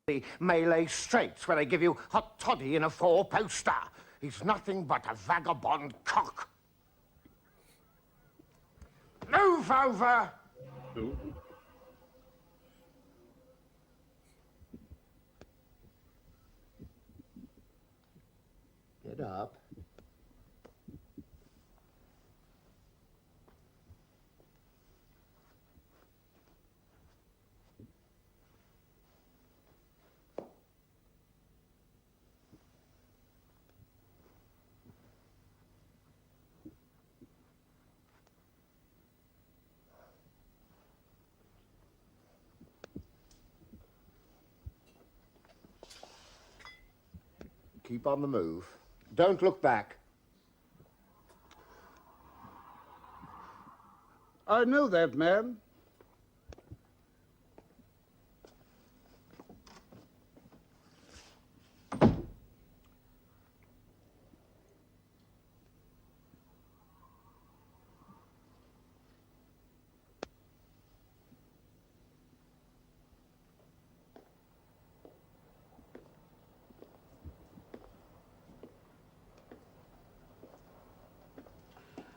The Malay Straits, where they give you hot toddy in a 4-poster. He's nothing but a vagabond cock. Move over! Ooh. Get up. Keep on the move. Don't look back. I know that man.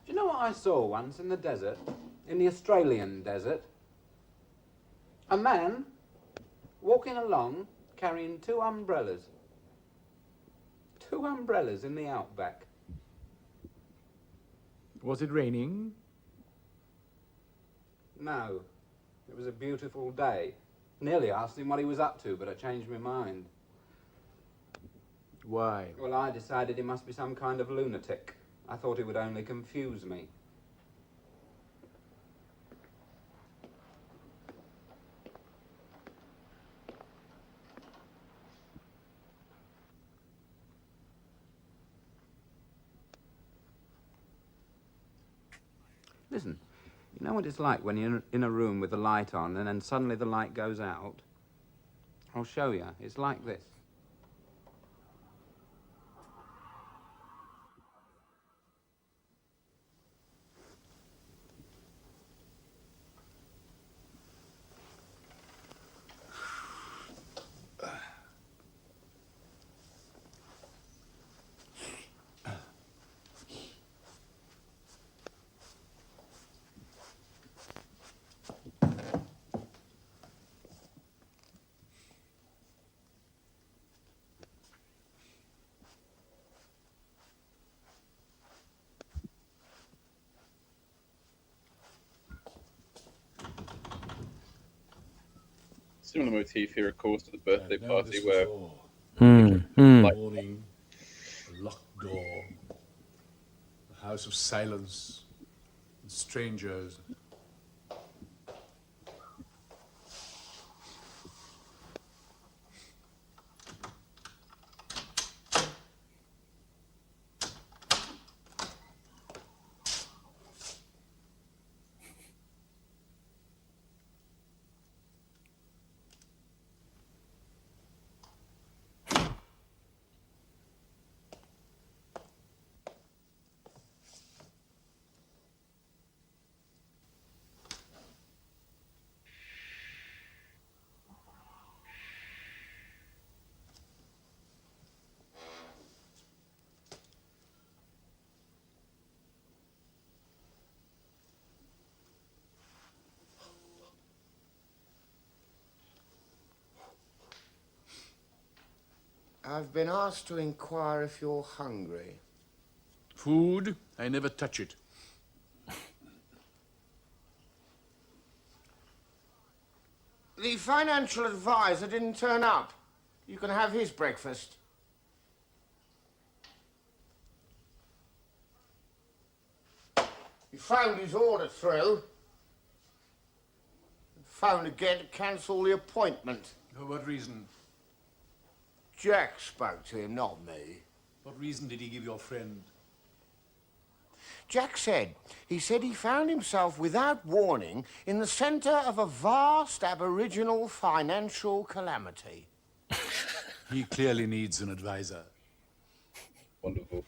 Do you know what I saw once in the desert? In the Australian desert? A man walking along carrying 2 umbrellas. 2 umbrellas in the outback. Was it raining? No. It was a beautiful day. Nearly asked him what he was up to, but I changed my mind. Why? Well, I decided he must be some kind of lunatic. I thought it would only confuse me. Listen, you know what it's like when you're in a room with the light on and then suddenly the light goes out? I'll show you. It's like this. Similar motif here, of course, to the birthday I've known party this where before. like Morning, a locked door, a house of silence, and strangers. I've been asked to inquire if you're hungry. Food, I never touch it. The financial advisor didn't turn up. You can have his breakfast. He phoned his order through. Phoned again to cancel the appointment. For what reason? Jack spoke to him, not me. What reason did he give your friend? Jack said he found himself without warning in the centre of a vast aboriginal financial calamity. He clearly needs an advisor. wonderful.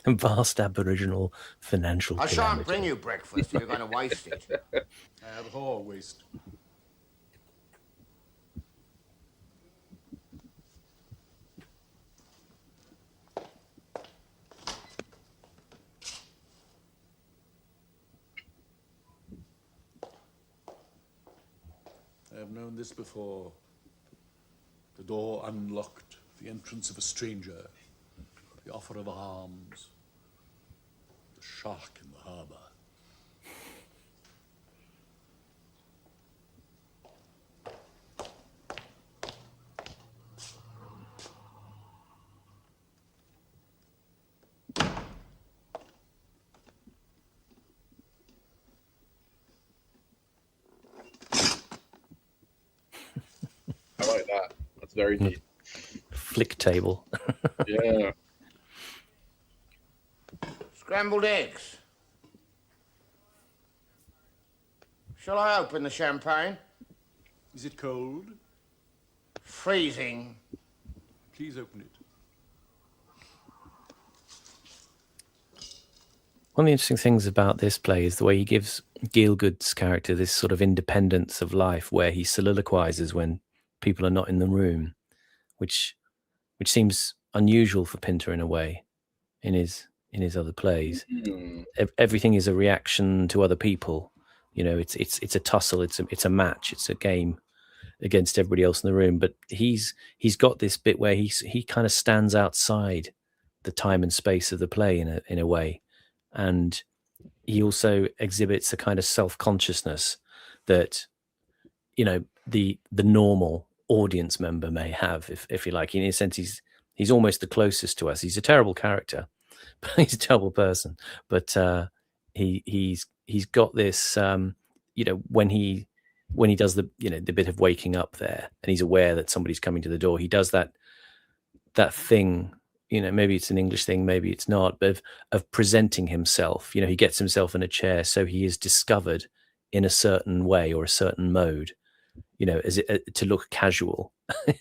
Vast aboriginal financial I calamity. shan't bring you breakfast if you're going to waste it. I abhor waste. I have known this before. The door unlocked, the entrance of a stranger, the offer of arms, the shark in the harbour. I like that. That's very neat. Flick table. Yeah. Scrambled eggs. Shall I open the champagne? Is it cold? Freezing. Please open it. One of the interesting things about this play is the way he gives Gielgud's character this sort of independence of life, where he soliloquizes when people are not in the room, which seems unusual for Pinter in a way, in his other plays. Everything is a reaction to other people. You know, it's a tussle, it's a match, it's a game against everybody else in the room. But he's got this bit where he kind of stands outside the time and space of the play in a way. And he also exhibits a kind of self-consciousness that, you know, the normal audience member may have, if you like. In a sense, he's almost the closest to us. He's a terrible character, but he's a terrible person. But he's got this, you know, when he does the bit of waking up there, and he's aware that somebody's coming to the door. He does that thing. You know, maybe it's an English thing, maybe it's not, but of presenting himself. You know, he gets himself in a chair, so he is discovered in a certain way or a certain mode. You know, to look casual,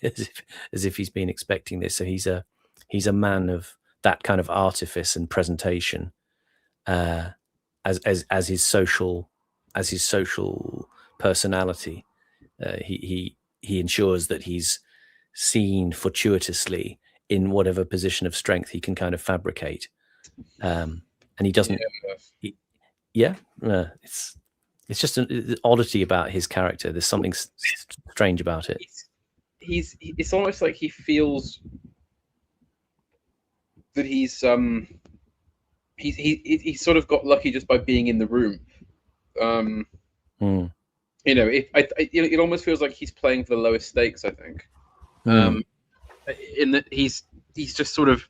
as if he's been expecting this. So he's a man of that kind of artifice and presentation, as his social personality. He ensures that he's seen fortuitously in whatever position of strength he can kind of fabricate, and he doesn't. It's just an oddity about his character. There's something strange about it. It's almost like he feels that he's sort of got lucky just by being in the room. it almost feels like he's playing for the lowest stakes. I think, in that he's just sort of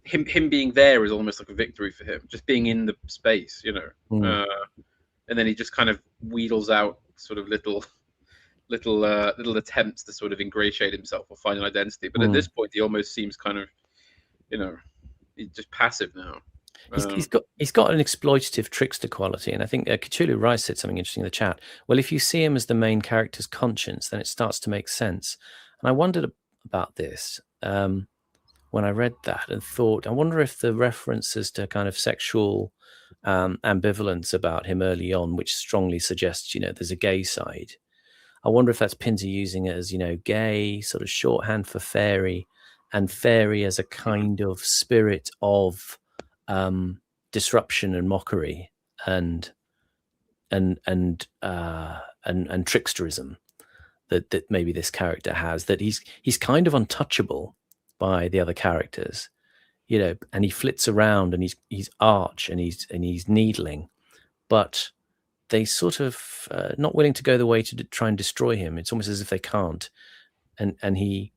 him being there is almost like a victory for him, just being in the space, and then he just kind of wheedles out sort of little attempts to sort of ingratiate himself or find an identity. But at this point, he almost seems kind of, he's just passive now. He's got an exploitative trickster quality, and I think Cthulhu Rice said something interesting in the chat. Well, if you see him as the main character's conscience, then it starts to make sense. And I wondered about this when I read that and thought, I wonder if the references to kind of sexual ambivalence about him early on, which strongly suggests, there's a gay side. I wonder if that's Pinter using it as, gay, sort of shorthand for fairy, and fairy as a kind of spirit of disruption and mockery and tricksterism that maybe this character has, that he's kind of untouchable by the other characters, and he flits around and he's arch and he's needling, but they sort of not willing to go the way to try and destroy him. It's almost as if they can't, and he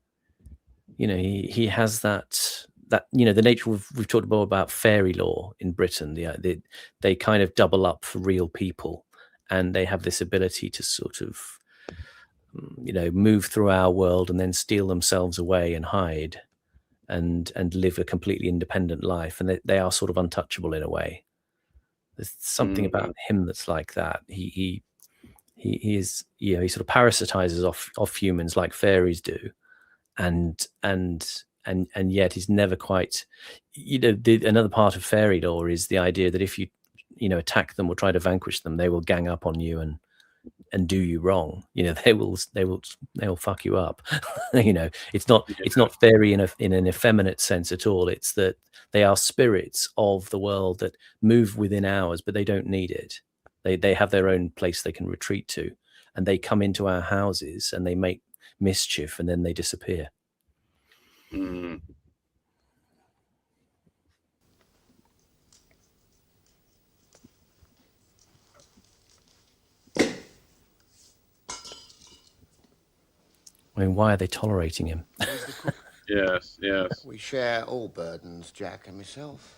has that the nature we've talked about fairy lore in Britain. They kind of double up for real people, and they have this ability to sort of move through our world and then steal themselves away and hide and live a completely independent life, and they are sort of untouchable in a way. There's something about him that's like that. He is, he sort of parasitizes off humans like fairies do, and yet he's never quite, another part of fairy lore is the idea that if you attack them or try to vanquish them, they will gang up on you and do you wrong. They will fuck you up. It's not fairy in an effeminate sense at all. It's that they are spirits of the world that move within ours, but they don't need it. They have their own place they can retreat to, and they come into our houses and they make mischief and then they disappear. I mean, why are they tolerating him? Yes. We share all burdens, Jack and myself.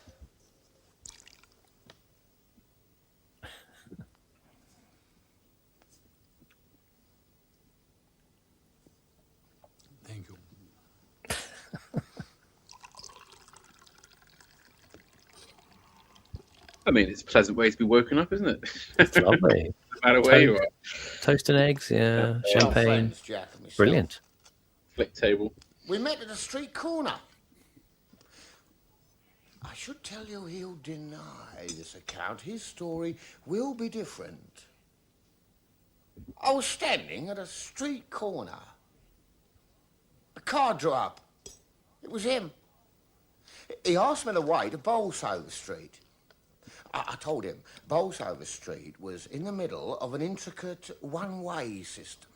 Thank you. I mean, it's a pleasant way to be woken up, isn't it? It's lovely. No matter where you are. Toast and eggs, champagne. Friends, Jack and myself. Brilliant. Flick table. We met at a street corner. I should tell you he'll deny this account. His story will be different. I was standing at a street corner. A car drew up. It was him. He asked me the way to Bolsover Street. I told him Bolsover Street was in the middle of an intricate one-way system.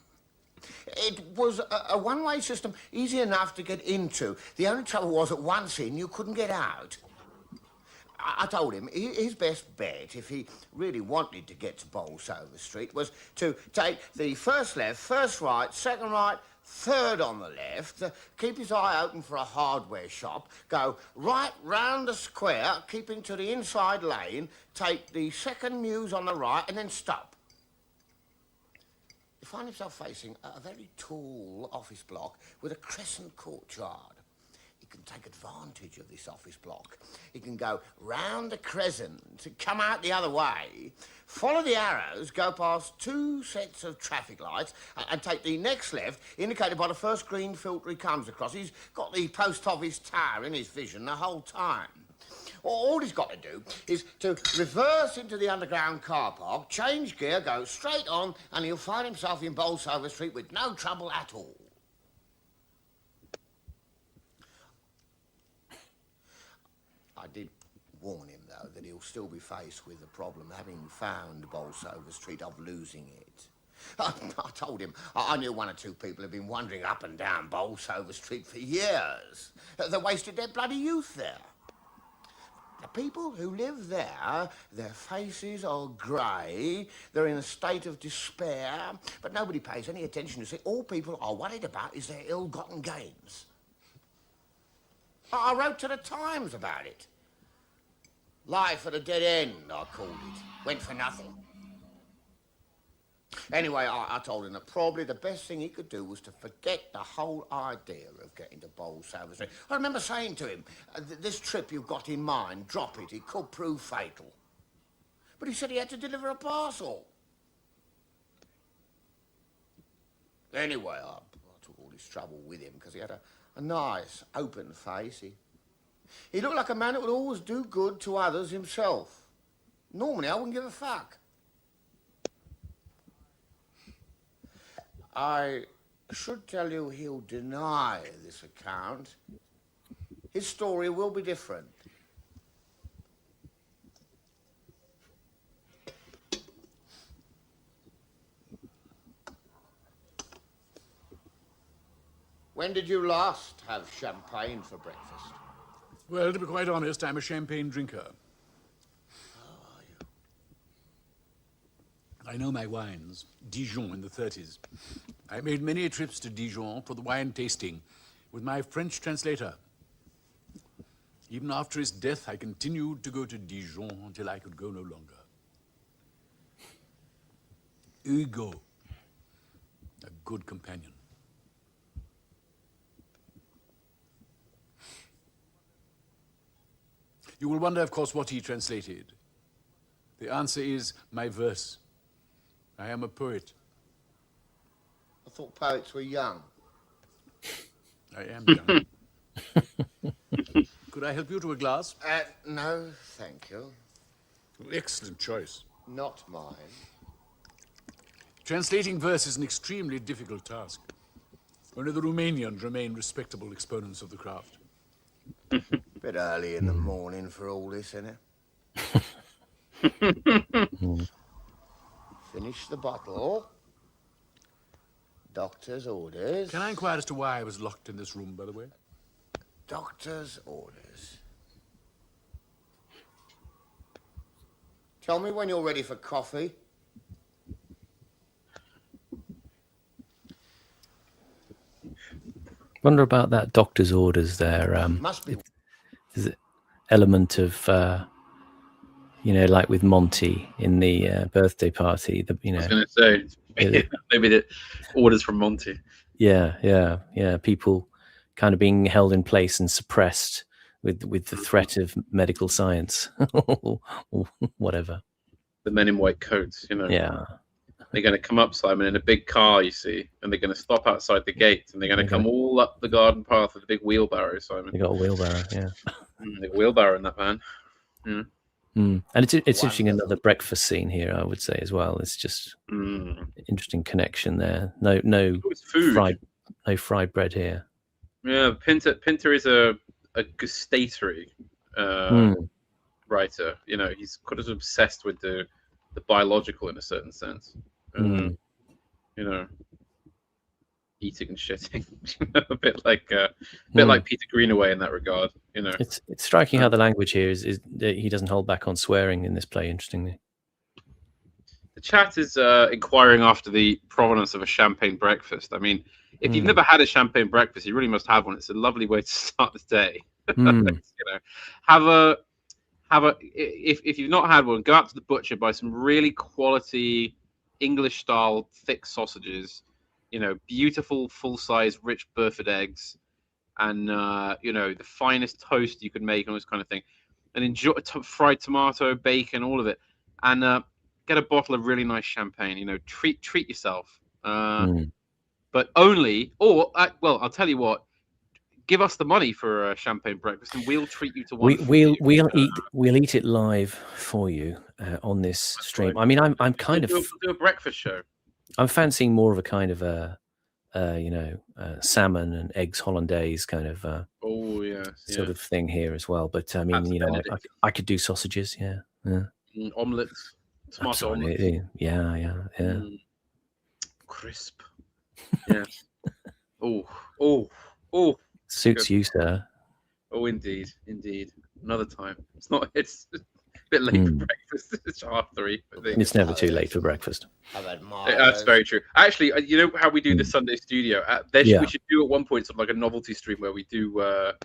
It was a one-way system easy enough to get into. The only trouble was that once in, you couldn't get out. I told him his best bet, if he really wanted to get to Bolsover Street, was to take the first left, first right, second right, third on the left, keep his eye open for a hardware shop, go right round the square, keeping to the inside lane, take the second mews on the right, and then stop. You find himself facing a very tall office block with a crescent courtyard. He can take advantage of this office block. He can go round the crescent, come out the other way, follow the arrows, go past two sets of traffic lights, and take the next left, indicated by the first green filter he comes across. He's got the post office tower in his vision the whole time. All he's got to do is to reverse into the underground car park, change gear, go straight on, and he'll find himself in Bolsover Street with no trouble at all. I did warn him, though, that he'll still be faced with the problem, having found Bolsover Street, of losing it. I told him I knew one or two people who've been wandering up and down Bolsover Street for years. They wasted their bloody youth there. The people who live there, their faces are grey, they're in a state of despair, but nobody pays any attention to it. All people are worried about is their ill-gotten gains. I wrote to the Times about it. Life at a dead end, I called it. Went for nothing. Anyway, I told him that probably the best thing he could do was to forget the whole idea of getting to Bolsover Street. I remember saying to him, this trip you've got in mind, drop it, it could prove fatal. But he said he had to deliver a parcel. Anyway, I took all this trouble with him because he had a nice, open face. He looked like a man that would always do good to others himself. Normally, I wouldn't give a fuck. I should tell you he'll deny this account. His story will be different. When did you last have champagne for breakfast? Well, to be quite honest, I'm a champagne drinker. How are you? I know my wines. Dijon in the 30s. I made many trips to Dijon for the wine tasting with my French translator. Even after his death, I continued to go to Dijon until I could go no longer. Hugo, a good companion. You will wonder, of course, what he translated. The answer is my verse. I am a poet. I thought poets were young. I am young. Could I help you to a glass? No, thank you. Excellent choice. Not mine. Translating verse is an extremely difficult task. Only the Romanians remain respectable exponents of the craft. Bit early in the morning for all this, isn't it? Finish the bottle. Doctor's orders. Can I inquire as to why I was locked in this room, by the way? Doctor's orders. Tell me when you're ready for coffee. Wonder about that doctor's orders there. Must be. There's an element of, like with Monty in the birthday party. I was going to say, maybe the orders from Monty. Yeah. People kind of being held in place and suppressed with the threat of medical science or whatever. The men in white coats, Yeah. They're going to come up, Simon, in a big car, you see, and they're going to stop outside the gate, and they're going to come all up the garden path with a big wheelbarrow, Simon. They got a wheelbarrow, yeah. Big wheelbarrow in that van. Yeah. And it's interesting, another breakfast scene here, I would say, as well. It's just interesting connection there. No fried bread here. Yeah, Pinter is a gustatory writer. He's kind of obsessed with the biological in a certain sense. Eating and shitting, a bit like Peter Greenaway in that regard. It's striking how the language here is that he doesn't hold back on swearing in this play. Interestingly, the chat is inquiring after the provenance of a champagne breakfast. I mean, if you've never had a champagne breakfast, you really must have one. It's a lovely way to start the day. If you've not had one, go out to the butcher, buy some really quality English style thick sausages, beautiful full size rich Burford eggs, and the finest toast you could make and this kind of thing, and enjoy fried tomato, bacon, all of it, and get a bottle of really nice champagne. Treat yourself, but only, I'll tell you what. Give us the money for a champagne breakfast, and we'll treat you to one. We'll eat it live for you on this stream. Right. I mean, I'm kind of do a breakfast show. I'm fancying more of a kind of salmon and eggs hollandaise kind of sort of thing here as well. But I mean, I could do sausages, Omelets, tomato omelets. Yeah. Crisp. Yeah. Oh. Suits you, sir. Oh, indeed. Another time. It's not. It's a bit late for breakfast. It's 3:30. I think. It's never too late for breakfast. I've had That's very true. Actually, you know how we do the Sunday studio? We should do at one point sort of like a novelty stream where we do a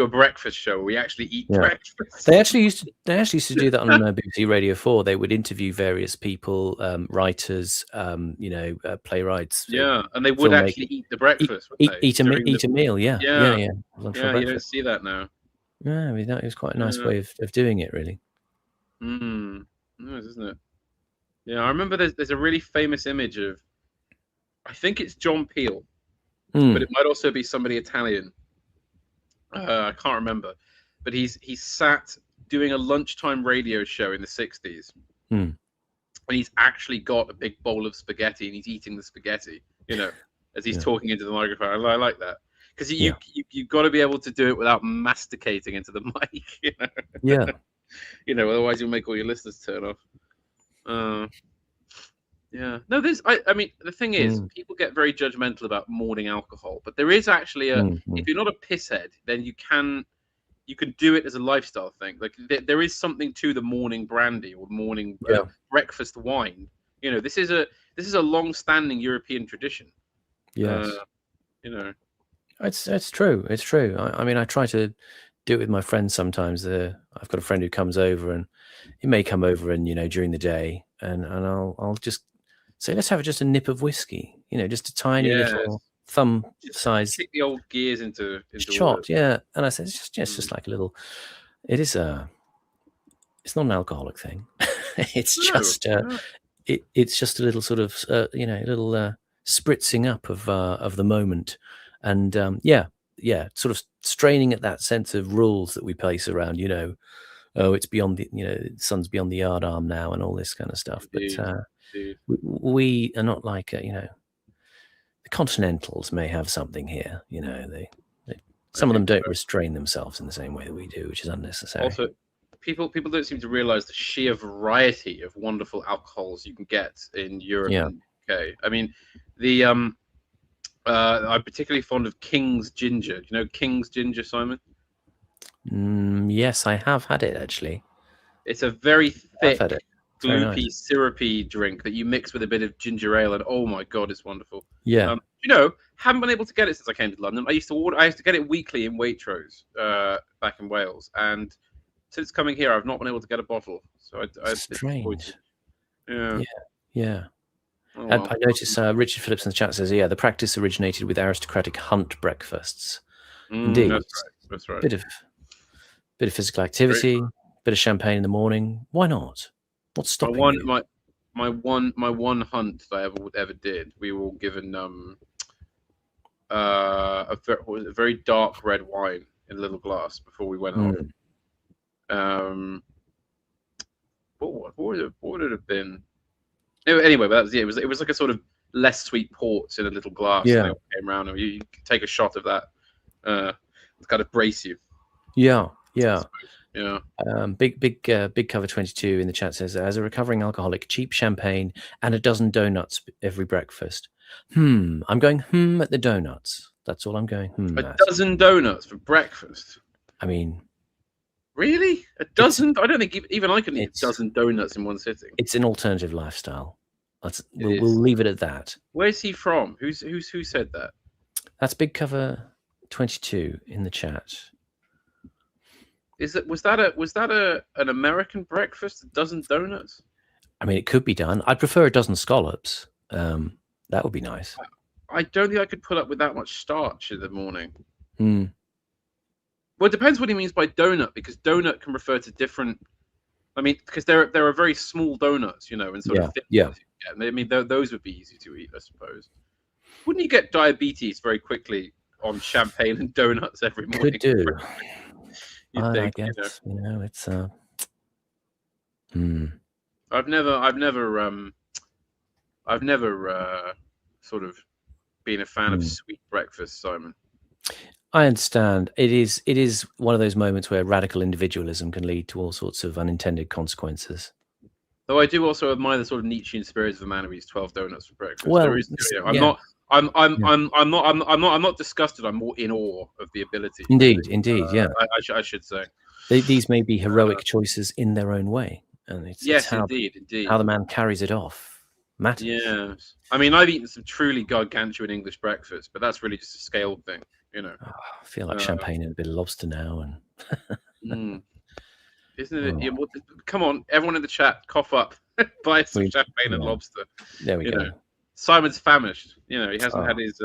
breakfast show where we actually eat breakfast. They actually used to do that on BBC Radio 4. They would interview various people, writers, playwrights. Yeah, and they would actually eat the breakfast. Eat a meal. Yeah. Yeah. You don't see that now. Yeah, I mean, that was quite a nice way of doing it, really. Nice, isn't it? Yeah, I remember there's a really famous image of, I think it's John Peel, but it might also be somebody Italian. I can't remember, but he's sat doing a lunchtime radio show in the 60s, and he's actually got a big bowl of spaghetti and he's eating the spaghetti, as he's talking into the microphone. I like that because you've got to be able to do it without masticating into the mic. Yeah. Otherwise you'll make all your listeners turn off. Yeah. No, I mean, the thing is, people get very judgmental about morning alcohol, but there is actually if you're not a pisshead, then you can do it as a lifestyle thing. Like there is something to the morning brandy or morning breakfast wine. This is a long-standing European tradition. Yes. It's true. It's true. I mean, I try to do it with my friends sometimes. I've got a friend who comes over, and he may come over and during the day, and I'll just say, let's have just a nip of whiskey. Just a tiny little thumb size. Kick the old gears into shot. Yeah, and I said it's just like a little. It is it's not an alcoholic thing. It's just it's just a little sort of little spritzing up of the moment, and sort of straining at that sense of rules that we place around, it's beyond the, sun's beyond the yard arm now and all this kind of stuff. But we are not like, the continentals may have something here, some of them don't restrain themselves in the same way that we do, which is unnecessary. Also, people don't seem to realize the sheer variety of wonderful alcohols you can get in Europe and UK. I mean, I'm particularly fond of King's Ginger. Do you know King's Ginger, Simon? Yes, I have had it, actually. It's a very thick, gloopy, syrupy drink that you mix with a bit of ginger ale, and oh my god, it's wonderful. Yeah. Haven't been able to get it since I came to London. I used to get it weekly in Waitrose back in Wales, and since coming here, I've not been able to get a bottle. So I strange. Yeah. Oh, well. I notice Richard Phillips in the chat says, the practice originated with aristocratic hunt breakfasts. Indeed. That's right. Bit of physical activity, bit of champagne in the morning. Why not? What's stopping you? My one hunt that I ever did, we were all given a very dark red wine in a little glass before we went off. What would it have been? Anyway, but it was like a sort of less sweet port in a little glass. Yeah. And they came around, and you take a shot of that. To kind of brace you. Yeah. Big cover 22 in the chat says, as a recovering alcoholic, cheap champagne and a dozen donuts every breakfast. I'm going at the donuts. That's all I'm going. A dozen donuts for breakfast. I mean, really? A dozen? I don't think even I can eat a dozen donuts in one sitting. It's an alternative lifestyle. We'll leave it at that. Where's he from? Who said that? That's big cover 22 in the chat. Was that an American breakfast? A dozen donuts? I mean, it could be done. I'd prefer a dozen scallops. That would be nice. I don't think I could put up with that much starch in the morning. Well, it depends what he means by donut, because donut can refer to different. I mean, because there are very small donuts, and sort of thick ones. I mean, those would be easy to eat, I suppose. Wouldn't you get diabetes very quickly on champagne and donuts every morning? Could do. I guess it's I've never sort of been a fan of sweet breakfast, Simon. I understand. It is one of those moments where radical individualism can lead to all sorts of unintended consequences. Though I do also admire the sort of Nietzschean spirit of a man who eats 12 donuts for breakfast. Well, I'm not disgusted. I'm more in awe of the ability. Indeed, really. indeed, yeah. I should say. These may be heroic choices in their own way, and it's Yes, how indeed. how the man carries it off matters. Yes. I mean, I've eaten some truly gargantuan English breakfast, but that's really just a scale thing, you know. Oh, I feel like champagne and a bit of lobster now, and Isn't it? Yeah, well, come on, everyone in the chat, cough up, buy some champagne and lobster. There we go. Know. Simon's famished. You know, he hasn't had his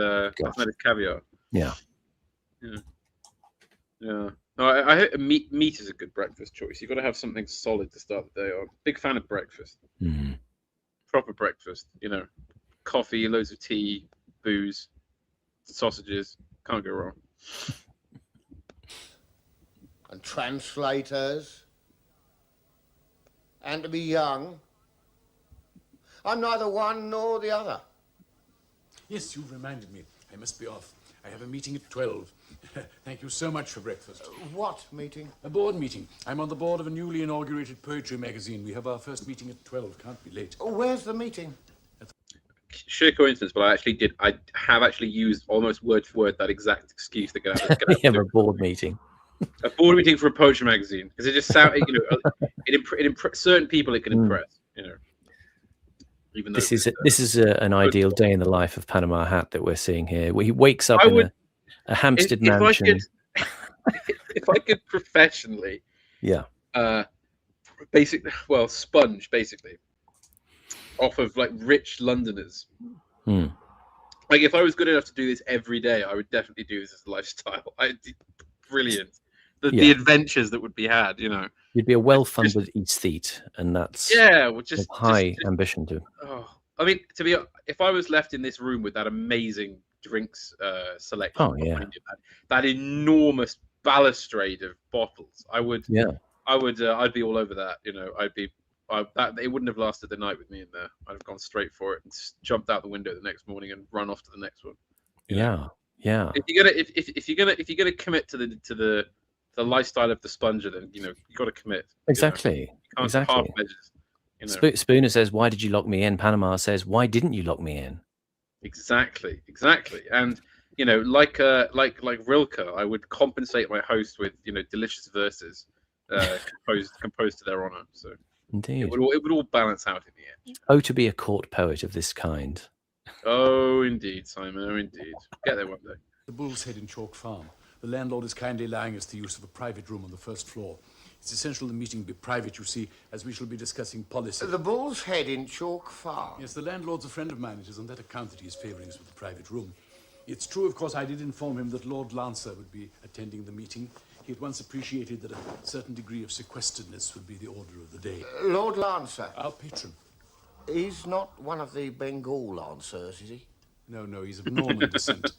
caviar. Yeah. Yeah. No, I meat is a good breakfast choice. You've got to have something solid to start the day on. Big fan of breakfast. Mm-hmm. Proper breakfast. You know, coffee, loads of tea, booze, sausages. Can't go wrong. And translators. And to be young. I'm neither one nor the other. Yes, you've reminded me. I must be off. I have a meeting at 12. Thank you so much for breakfast. What meeting? A board meeting. I'm on the board of a newly inaugurated poetry magazine. We have our first meeting at 12. Can't be late. Oh, where's the meeting? Sheer coincidence, but I have actually used almost word for word that exact excuse to get out. We have a board meeting. A board meeting for a poetry magazine, because it just sounds, certain people it can impress, you know. Even though this is an ideal day in the life of Panama Hat that we're seeing here. He wakes up in a Hampstead mansion. If I could professionally, sponge basically off of like rich Londoners. Like if I was good enough to do this every day, I would definitely do this as a lifestyle. Brilliant. The adventures that would be had, you know. You'd be a well-funded aesthete, and that's high ambition too. Oh, I mean, if I was left in this room with that amazing drinks selection, that enormous balustrade of bottles, I'd be all over that. You know, it wouldn't have lasted the night with me in there. I'd have gone straight for it and jumped out the window the next morning and run off to the next one. Yeah. If you're gonna commit to the lifestyle of the sponger, then you got to commit. Exactly. Exactly. Spooner says, "Why did you lock me in?" Panama says, "Why didn't you lock me in?" Exactly. And like Rilke, I would compensate my host with delicious verses composed to their honor. So indeed, it would all balance out in the end. Oh, to be a court poet of this kind. Oh, indeed, Simon. Oh, indeed. Get there one day. The Bull's Head in Chalk Farm. The landlord is kindly allowing us the use of a private room on the first floor. It's essential the meeting be private, you see, as we shall be discussing policy. The Bull's Head in Chalk Farm? Yes, the landlord's a friend of mine. It is on that account that he is favouring us with the private room. It's true, of course, I did inform him that Lord Lancer would be attending the meeting. He at once appreciated that a certain degree of sequesteredness would be the order of the day. Lord Lancer? Our patron. He's not one of the Bengal Lancers, is he? No, he's of Norman descent.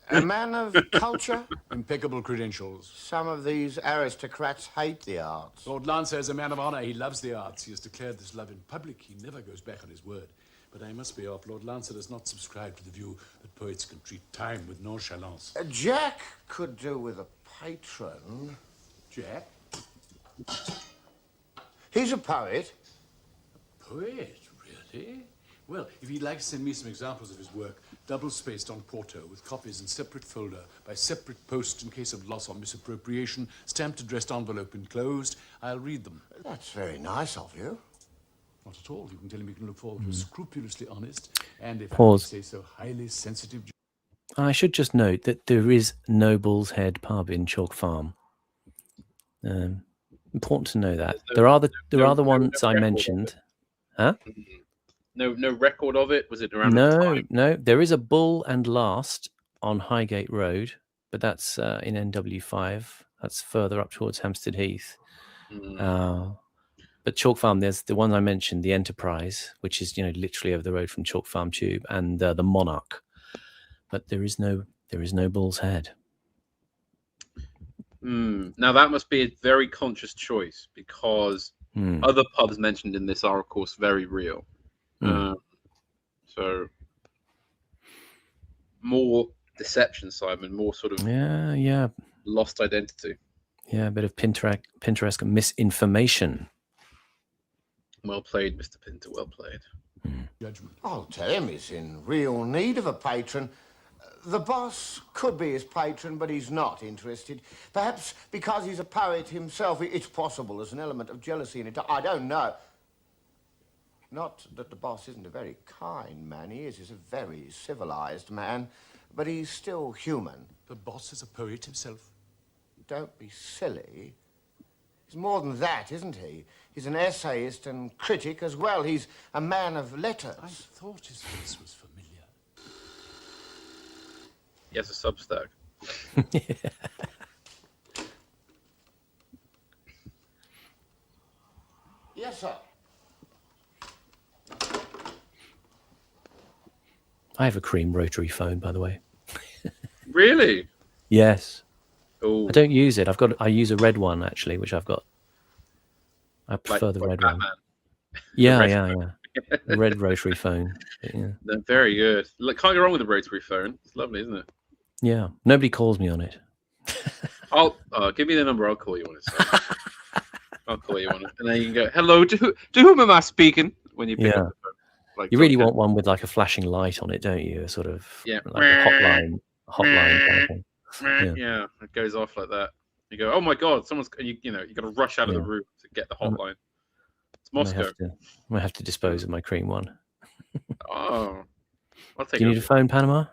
A man of culture? Impeccable credentials. Some of these aristocrats hate the arts. Lord Lancer is a man of honour. He loves the arts. He has declared this love in public. He never goes back on his word. But I must be off. Lord Lancer does not subscribe to the view that poets can treat time with nonchalance. Jack could do with a patron. Jack? He's a poet. A poet? Really? Well, if he'd like to send me some examples of his work, double-spaced on quarto, with copies in separate folder, by separate post in case of loss or misappropriation, stamped, addressed, envelope enclosed, I'll read them. That's very nice of you. Not at all. You can tell him you can look forward to a scrupulously honest and, if Pause. I may say so, highly sensitive... I should just note that there is no Bull's Head pub in Chalk Farm. Important to know that. There are the ones I mentioned. Huh? No record of it? Was it around No. There is a Bull and Last on Highgate Road, but that's in NW5. That's further up towards Hampstead Heath. But Chalk Farm, there's the one I mentioned, the Enterprise, which is literally over the road from Chalk Farm Tube, and the Monarch. But there is no Bull's Head. Now that must be a very conscious choice, because other pubs mentioned in this are, of course, very real. So more deception, Simon. More sort of lost identity. Yeah, a bit of Pinteresque misinformation. Well played, Mr. Pinter. Well played. judgment. I'll tell him he's in real need of a patron. The boss could be his patron, but he's not interested. Perhaps because he's a poet himself, it's possible there's an element of jealousy in it. I don't know. Not that the boss isn't a very kind man. He is. He's a very civilized man, but he's still human. The boss is a poet himself. Don't be silly. He's more than that, isn't he? He's an essayist and critic as well. He's a man of letters. I thought his face was familiar. He has a Substack. Yes, sir. I have a cream rotary phone, by the way. Really? Yes. Oh, I don't use it. I use a red one actually, which I've got. I prefer the red one. Batman. Yeah, red yeah. The red rotary phone. Yeah. They're very good. Look, can't go wrong with a rotary phone. It's lovely, isn't it? Yeah. Nobody calls me on it. I'll give me the number. I'll call you on it. I'll call you on it, and then you can go, "Hello, to whom am I speaking?" When you pick up the phone. Like, You really okay. want one with like a flashing light on it, don't you? A sort of Yeah. like a hotline kind of thing. Yeah, it goes off like that. You go, "Oh my God, someone's," and you got to rush out of the Yeah. room to get the hotline. It's I Moscow. might have to dispose of my cream one. Oh, I'll take Do you it. need a phone, Panama?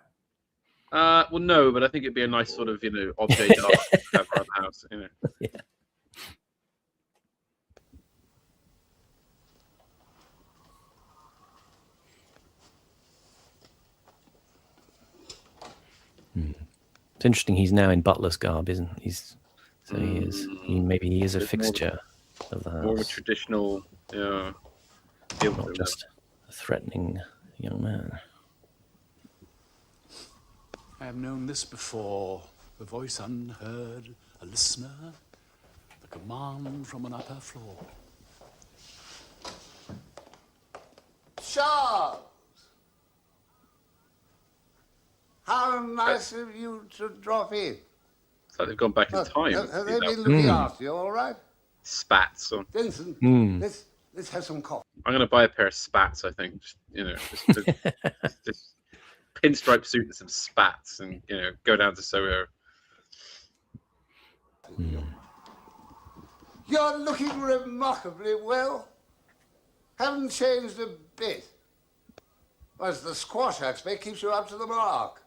Well, no, but I think it'd be a nice sort of, object art to have around the house, Yeah. It's interesting. He's now in butler's garb, isn't he? He is. Maybe he is a It's more fixture of the More of a house, traditional, not just a threatening young man. I have known this before. The voice unheard, a listener, the command from an upper floor. Charles! How nice of you to drop in. It's like they've gone back in time. Have they been looking after you, all right? Spats. Or, Jensen, let's have some coffee. I'm going to buy a pair of spats, I think. Just pinstripe suit and some spats and, go down to Soho. You're looking remarkably well. Haven't changed a bit. Well, it's the squash, I expect, keeps you up to the mark.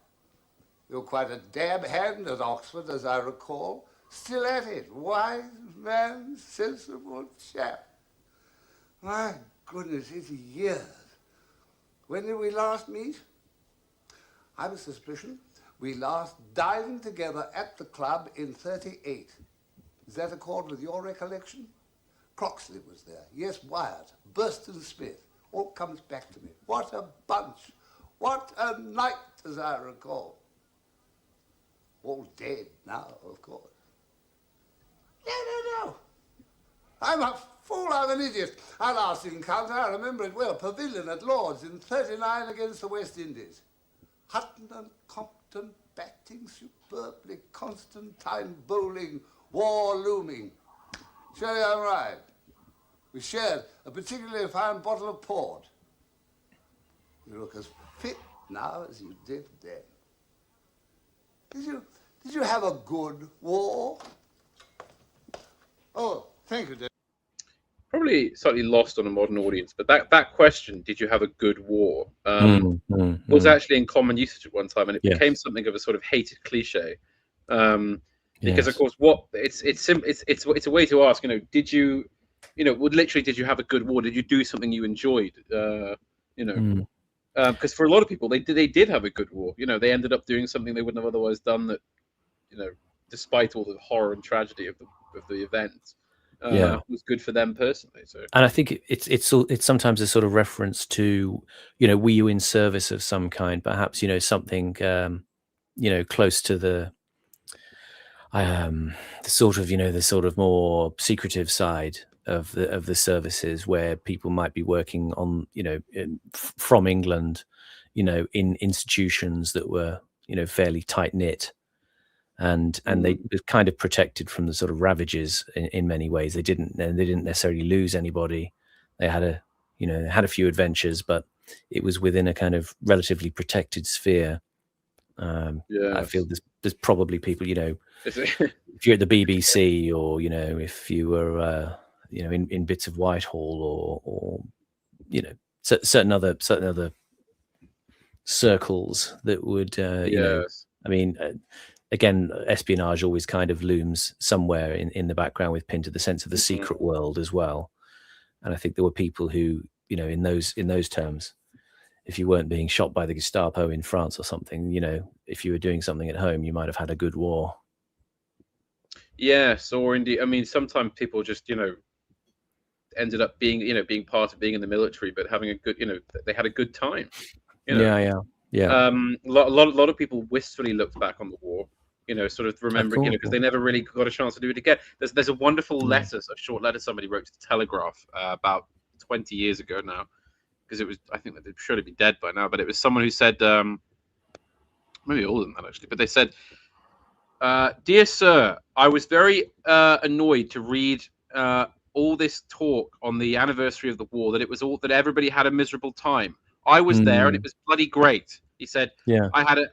You're quite a dab hand at Oxford, as I recall. Still at it. Wise man, sensible chap. My goodness, it's years. When did we last meet? I have a suspicion we last dined together at the club in '38. Does that accord with your recollection? Croxley was there. Yes, Wyatt. Burston Smith. All comes back to me. What a bunch. What a night, as I recall. All dead now, of course. No. I'm a fool, I'm an idiot. Our last encounter, I remember it well, Pavilion at Lord's in '39 against the West Indies. Hutton and Compton batting superbly, Constantine bowling, war looming. Surely I'm right. We shared a particularly fine bottle of port. You look as fit now as you did then. Did you have a good war? Oh, thank you, Dave. Probably slightly lost on a modern audience, but that question, did you have a good war, was actually in common usage at one time, and it became something of a sort of hated cliche. Because of course, it's a way to ask, did you, did you have a good war? Did you do something you enjoyed? Because for a lot of people, they did have a good war. They ended up doing something they wouldn't have otherwise done. That, despite all the horror and tragedy of the event, was good for them personally. So, and I think it's sometimes a sort of reference to, were you in service of some kind, perhaps, something, close to the sort of more secretive side of the services, where people might be working on, from England, in institutions that were, fairly tight knit, and they were kind of protected from the sort of ravages in many ways. They didn't necessarily lose anybody. They had You know, had a few adventures, but it was within a kind of relatively protected sphere. I feel there's probably people, you know, if you're at the BBC, or, you know, if you were, you know, in bits of Whitehall, or you know, certain other circles that would, you know, I mean, again, espionage always kind of looms somewhere in the background with Pinter, the sense of the secret world as well. And I think there were people who, you know, in those terms, if you weren't being shot by the Gestapo in France or something, you know, if you were doing something at home, you might have had a good war. Yes, or indeed, I mean, sometimes people just, you know, ended up being, you know, being part of being in the military, but having a good, you know, they had a good time. You know? Yeah. A lot of people wistfully looked back on the war, you know, sort of remembering, you know, because they never really got a chance to do it again. There's a wonderful letter, a short letter somebody wrote to the Telegraph about 20 years ago now, because it was, I think that they'd surely be dead by now, but it was someone who said, maybe older than that actually, but they said, "Dear sir, I was very annoyed to read all this talk on the anniversary of the war, that it was all that everybody had a miserable time. I was there and it was bloody great." He said, I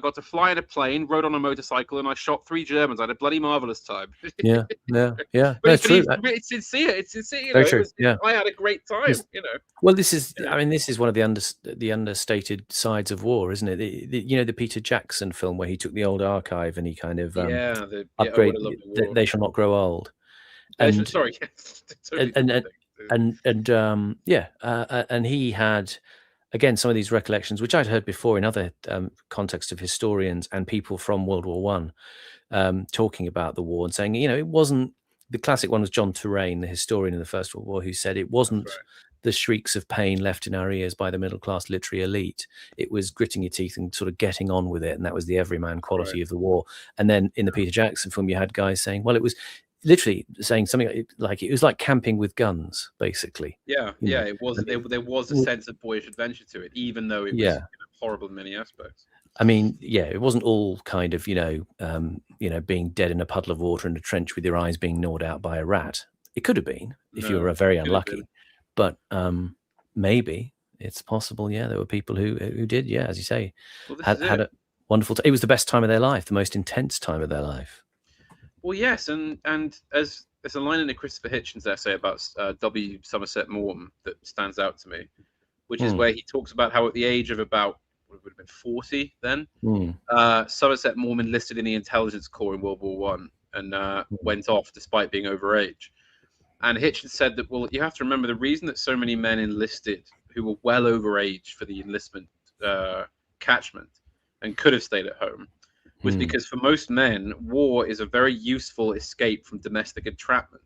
got to fly in a plane, rode on a motorcycle, and I shot 3 Germans. I had a bloody marvelous time. Yeah. But That's true. It's sincere. It's sincere. You Very know, true. I had a great time. You know. Well, this is, I mean, this is one of the understated sides of war, isn't it? You know, the Peter Jackson film where he took the old archive and he kind of upgrade. They shall not grow old. And sorry, and he had, again, some of these recollections, which I'd heard before in other contexts of historians and people from World War One, talking about the war and saying, you know, it wasn't, the classic one was John Terraine, the historian in the First World War, who said it wasn't the shrieks of pain left in our ears by the middle class literary elite. It was gritting your teeth and sort of getting on with it, and that was the everyman quality of the war. And then in the Peter Jackson film, you had guys saying, well, it was literally saying something like it was like camping with guns, basically. It was. There was a sense of boyish adventure to it, even though it was horrible in many aspects. I mean, it wasn't all kind of, you know, being dead in a puddle of water in a trench with your eyes being gnawed out by a rat. It could have been if you were very unlucky, but maybe it's possible. Yeah, there were people who did. Yeah, as you say, had a wonderful. It was the best time of their life, the most intense time of their life. Well, yes, and as there's a line in the Christopher Hitchens essay about W. Somerset Maugham that stands out to me, which is where he talks about how at the age of about, what would have been 40 then, Somerset Maugham enlisted in the intelligence corps in World War One and went off despite being overage. And Hitchens said that, well, you have to remember the reason that so many men enlisted who were well over age for the enlistment catchment and could have stayed at home was because for most men, war is a very useful escape from domestic entrapment.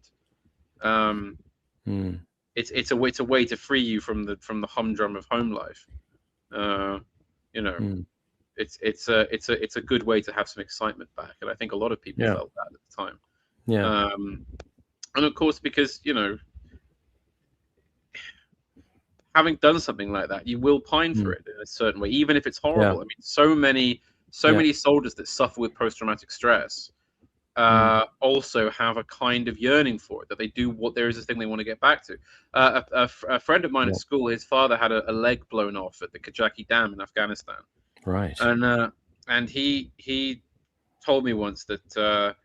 It's a way to free you from the humdrum of home life. You know, it's a good way to have some excitement back, and I think a lot of people felt that at the time. And of course, because, you know, having done something like that, you will pine for it in a certain way, even if it's horrible. I mean, so many soldiers that suffer with post-traumatic stress also have a kind of yearning for it, that they do what there is a thing they want to get back to. A friend of mine at school, his father had a leg blown off at the Kajaki Dam in Afghanistan. Right. And he told me once that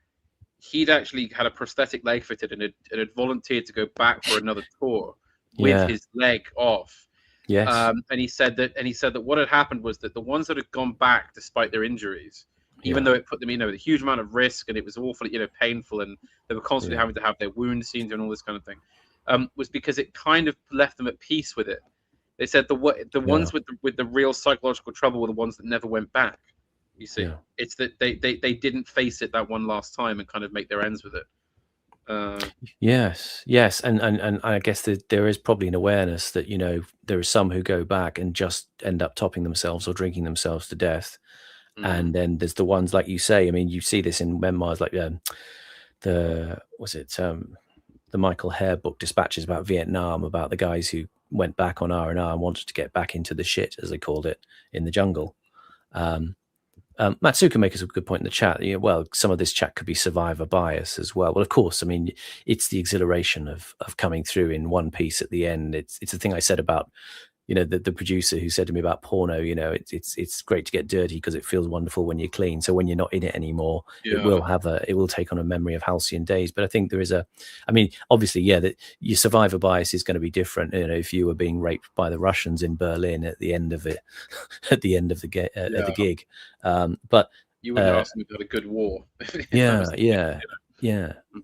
he'd actually had a prosthetic leg fitted and had volunteered to go back for another tour with his leg off. Yes. And he said that what had happened was that the ones that had gone back despite their injuries, even though it put them, you know, with a huge amount of risk and it was awfully, you know, painful, and they were constantly having to have their wounds seen and all this kind of thing, was because it kind of left them at peace with it. They said the ones with the real psychological trouble were the ones that never went back. You see, it's that they didn't face it that one last time and kind of make their ends with it. Yes, and I guess that there is probably an awareness that, you know, there are some who go back and just end up topping themselves or drinking themselves to death, and then there's the ones, like you say. I mean, you see this in memoirs like the Michael Hare book, Dispatches, about Vietnam, about the guys who went back on R&R and wanted to get back into the shit, as they called it, in the jungle. Matsuka makes a good point in the chat. Well, some of this chat could be survivor bias as well. Well, of course, I mean, it's the exhilaration of coming through in one piece at the end. It's the thing I said about, the producer who said to me about porno. It's great to get dirty because it feels wonderful when you're clean. So when you're not in it anymore, it will take on a memory of halcyon days. But I think there is obviously, that your survivor bias is going to be different. If you were being raped by the Russians in Berlin at the end of it, at the end of the gig, but you wouldn't ask me about a good war. Yeah.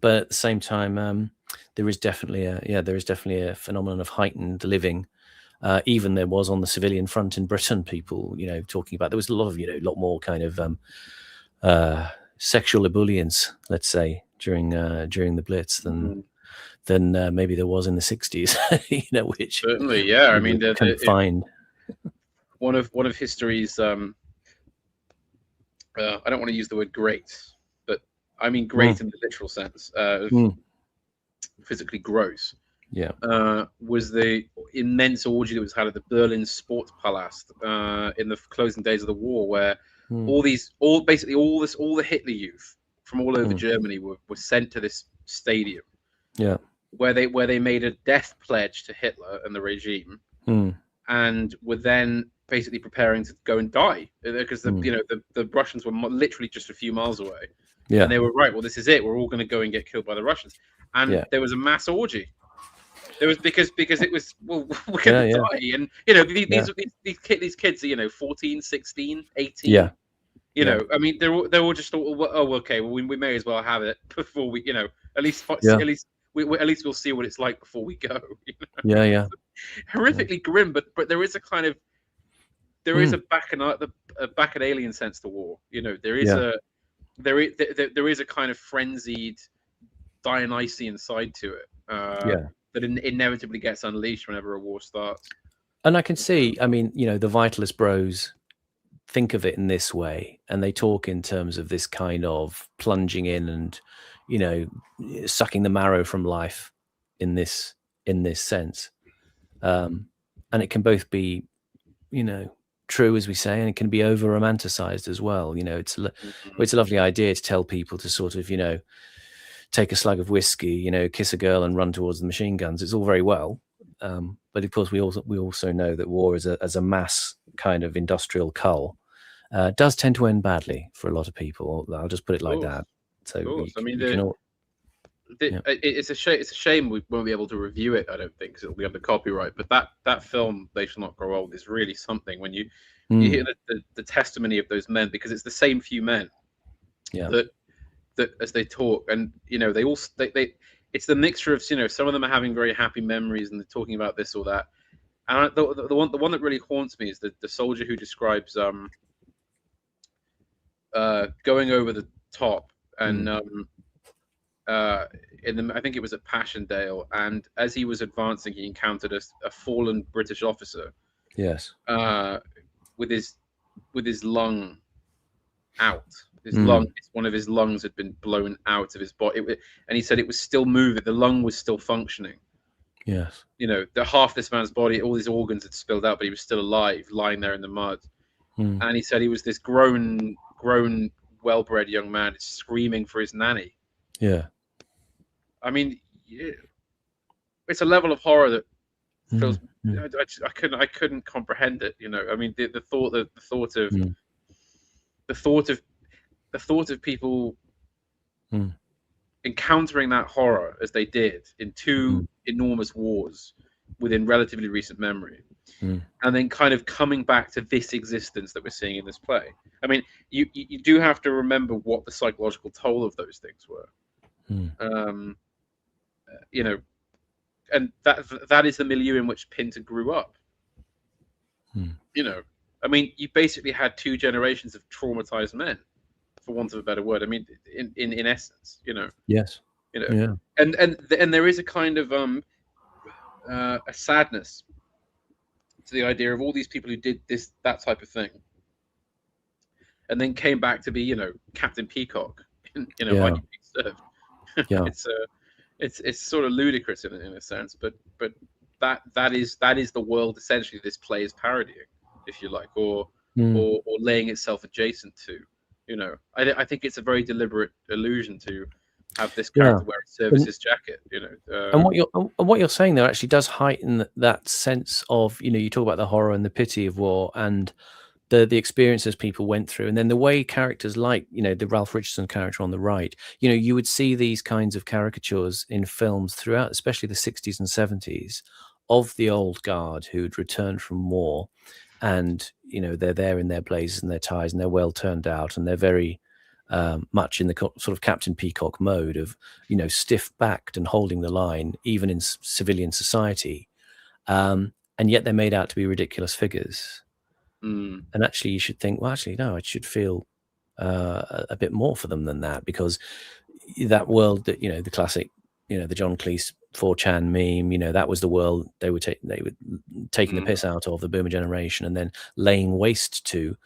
But at the same time, there is definitely a phenomenon of heightened living. Even there was on the civilian front in Britain, people, talking about, there was a lot more kind of sexual ebullience, let's say, during the Blitz than maybe there was in the 60s, which certainly, yeah. I mean, confined. One of history's, I don't want to use the word great, but I mean great in the literal sense, physically gross. Yeah, was the immense orgy that was had at the Berlin Sportpalast in the closing days of the war, where all the Hitler youth from all over Germany were sent to this stadium. Yeah, where they made a death pledge to Hitler and the regime, and were then basically preparing to go and die because the Russians were literally just a few miles away. Yeah, and they were right. Well, this is it. We're all going to go and get killed by the Russians, and there was a mass orgy. There was because it was, well, we're going to die, and these kids are 14, 16, 18. Yeah. I mean, they're all just thought, well, oh, okay, well, we may as well have it before we, at least we'll see what it's like before we go. Yeah. Horrifically grim, but there is a kind of a back and alien sense to war. There is there is a kind of frenzied Dionysian side to it. That inevitably gets unleashed whenever a war starts. And I can see, I mean, the Vitalist bros think of it in this way, and they talk in terms of this kind of plunging in and, sucking the marrow from life in this sense. And it can both be, true, as we say, and it can be over romanticized as well. It's a lovely idea to tell people to sort of, take a slug of whiskey, kiss a girl and run towards the machine guns. It's all very well. But of course, we also know that war as a mass kind of industrial cull does tend to end badly for a lot of people. I'll just put it like that. So it's a shame we won't be able to review it. I don't think, because it'll be under copyright. But that film, They Shall Not Grow Old, is really something. When you hear the testimony of those men, because it's the same few men that as they talk, and they all it's the mixture of some of them are having very happy memories and they're talking about this or that, and the one that really haunts me is the soldier who describes going over the top and I think it was at Passchendaele, and as he was advancing he encountered a fallen British officer with his lung out. One of his lungs had been blown out of his body, and he said it was still moving. The lung was still functioning. Yes. The half this man's body, all his organs had spilled out, but he was still alive, lying there in the mud. And he said he was this grown, well-bred young man screaming for his nanny. Yeah. I mean, it's a level of horror that feels. I couldn't comprehend it. I mean, the thought of people encountering that horror as they did in two enormous wars within relatively recent memory, and then kind of coming back to this existence that we're seeing in this play. I mean, you do have to remember what the psychological toll of those things were. And that is the milieu in which Pinter grew up. I mean, you basically had two generations of traumatized men, for want of a better word. I mean, in essence, Yes. And there is a kind of a sadness to the idea of all these people who did that type of thing, and then came back to be, Captain Peacock in Viking Being Served. It's sort of ludicrous in a sense, but that is the world essentially this play is parodying, if you like, or or laying itself adjacent to. You know, I think it's a very deliberate illusion to have this character wear a services jacket. You know, and what you're saying there actually does heighten that sense of, you know, you talk about the horror and the pity of war and the experiences people went through, and then the way characters like, you know, the Ralph Richardson character on the right, you know, you would see these kinds of caricatures in films throughout, especially the 60s and 70s, of the old guard who'd returned from war, and, you know, they're there in their blazers and their ties and they're well turned out and they're very much in the sort of Captain Peacock mode of, you know, stiff-backed and holding the line even in civilian society, and yet they're made out to be ridiculous figures. And actually you should think, well, actually, no, I should feel a bit more for them than that, because that world that, you know, the classic, you know, the John Cleese 4chan meme, you know, that was the world they were taking the piss out of, the boomer generation, and then laying waste to.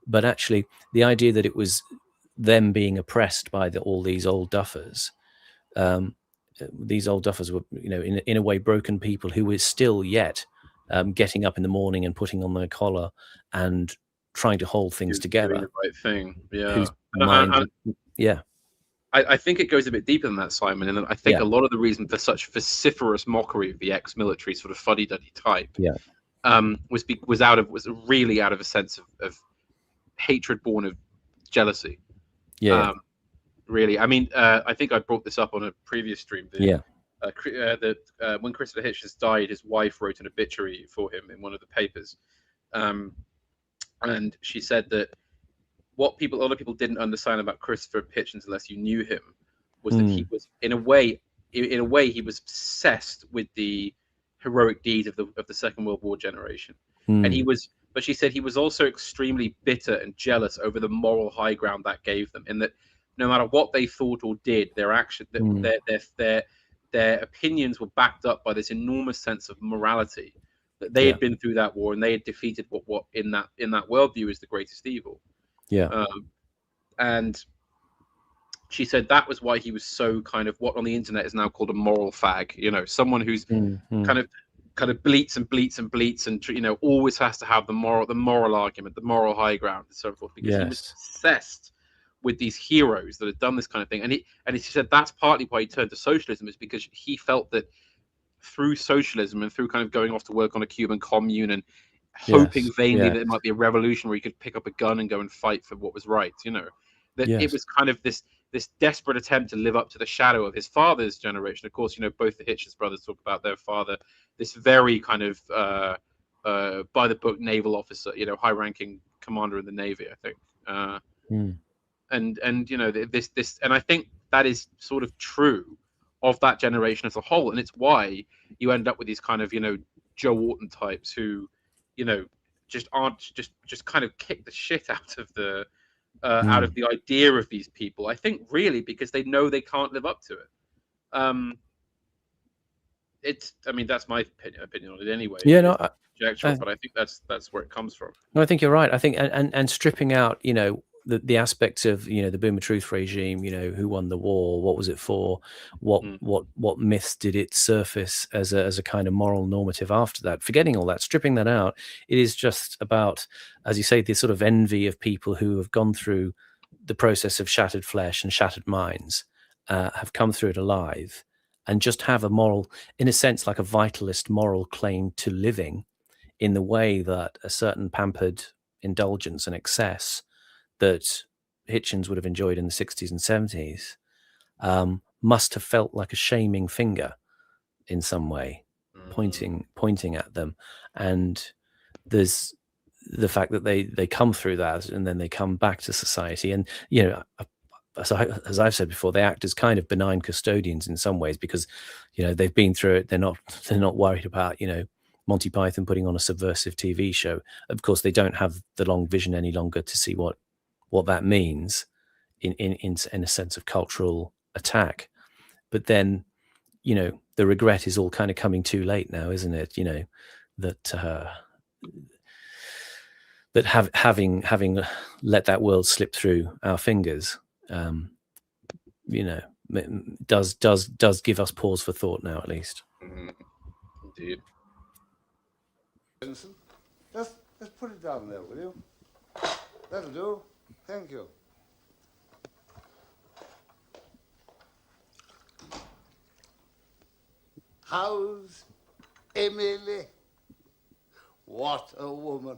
But actually the idea that it was them being oppressed by all these old duffers, these old duffers were, you know, in a way broken people who were still yet getting up in the morning and putting on their collar and trying to hold things together. Doing the right thing, yeah. Whose mind, yeah. I think it goes a bit deeper than that, Simon, and I think a lot of the reason for such vociferous mockery of the ex-military sort of fuddy-duddy type, was really out of a sense of hatred born of jealousy. Really. I mean, I think I brought this up on a previous stream. When Christopher Hitchens died, his wife wrote an obituary for him in one of the papers, and she said that what a lot of people didn't understand about Christopher Hitchens, unless you knew him, was that he was in a way he was obsessed with the heroic deeds of the Second World War generation, and but she said he was also extremely bitter and jealous over the moral high ground that gave them, in that no matter what they thought or did, their action, their opinions were backed up by this enormous sense of morality, that they had been through that war and they had defeated what in that worldview is the greatest evil. And she said that was why he was so kind of what on the internet is now called a moral fag. You know, someone who's kind of bleats and you know, always has to have the moral argument, the moral high ground, and so forth, because he was obsessed with these heroes that had done this kind of thing. And she said that's partly why he turned to socialism, is because he felt that through socialism and through kind of going off to work on a Cuban commune and hoping vainly that it might be a revolution where he could pick up a gun and go and fight for what was right, you know, that it was kind of this desperate attempt to live up to the shadow of his father's generation. Of course, you know, both the Hitchens brothers talk about their father, this very kind of by the book naval officer, you know, high ranking commander in the Navy, I think. And you know, this and I think that is sort of true of that generation as a whole, and it's why you end up with these kind of, you know, Joe Orton types who, you know, just aren't just kind of kick the shit out of the idea of these people. I think really because they know they can't live up to it. I mean, that's my opinion on it anyway. But I think that's where it comes from. No, I think you're right. I think and stripping out, you know, the aspects of, you know, the boomer truth regime, you know, who won the war, what was it for, what myths did it surface as a kind of moral normative after that, forgetting all that, stripping that out, it is just about, as you say, this sort of envy of people who have gone through the process of shattered flesh and shattered minds, have come through it alive, and just have a moral, in a sense, like a vitalist moral claim to living, in the way that a certain pampered indulgence and excess that Hitchens would have enjoyed in the 60s and 70s must have felt like a shaming finger in some way, pointing at them. And there's the fact that they come through that and then they come back to society. And, you know, as I've said before, they act as kind of benign custodians in some ways, because, you know, they've been through it. They're not worried about, you know, Monty Python putting on a subversive TV show. Of course, they don't have the long vision any longer to see what that means in a sense of cultural attack. But then, you know, the regret is all kind of coming too late now, isn't it? You know, that having let that world slip through our fingers, you know, does give us pause for thought now, at least. Indeed. Just put it down there, will you? That'll do. Thank you. How's Emily? What a woman.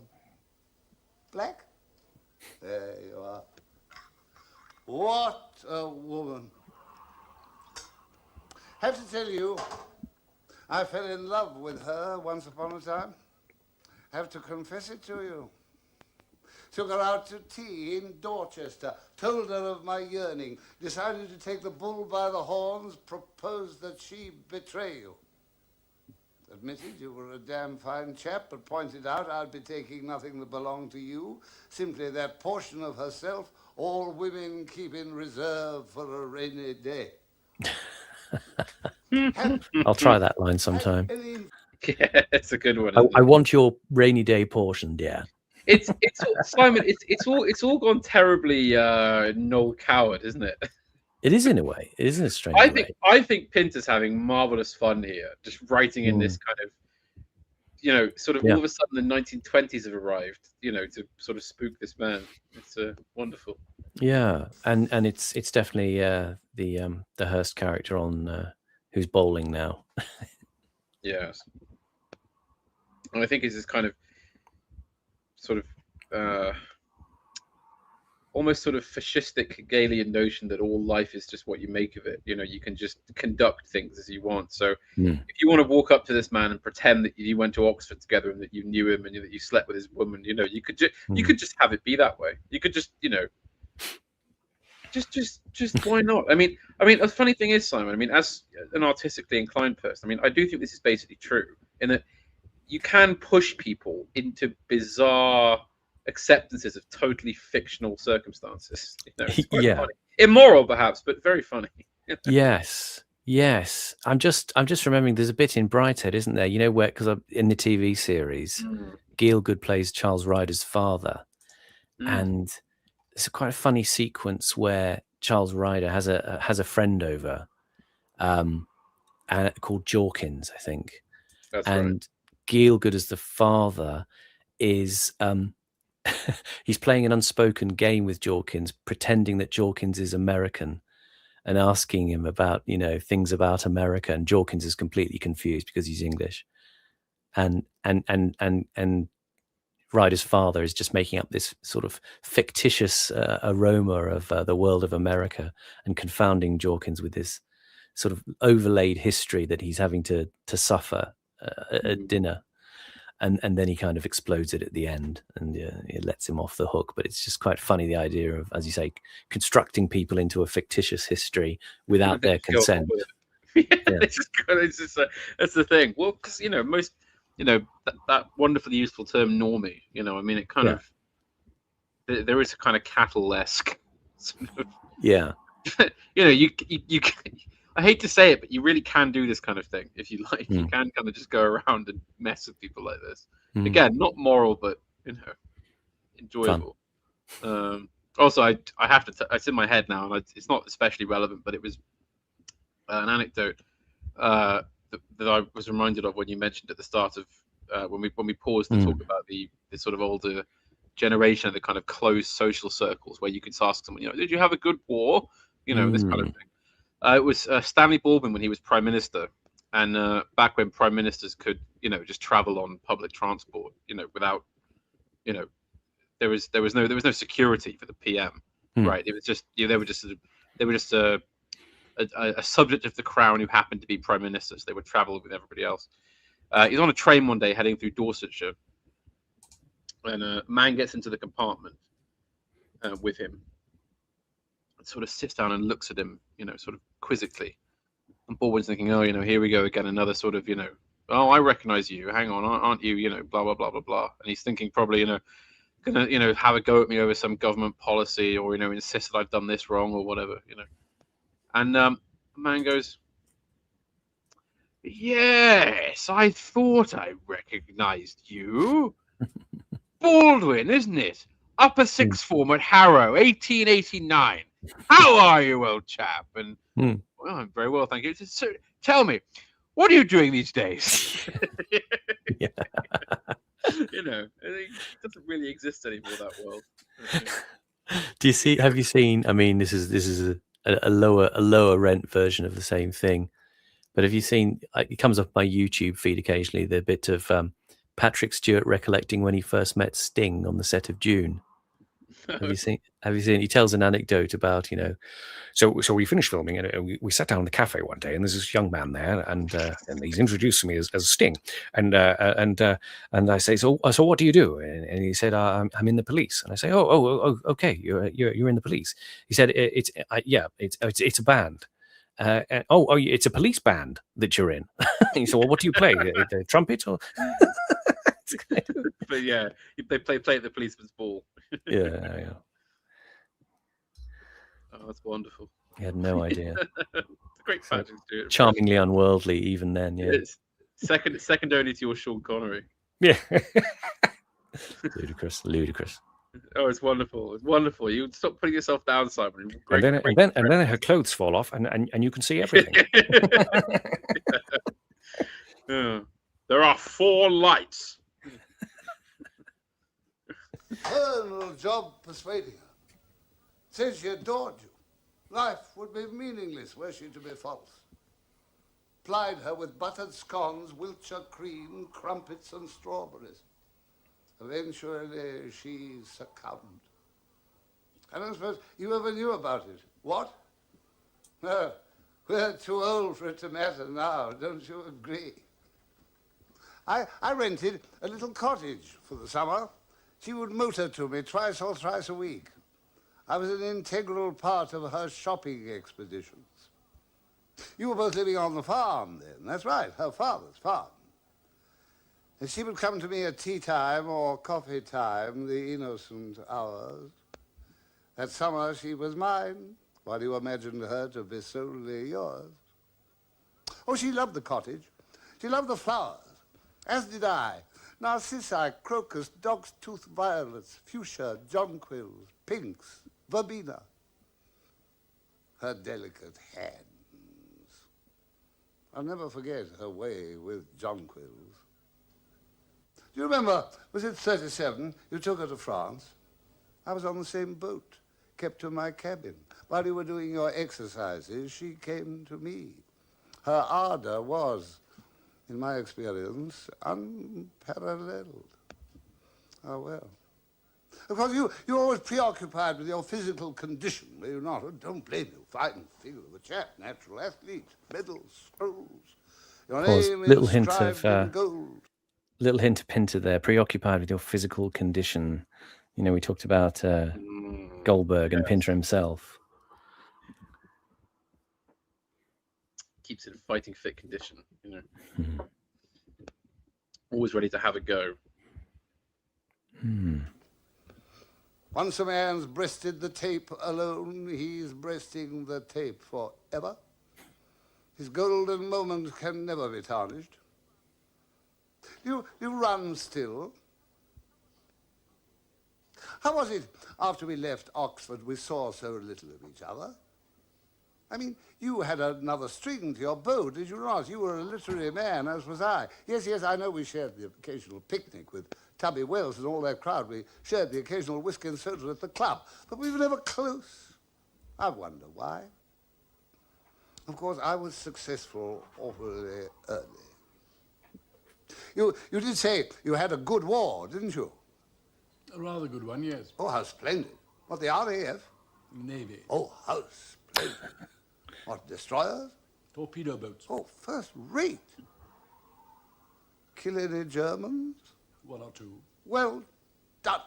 Black? There you are. What a woman. Have to tell you, I fell in love with her once upon a time. Have to confess it to you. Took her out to tea in Dorchester, told her of my yearning, decided to take the bull by the horns, proposed that she betray you. Admitted you were a damn fine chap, but pointed out I'd be taking nothing that belonged to you, simply that portion of herself all women keep in reserve for a rainy day. I'll try that line sometime. Yeah, it's a good one. I want your rainy day portion, dear. It's Simon. It's all gone terribly Noel Coward, isn't it? It is in a way. It is in a strange way. I think Pinter's having marvelous fun here, just writing in this kind of, sort of all of a sudden the 1920s have arrived, to sort of spook this man. It's wonderful. Yeah, and it's definitely the Hearst character on who's bowling now. Yes, and I think it's this kind of sort of almost sort of fascistic Hegelian notion that all life is just what you make of it. You can just conduct things as you want. So if you want to walk up to this man and pretend that you went to Oxford together and that you knew him and that you slept with his woman, you could just have it be that way. You could just just why not? I mean, the funny thing is, Simon, as an artistically inclined person, I do think this is basically true in that you can push people into bizarre acceptances of totally fictional circumstances. It's quite funny. Immoral, perhaps, but very funny. Yes. I'm just remembering. There's a bit in Brighthead, isn't there? Where because in the TV series, Gielgud plays Charles Ryder's father, and it's quite a funny sequence where Charles Ryder has a friend over, called Jorkins, I think. That's and right. Gielgud as the father is he's playing an unspoken game with Jorkins, pretending that Jorkins is American and asking him about things about America, and Jorkins is completely confused because he's English, and Ryder's father is just making up this sort of fictitious aroma of the world of America and confounding Jorkins with this sort of overlaid history that he's having to suffer at dinner. And then he kind of explodes it at the end, and it lets him off the hook. But it's just quite funny, the idea of, as you say, constructing people into a fictitious history without their consent. That's the thing. Well, because most that wonderfully useful term normie. It kind of there is a kind of cattle-esque sort of, you I hate to say it, but you really can do this kind of thing if you like. You can kind of just go around and mess with people like this. Again, not moral, but enjoyable. Also, I have to. It's in my head now, and it's not especially relevant, but it was an anecdote that I was reminded of when you mentioned at the start of when we paused to talk about the sort of older generation of the kind of closed social circles where you could ask someone, did you have a good war? This kind of thing. It was Stanley Baldwin when he was prime minister, and back when prime ministers could, just travel on public transport, without, there was no security for the PM, right? It was just they were just a subject of the crown who happened to be prime minister, so they would travel with everybody else. He was on a train one day heading through Dorsetshire, and a man gets into the compartment with him. Sort of sits down and looks at him, sort of quizzically. And Baldwin's thinking, here we go again, another sort of, oh, I recognize you. Hang on, aren't you, blah, blah, blah, blah, blah. And he's thinking probably, gonna, have a go at me over some government policy or, insist that I've done this wrong or whatever, And the man goes, yes, I thought I recognized you. Baldwin, isn't it? Upper sixth form at Harrow, 1889. How are you, old chap? And well, I'm very well, thank you. So, tell me, what are you doing these days? You know, it doesn't really exist anymore, that world. Do you see? Have you seen? I mean, this is a lower rent version of the same thing. But have you seen? It comes up my YouTube feed occasionally. The bit of Patrick Stewart recollecting when he first met Sting on the set of Dune. Have you seen? Have you seen? He tells an anecdote about, you know, so we finished filming and we sat down in the cafe one day and there's this young man there and he's introduced to me as Sting and I say, so what do you do? And he said, I'm in the police. And I say, oh okay, you're in the police. He said, it's a band. It's a police band that you're in. He said, well, what do you play? The trumpet or? But yeah, they play at the policeman's ball. Yeah. Oh, that's wonderful. He had no idea. It's a great Patrick Stewart. Charmingly unworldly, even then. Yeah. It's second only to your Sean Connery. Yeah. Ludicrous. Oh, it's wonderful. It's wonderful. You stop putting yourself down, Simon. And then her clothes fall off, and you can see everything. Yeah. There are 4 lights. Colonel Job persuading her. Said she adored you. Life would be meaningless were she to be false. Plied her with buttered scones, Wiltshire cream, crumpets and strawberries. Eventually she succumbed. I don't suppose you ever knew about it. What? No, we're too old for it to matter now, don't you agree? I rented a little cottage for the summer. She would motor to me twice or thrice a week. I was an integral part of her shopping expeditions. You were both living on the farm then. That's right, her father's farm. And she would come to me at tea time or coffee time, the innocent hours. That summer she was mine, while you imagined her to be solely yours. Oh, she loved the cottage. She loved the flowers, as did I. Narcissi, crocus, dog's tooth violets, fuchsia, jonquils, pinks, verbena. Her delicate hands. I'll never forget her way with jonquils. Do you remember, was it 37, you took her to France? I was on the same boat, kept to my cabin. While you were doing your exercises, she came to me. Her ardor was, in my experience, unparalleled. Oh, well. Of course, you're always preoccupied with your physical condition, are you not? Oh, don't blame you. Fine figure of a chap, natural athlete, medals, scrolls. Your name little is hint inscribed of in gold. little hint of Pinter there, preoccupied with your physical condition. You know, we talked about Goldberg and Pinter himself. Keeps it in fighting fit condition, you know. Always ready to have a go. Once a man's breasted the tape alone, he's breasting the tape forever. His golden moment can never be tarnished. You run still. How was it after we left Oxford we saw so little of each other? I mean, you had another string to your bow, did you not? You were a literary man, as was I. Yes, I know we shared the occasional picnic with Tubby Wells and all that crowd. We shared the occasional whiskey and soda at the club. But we were never close. I wonder why. Of course, I was successful awfully early. You did say you had a good war, didn't you? A rather good one, yes. Oh, how splendid. What, the RAF? Navy. Oh, how splendid. What, destroyers? Torpedo boats. Oh, first rate. Kill any Germans? 1 or 2. Well done.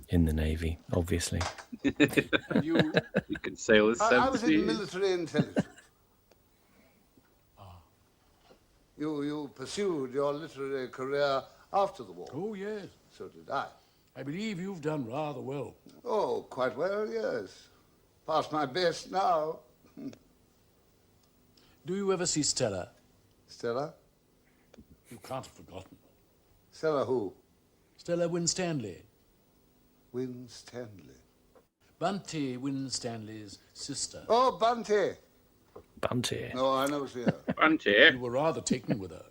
In the Navy, obviously. And you? You can sail as I was 70. in military intelligence. You pursued your literary career after the war. Oh, yes. So did I. I believe you've done rather well. Oh, quite well, yes. Past my best now. Do you ever see Stella? Stella? You can't have forgotten. Stella who? Stella Winstanley. Winstanley. Bunty Winstanley's sister. Oh, Bunty. Bunty. No, I never see her. Bunty. You were rather taken with her.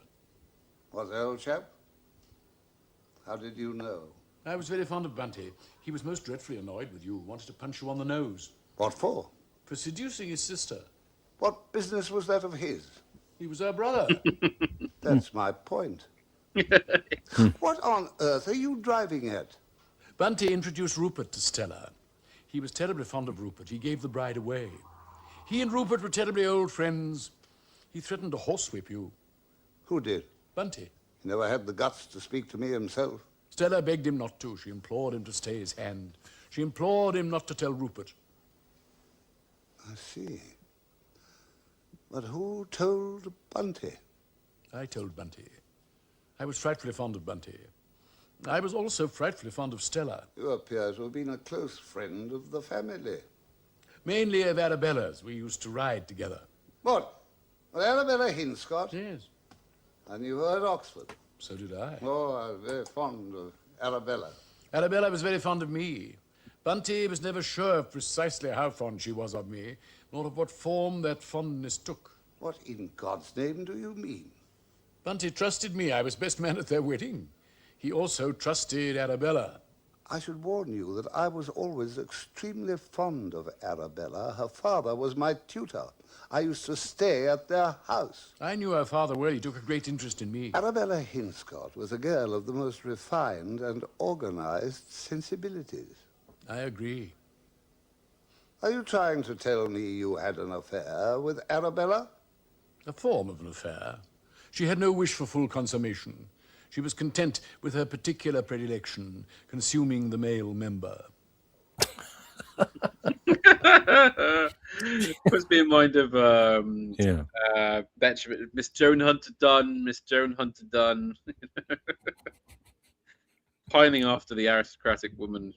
Was that, old chap? How did you know? I was very fond of Bunty. He was most dreadfully annoyed with you, wanted to punch you on the nose. What for? For seducing his sister. What business was that of his? He was her brother. That's my point. What on earth are you driving at? Bunty introduced Rupert to Stella. He was terribly fond of Rupert. He gave the bride away. He and Rupert were terribly old friends. He threatened to horsewhip you. Who did? Bunty. He never had the guts to speak to me himself. Stella begged him not to. She implored him to stay his hand. She implored him not to tell Rupert. I see. But who told Bunty? I told Bunty. I was frightfully fond of Bunty. I was also frightfully fond of Stella. You appear to have been a close friend of the family. Mainly of Arabella's. We used to ride together. What? Well, Arabella Hinscott? Yes. I knew her at Oxford. So did I. Oh, I was very fond of Arabella. Arabella was very fond of me. Bunty was never sure of precisely how fond she was of me, nor of what form that fondness took. What in God's name do you mean? Bunty trusted me. I was best man at their wedding. He also trusted Arabella. I should warn you that I was always extremely fond of Arabella. Her father was my tutor. I used to stay at their house. I knew her father well. He took a great interest in me. Arabella Hinscott was a girl of the most refined and organized sensibilities. I agree. Are you trying to tell me you had an affair with Arabella? A form of an affair. She had no wish for full consummation. She was content with her particular predilection, consuming the male member. Puts me in mind of Miss Joan Hunter Dunn, pining after the aristocratic woman.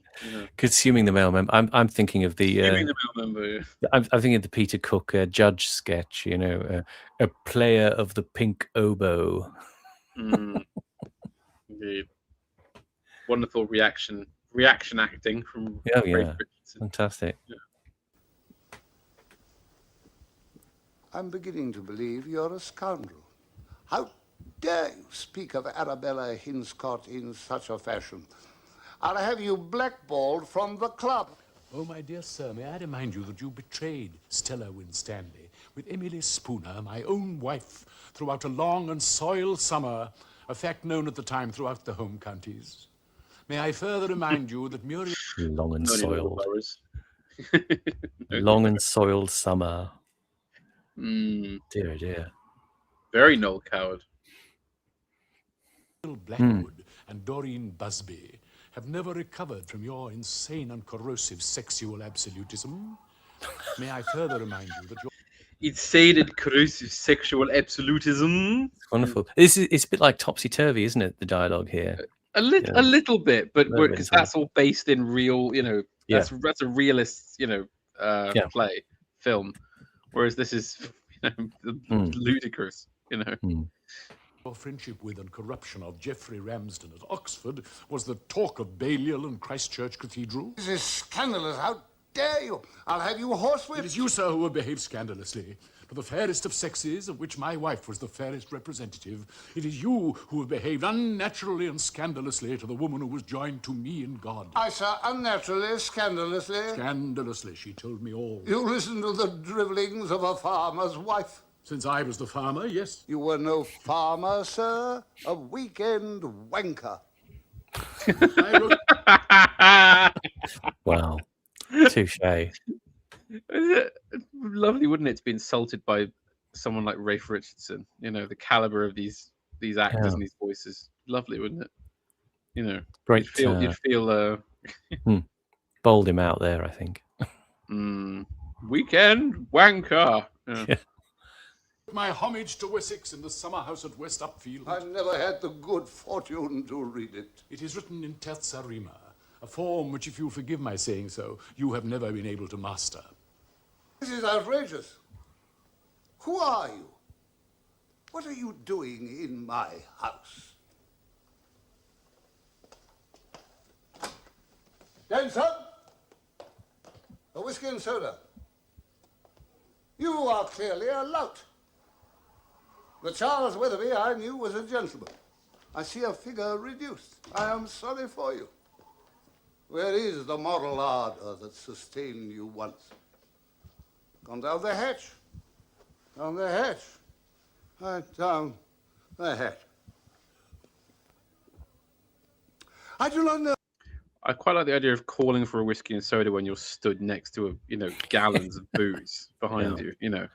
Consuming the male member. I'm thinking of the. Consuming the male member. I'm thinking of the Peter Cook Judge sketch. A player of the pink oboe. Indeed. Wonderful reaction acting from Ray Richardson. Fantastic. Yeah. I'm beginning to believe you're a scoundrel. How dare you speak of Arabella Hinscott in such a fashion? I'll have you blackballed from the club. Oh, my dear sir, may I remind you that you betrayed Stella Winstanley with Emily Spooner, my own wife, throughout a long and soiled summer, a fact known at the time throughout the home counties. May I further remind you that Muriel... Long and soiled. Long and soiled summer. Dear, dear. Very Noel Coward. Blackwood and Doreen Busby have never recovered from your insane and corrosive sexual absolutism. May I further remind you that your... Insane and corrosive sexual absolutism. It's wonderful. It's a bit like topsy-turvy, isn't it, the dialogue here? A little bit, but because that's all based in real, that's a realist, play, film. Whereas this is, ludicrous, Your friendship with and corruption of Geoffrey Ramsden at Oxford was the talk of Balliol and Christchurch Cathedral. This is scandalous. How dare you? I'll have you horsewhipped. It is you, sir, who have behaved scandalously. To the fairest of sexes, of which my wife was the fairest representative, it is you who have behaved unnaturally and scandalously to the woman who was joined to me in God. I, sir, unnaturally, scandalously. Scandalously, she told me all. You listened to the dribblings of a farmer's wife. Since I was the farmer, yes. You were no farmer, sir. A weekend wanker. Wow. Touche. Lovely, wouldn't it, to be insulted by someone like Rafe Richardson? The caliber of these actors and these voices. Lovely, wouldn't it? Great. You'd feel bowled him out there, I think. Weekend wanker. Yeah. My homage to Wessex in the summer house at West Upfield. I've never had the good fortune to read it. It is written in terza rima, a form which, if you'll forgive my saying so, you have never been able to master. This is outrageous. Who are you? What are you doing in my house? Dancer? A whiskey and soda. You are clearly a lout. The Charles Weatherby I knew was a gentleman. I see a figure reduced. I am sorry for you. Where is the moral ardor that sustained you once? Gone down the hatch. Down the hatch. Down the hatch. I do not know. I quite like the idea of calling for a whiskey and soda when you're stood next to gallons of booze behind you.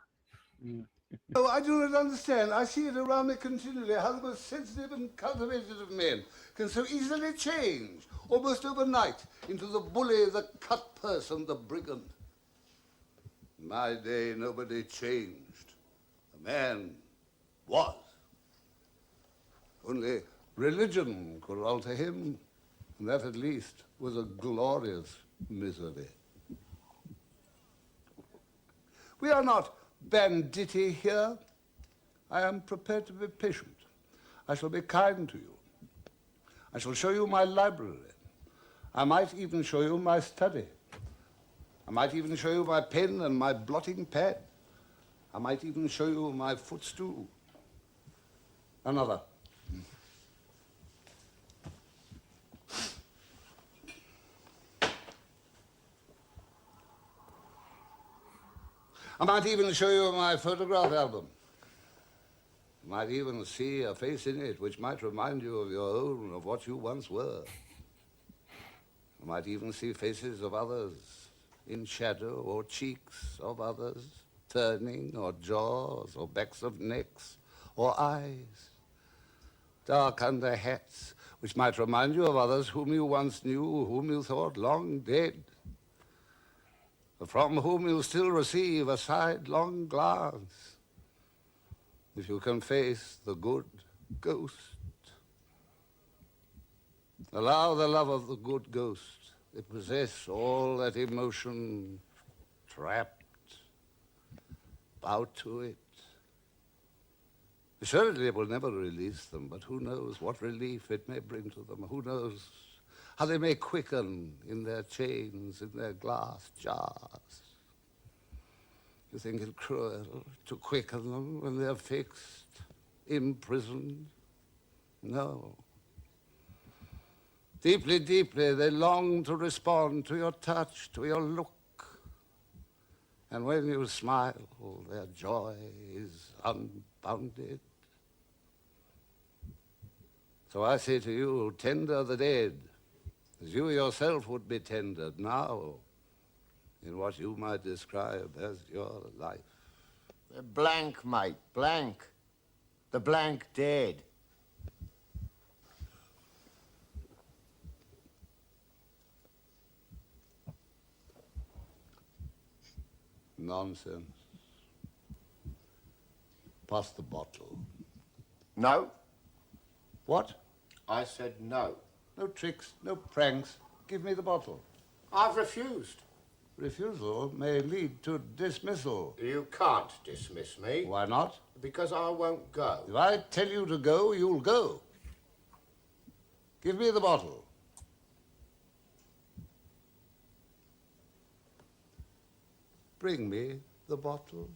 Oh, I do not understand. I see it around me continually how the most sensitive and cultivated of men can so easily change, almost overnight, into the bully, the cut purse, and the brigand. In my day, nobody changed. A man was. Only religion could alter him, and that at least was a glorious misery. We are not banditti here. I am prepared to be patient. I shall be kind to you. I shall show you my library. I might even show you my study. I might even show you my pen and my blotting pad. I might even show you my footstool. Another. I might even show you my photograph album. You might even see a face in it which might remind you of your own, of what you once were. You might even see faces of others in shadow, or cheeks of others turning, or jaws, or backs of necks, or eyes, dark under hats, which might remind you of others whom you once knew, whom you thought long dead, from whom you still receive a sidelong glance. If you can face the good ghost, allow the love of the good ghost that possess all that emotion trapped, bow to it. Assuredly it will never release them, but who knows what relief it may bring to them. Who knows how they may quicken in their chains, in their glass jars. You think it cruel to quicken them when they're fixed, imprisoned? No. Deeply, deeply, they long to respond to your touch, to your look. And when you smile, their joy is unbounded. So I say to you, tender the dead, as you yourself would be tendered now in what you might describe as your life. The blank, mate, blank. The blank dead. Nonsense. Pass the bottle. No. What? I said no. No tricks, no pranks. Give me the bottle. I've refused. Refusal may lead to dismissal. You can't dismiss me. Why not? Because I won't go. If I tell you to go, you'll go. Give me the bottle. Bring me the bottle.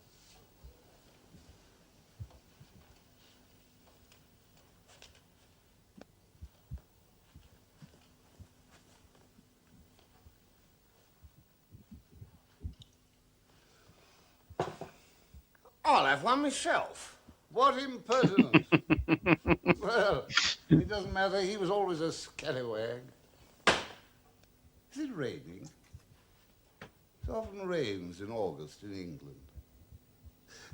I'll have one myself. What impertinence! Well, it doesn't matter. He was always a scallywag. Is it raining? It often rains in August in England.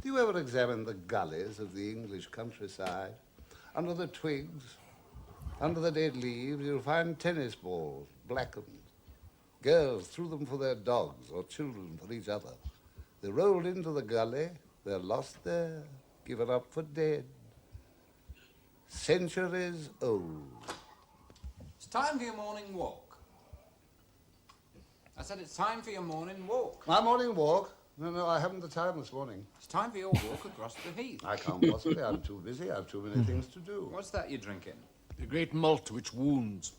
Do you ever examine the gullies of the English countryside? Under the twigs, under the dead leaves, you'll find tennis balls, blackened. Girls threw them for their dogs or children for each other. They rolled into the gully. They're lost there, given up for dead. Centuries old. It's time for your morning walk. I said it's time for your morning walk. My morning walk? No, I haven't the time this morning. It's time for your walk across the heath. I can't possibly. I'm too busy. I have too many things to do. What's that you're drinking? The great malt which wounds.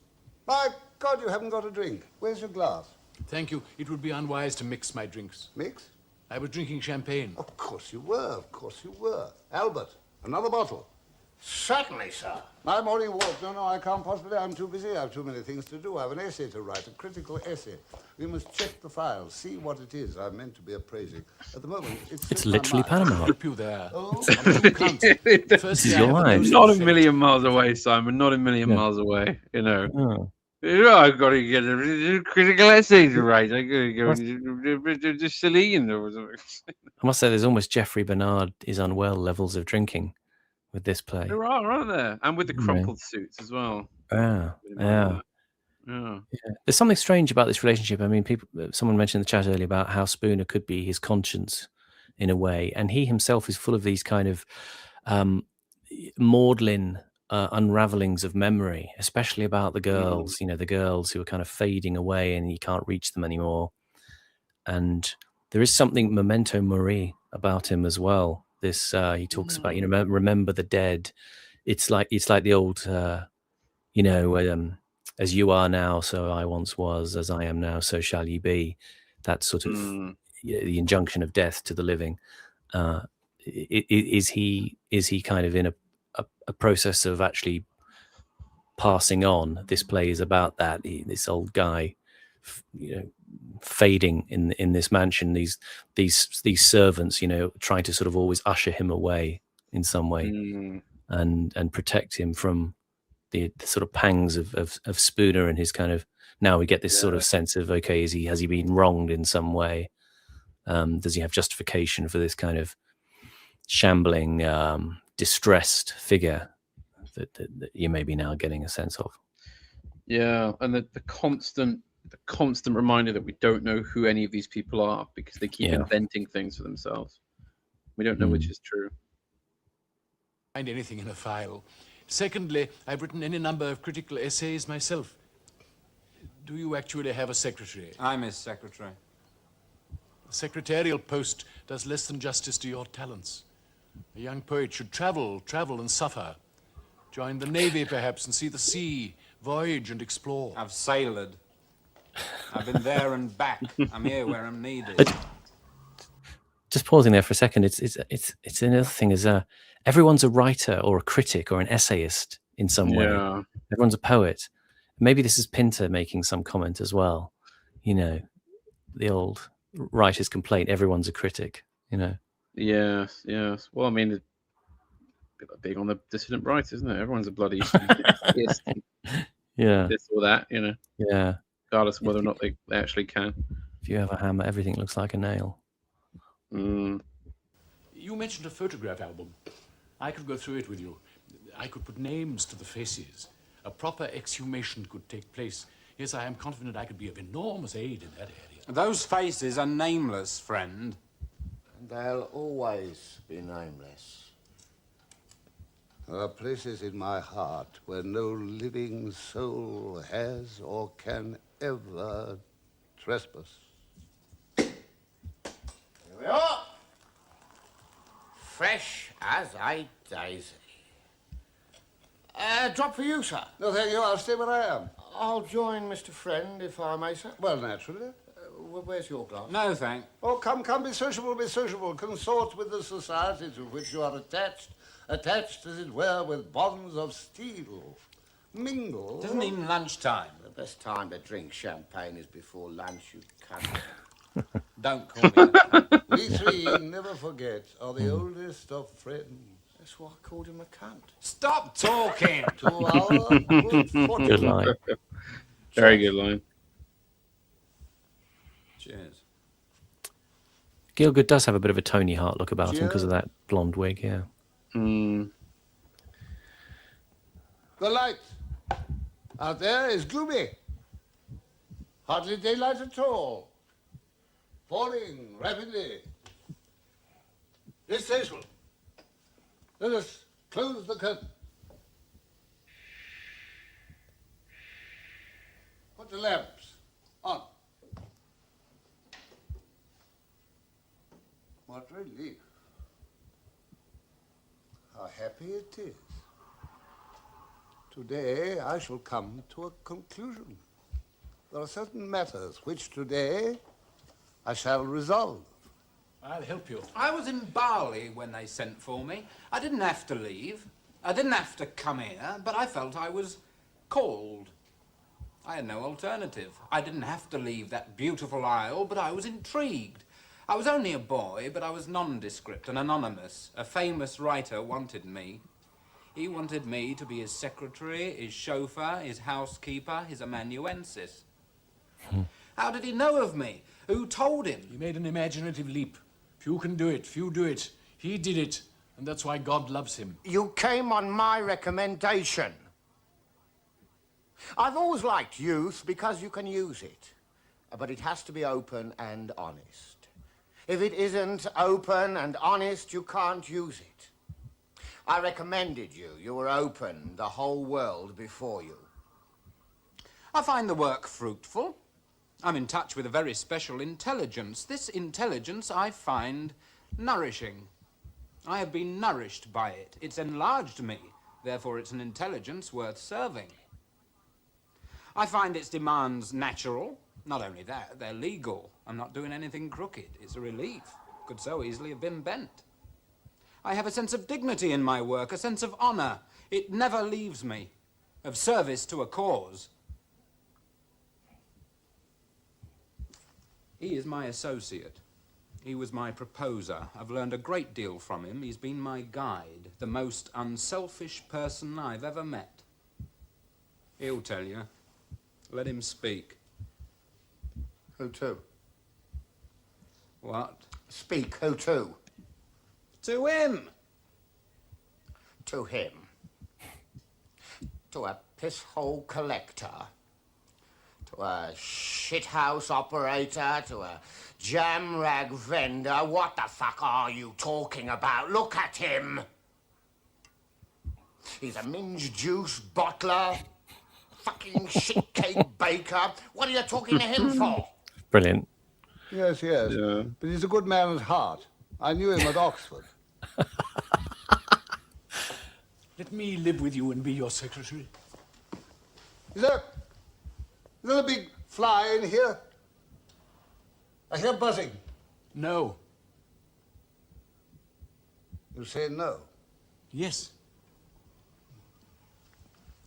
My God, you haven't got a drink. Where's your glass? Thank you. It would be unwise to mix my drinks. Mix? I was drinking champagne. Of course you were. Of course you were. Albert, another bottle. Certainly, sir. My morning walk. No, I can't possibly. I'm too busy. I have too many things to do. I have an essay to write, a critical essay. We must check the files, see what it is I'm meant to be appraising. At the moment, It's literally I'll Panama. help you there. Oh, On two counts. This Firstly, is I your have a life. notion Not a of million fate. miles away, Simon. Not a million Yeah. miles away. You know. Oh. I've got to get a critical essay to write. I got to go to Celine or something. I must say, there's almost Jeffrey Bernard is unwell levels of drinking with this play. There are, aren't there? And with the Right. crumpled suits as well. Yeah, yeah. Yeah. There's something strange about this relationship. I mean, someone mentioned in the chat earlier about how Spooner could be his conscience in a way, and he himself is full of these kind of maudlin unravelings of memory, especially about the girls. You know, the girls who are kind of fading away, and he can't reach them anymore. And there is something memento mori about him as well. This he talks about, you know, remember the dead. It's like the old, you know. As you are now, so I once was. As I am now, so shall ye be. That sort of the injunction of death to the living. Is he kind of in a process of actually passing on? This play is about that. This old guy, you know, fading in this mansion. These servants, you know, trying to sort of always usher him away in some way, and protect him from the sort of pangs of Spooner and his kind of, now we get this sort of sense of, okay, has he been wronged in some way? Does he have justification for this kind of shambling, distressed figure that you may be now getting a sense of? Yeah, and the constant reminder that we don't know who any of these people are because they keep inventing things for themselves. We don't know which is true. Find anything in a file. Secondly, I've written any number of critical essays myself. Do you actually have a secretary? I'm his secretary. The secretarial post does less than justice to your talents. A young poet should travel and suffer. Join the navy, perhaps, and see the sea, voyage and explore. I've sailed. I've been there and back. I'm here where I'm needed. Just pausing there for a second. It's another thing is everyone's a writer or a critic or an essayist in some way. Everyone's a poet. Maybe this is Pinter making some comment as well. You know, the old writer's complaint. Everyone's a critic. You know. Yes. Well, I mean, it's big on the dissident right, isn't it? Everyone's a bloody this or that. You know. Yeah. Regardless of whether or not they actually can. If you have a hammer, everything looks like a nail. You mentioned a photograph album. I could go through it with you. I could put names to the faces. A proper exhumation could take place. Yes, I am confident I could be of enormous aid in that area. Those faces are nameless, friend. And they'll always be nameless. There are places in my heart where no living soul has or can ever trespass. Here we are. Fresh as a daisy. Drop for you, sir. No, thank you. I'll stay where I am. I'll join Mr. Friend, if I may, sir. Well, naturally. Where's your glass? No, thank. Oh, come, be sociable, be sociable. Consort with the society to which you are attached, as it were, with bonds of steel. Mingle. It isn't even lunchtime. The best time to drink champagne is before lunch, you cunt. Don't call me that. We three, never forget, are the oldest of friends. That's why I called him a cunt. Stop talking! To our good fortune. Good line. Very good line. Cheers. Gielgud does have a bit of a Tony Hart look about him because of that blonde wig. Yeah. The light out there is gloomy. Hardly daylight at all. Falling rapidly. Distasteful. Let us close the curtain. Put the lamps on. What relief. How happy it is. Today I shall come to a conclusion. There are certain matters which today I shall resolve. I'll help you. I was in Bali when they sent for me. I didn't have to leave. I didn't have to come here, but I felt I was called. I had no alternative. I didn't have to leave that beautiful isle, but I was intrigued. I was only a boy, but I was nondescript and anonymous. A famous writer wanted me. He wanted me to be his secretary, his chauffeur, his housekeeper, his amanuensis. How did he know of me? Who told him? He made an imaginative leap. Few can do it, few do it. He did it, and that's why God loves him. You came on my recommendation. I've always liked youth because you can use it. But it has to be open and honest. If it isn't open and honest, you can't use it. I recommended you. You were open, the whole world before you. I find the work fruitful. I'm in touch with a very special intelligence. This intelligence I find nourishing. I have been nourished by it. It's enlarged me. Therefore, it's an intelligence worth serving. I find its demands natural. Not only that, they're legal. I'm not doing anything crooked. It's a relief. Could so easily have been bent. I have a sense of dignity in my work, a sense of honor. It never leaves me, of service to a cause. He is my associate. He was my proposer. I've learned a great deal from him. He's been my guide, the most unselfish person I've ever met. He'll tell you. Let him speak. Who to? What? Speak, who to? To him! To him. To a piss-hole collector. To a shithouse operator. To a jam-rag vendor. What the fuck are you talking about? Look at him! He's a minge juice bottler. Fucking shit cake baker. What are you talking to him for? Brilliant. Yes, yes. Yeah. But he's a good man at heart. I knew him at Oxford. Let me live with you and be your secretary. Is there a big fly in here? I hear buzzing. No. You say no. Yes.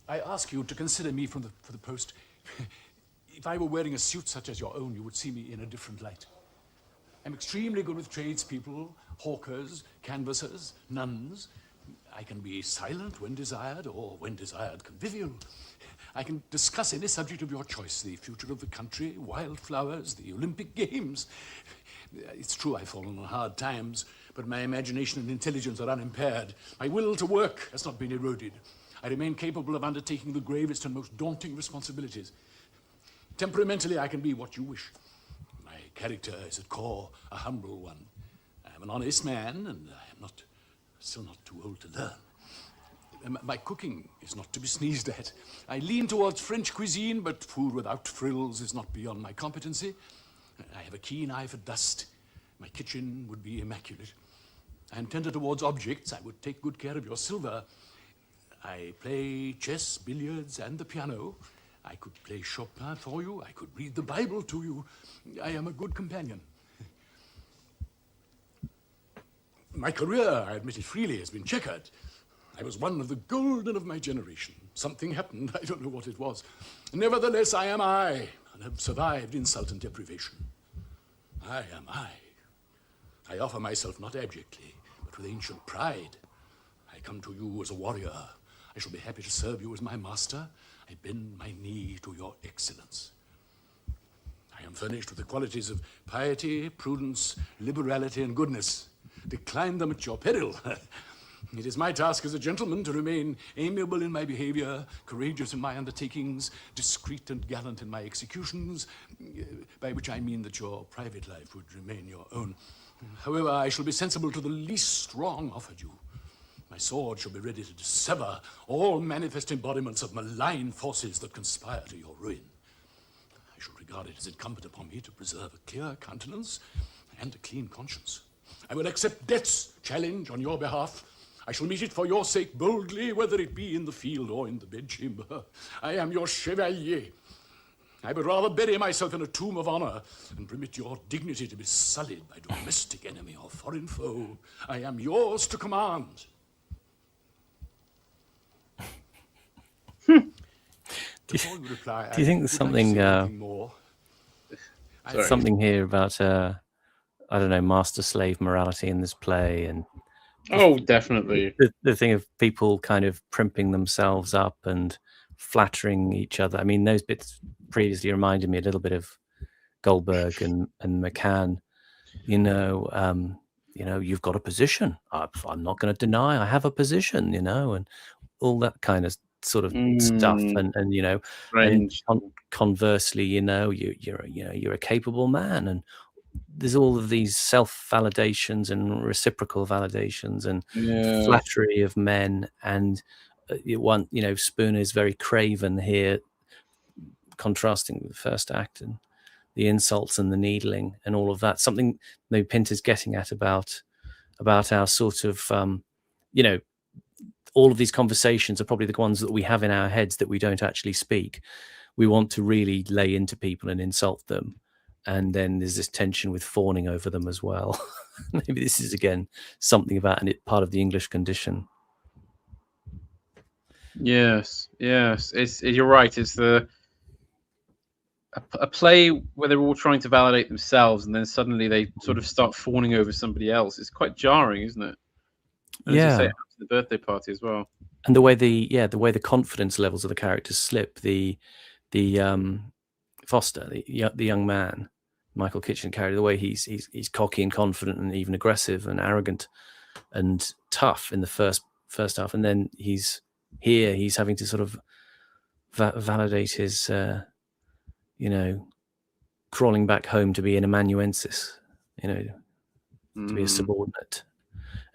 I ask you to consider me for the post. If I were wearing a suit such as your own, you would see me in a different light. I'm extremely good with tradespeople, hawkers, canvassers, nuns. I can be silent when desired, or when desired, convivial. I can discuss any subject of your choice, the future of the country, wildflowers, the Olympic Games. It's true I've fallen on hard times, but my imagination and intelligence are unimpaired. My will to work has not been eroded. I remain capable of undertaking the gravest and most daunting responsibilities. Temperamentally, I can be what you wish. My character is at core a humble one. I am an honest man, and I am still not too old to learn. My cooking is not to be sneezed at. I lean towards French cuisine, but food without frills is not beyond my competency. I have a keen eye for dust. My kitchen would be immaculate. I am tender towards objects. I would take good care of your silver. I play chess, billiards, and the piano. I could play Chopin for you. I could read the Bible to you. I am a good companion. My career, I admit it freely, has been checkered. I was one of the golden of my generation. Something happened, I don't know what it was. Nevertheless, I am I, and have survived insult and deprivation. I am I. I offer myself not abjectly, but with ancient pride. I come to you as a warrior. I shall be happy to serve you as my master. I bend my knee to your excellence. I am furnished with the qualities of piety, prudence, liberality, and goodness. Decline them at your peril. It is my task as a gentleman to remain amiable in my behavior, courageous in my undertakings, discreet and gallant in my executions, by which I mean that your private life would remain your own. However, I shall be sensible to the least wrong offered you. My sword shall be ready to sever all manifest embodiments of malign forces that conspire to your ruin. I shall regard it as incumbent upon me to preserve a clear countenance and a clean conscience. I will accept death's challenge on your behalf. I shall meet it for your sake boldly, whether it be in the field or in the bedchamber. I am your chevalier. I would rather bury myself in a tomb of honor and permit your dignity to be sullied by domestic enemy or foreign foe. I am yours to command. Before you reply, Do you think there's I would like to something say one thing more. Sorry. something here about I don't know, master-slave morality in this play, and Oh, definitely. the thing of people kind of primping themselves up and flattering each other. I mean, those bits previously reminded me a little bit of Goldberg and McCann. You've got a position. I'm not going to deny I have a position. And all that kind of sort of stuff. And and Strange. conversely, you're a capable man, and there's all of these self-validations and reciprocal validations and Yeah. flattery of men, and Spooner is very craven here, contrasting with the first act, and the insults and the needling and all of that. Something maybe Pinter's getting at about our sort of all of these conversations are probably the ones that we have in our heads that we don't actually speak. We want to really lay into people and insult them, and then there's this tension with fawning over them as well. Maybe this is again something about part of the English condition. Yes. You're right. It's a play where they're all trying to validate themselves, and then suddenly they sort of start fawning over somebody else. It's quite jarring, isn't it? And as you say, it happens at the birthday party as well. And the way the confidence levels of the characters slip. The Foster, the young man, Michael Kitchen character, the way he's cocky and confident and even aggressive and arrogant and tough in the first half, and then he's having to sort of validate his crawling back home to be an amanuensis, to be a subordinate,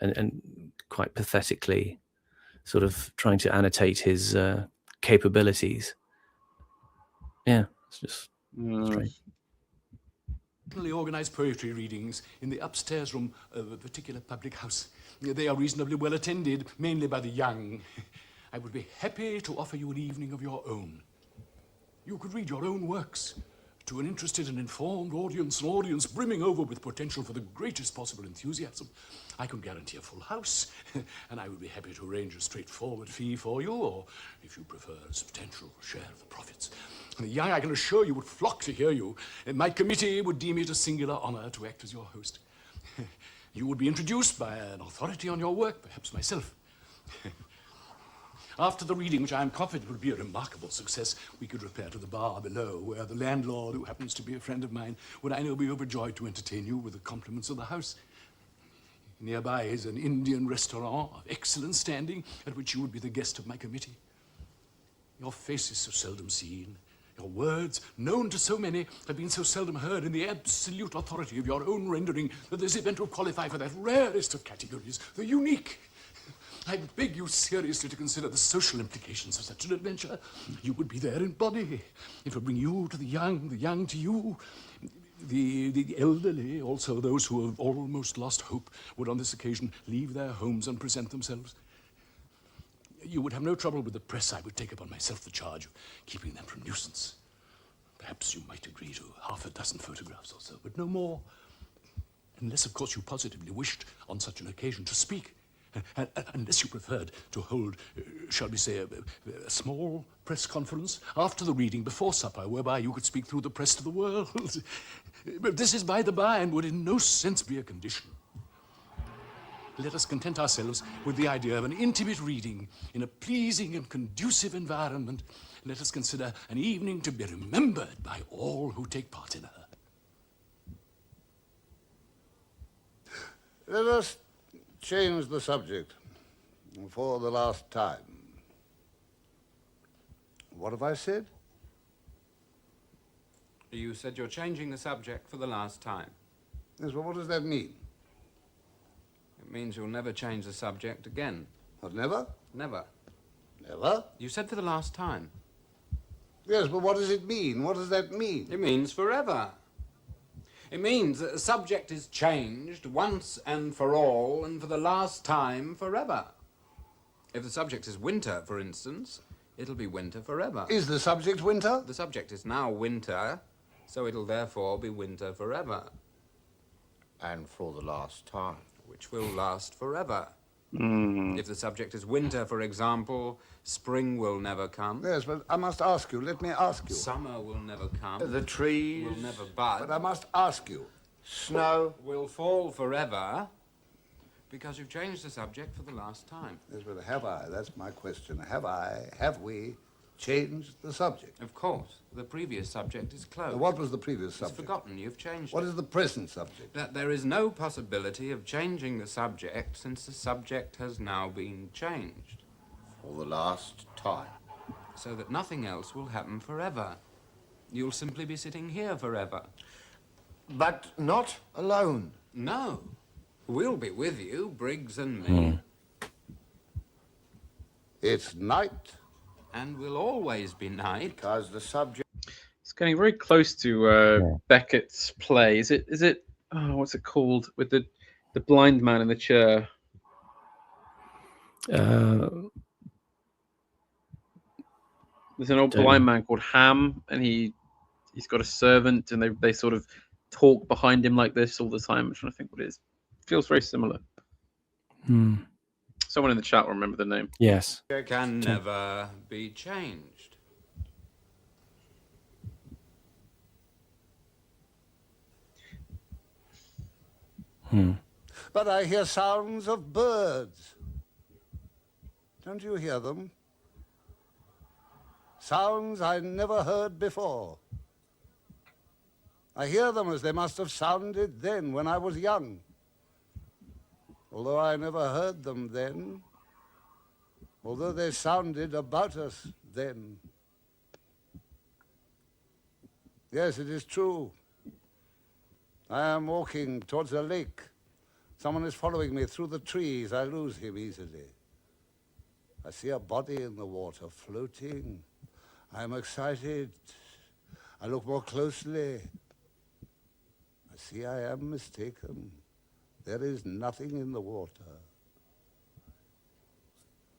and quite pathetically sort of trying to annotate his capabilities. Yeah, it's just strange. Organised poetry readings in the upstairs room of a particular public house. They are reasonably well attended, mainly by the young. I would be happy to offer you an evening of your own. You could read your own works to an interested and informed audience, an audience brimming over with potential for the greatest possible enthusiasm. I can guarantee a full house, and I would be happy to arrange a straightforward fee for you, or, if you prefer, a substantial share of the profits. And the young, I can assure you, would flock to hear you, and my committee would deem it a singular honor to act as your host. You would be introduced by an authority on your work, perhaps myself. After the reading, which I am confident will be a remarkable success, we could repair to the bar below, where the landlord, who happens to be a friend of mine, would, I know, be overjoyed to entertain you with the compliments of the house. Nearby is an Indian restaurant of excellent standing, at which you would be the guest of my committee. Your face is so seldom seen. Your words, known to so many, have been so seldom heard in the absolute authority of your own rendering that this event will qualify for that rarest of categories, the unique. I beg you seriously to consider the social implications of such an adventure. You would be there in body. It would bring you to the young to you. The elderly, also those who have almost lost hope, would on this occasion leave their homes and present themselves. You would have no trouble with the press. I would take upon myself the charge of keeping them from nuisance. Perhaps you might agree to half a dozen photographs or so, but no more. Unless, of course, you positively wished on such an occasion to speak. Unless you preferred to hold, shall we say, a small press conference after the reading before supper, whereby you could speak through the press to the world. But this is by the by and would in no sense be a condition. Let us content ourselves with the idea of an intimate reading in a pleasing and conducive environment. Let us consider an evening to be remembered by all who take part in her. Let us change the subject for the last time. What have I said? You said you're changing the subject for the last time. Yes, well, what does that mean? It means you'll never change the subject again. What, never? Never. Never? You said for the last time. Yes, but what does it mean? What does that mean? It means forever. It means that the subject is changed once and for all, and for the last time forever. If the subject is winter, for instance, it'll be winter forever. Is the subject winter? The subject is now winter, so it'll therefore be winter forever. And for the last time. Which will last forever. If the subject is winter, for example, spring will never come. Yes, but I must ask you. Let me ask you. Summer will never come. The trees will never bud. But I must ask you. Snow will fall forever because you've changed the subject for the last time. Yes, but have I? That's my question. Have we changed the subject? Of course. The previous subject is closed. What was the previous It's subject? forgotten. You've changed What it. is the present subject? That there is no possibility of changing the subject since the subject has now been changed. for the last time. So that nothing else will happen forever. You'll simply be sitting here forever. But not alone. No. We'll be with you, Briggs and me. It's night. And we'll always be night. Because the subject... It's getting very close to Beckett's play. Is it? Oh, what's it called? With the blind man in the chair. There's an old blind man called Ham, and he's got a servant, and they sort of talk behind him like this all the time. I'm trying to think what it is. It feels very similar. Someone in the chat will remember the name. Yes. Can never be changed. But I hear sounds of birds. Don't you hear them? Sounds I never heard before. I hear them as they must have sounded then when I was young. Although I never heard them then, although they sounded about us then. Yes, it is true. I am walking towards a lake. Someone is following me through the trees. I lose him easily. I see a body in the water floating. I am excited. I look more closely. I see I am mistaken. There is nothing in the water.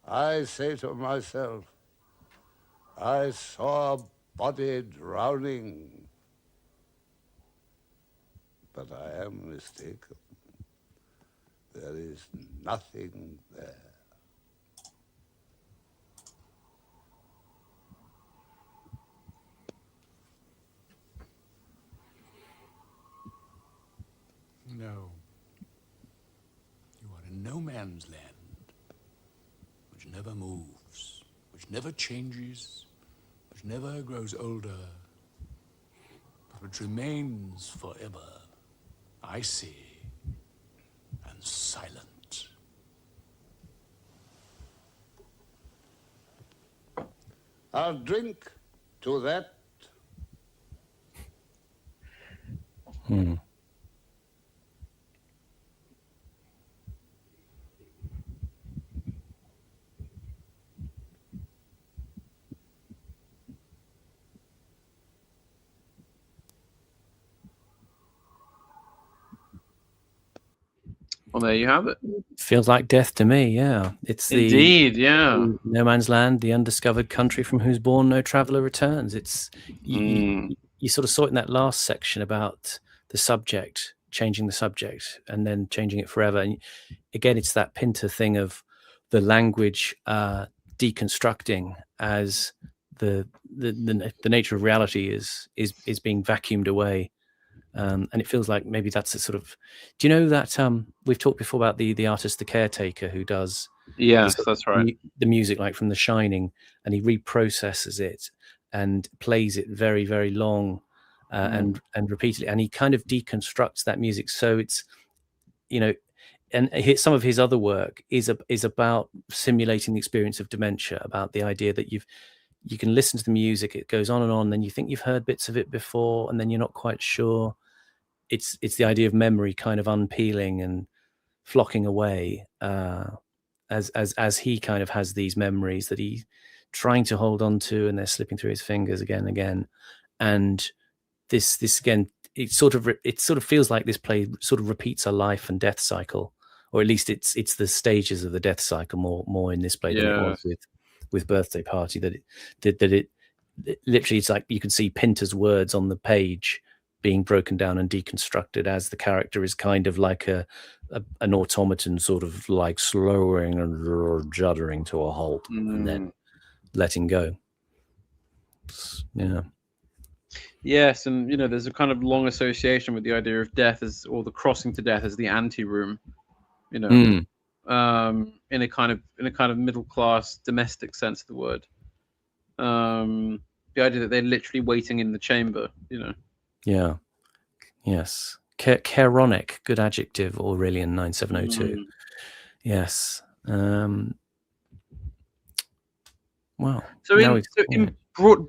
I say to myself, I saw a body drowning. But I am mistaken. There is nothing there. No. You are in no man's land, which never moves, which never changes, which never grows older, but which remains forever, icy and silent. I'll drink to that. Well, there you have it. Feels like death to me. Yeah, it's the Indeed, yeah. no man's land, the undiscovered country from whose bourne no traveller returns. It's you sort of saw it in that last section about the subject, changing the subject and then changing it forever. And again, it's that Pinter thing of the language deconstructing as the nature of reality is being vacuumed away. And it feels like maybe that's a sort of, do you know that we've talked before about the artist, the Caretaker, who does that's right, the music like from The Shining, and he reprocesses it and plays it very, very long and repeatedly, and he kind of deconstructs that music. So it's, you know, and some of his other work is about simulating the experience of dementia, about the idea that you can listen to the music, it goes on and on, then you think you've heard bits of it before, and then you're not quite sure. It's the idea of memory kind of unpeeling and flocking away as he kind of has these memories that he's trying to hold on to, and they're slipping through his fingers again and again. And this again, it sort of feels like this play sort of repeats a life and death cycle, or at least it's the stages of the death cycle more in this play than it was with Birthday Party, that it literally, it's like you can see Pinter's words on the page being broken down and deconstructed as the character is kind of like an automaton, sort of like slowing and juddering to a halt and then letting go. Yeah. Yes, and there's a kind of long association with the idea of death as, or the crossing to death as the anteroom. In a kind of middle class domestic sense of the word. The idea that they're literally waiting in the chamber. Yeah. Yes. Chaironic, good adjective, Aurelian 9702. Yes. Wow. So,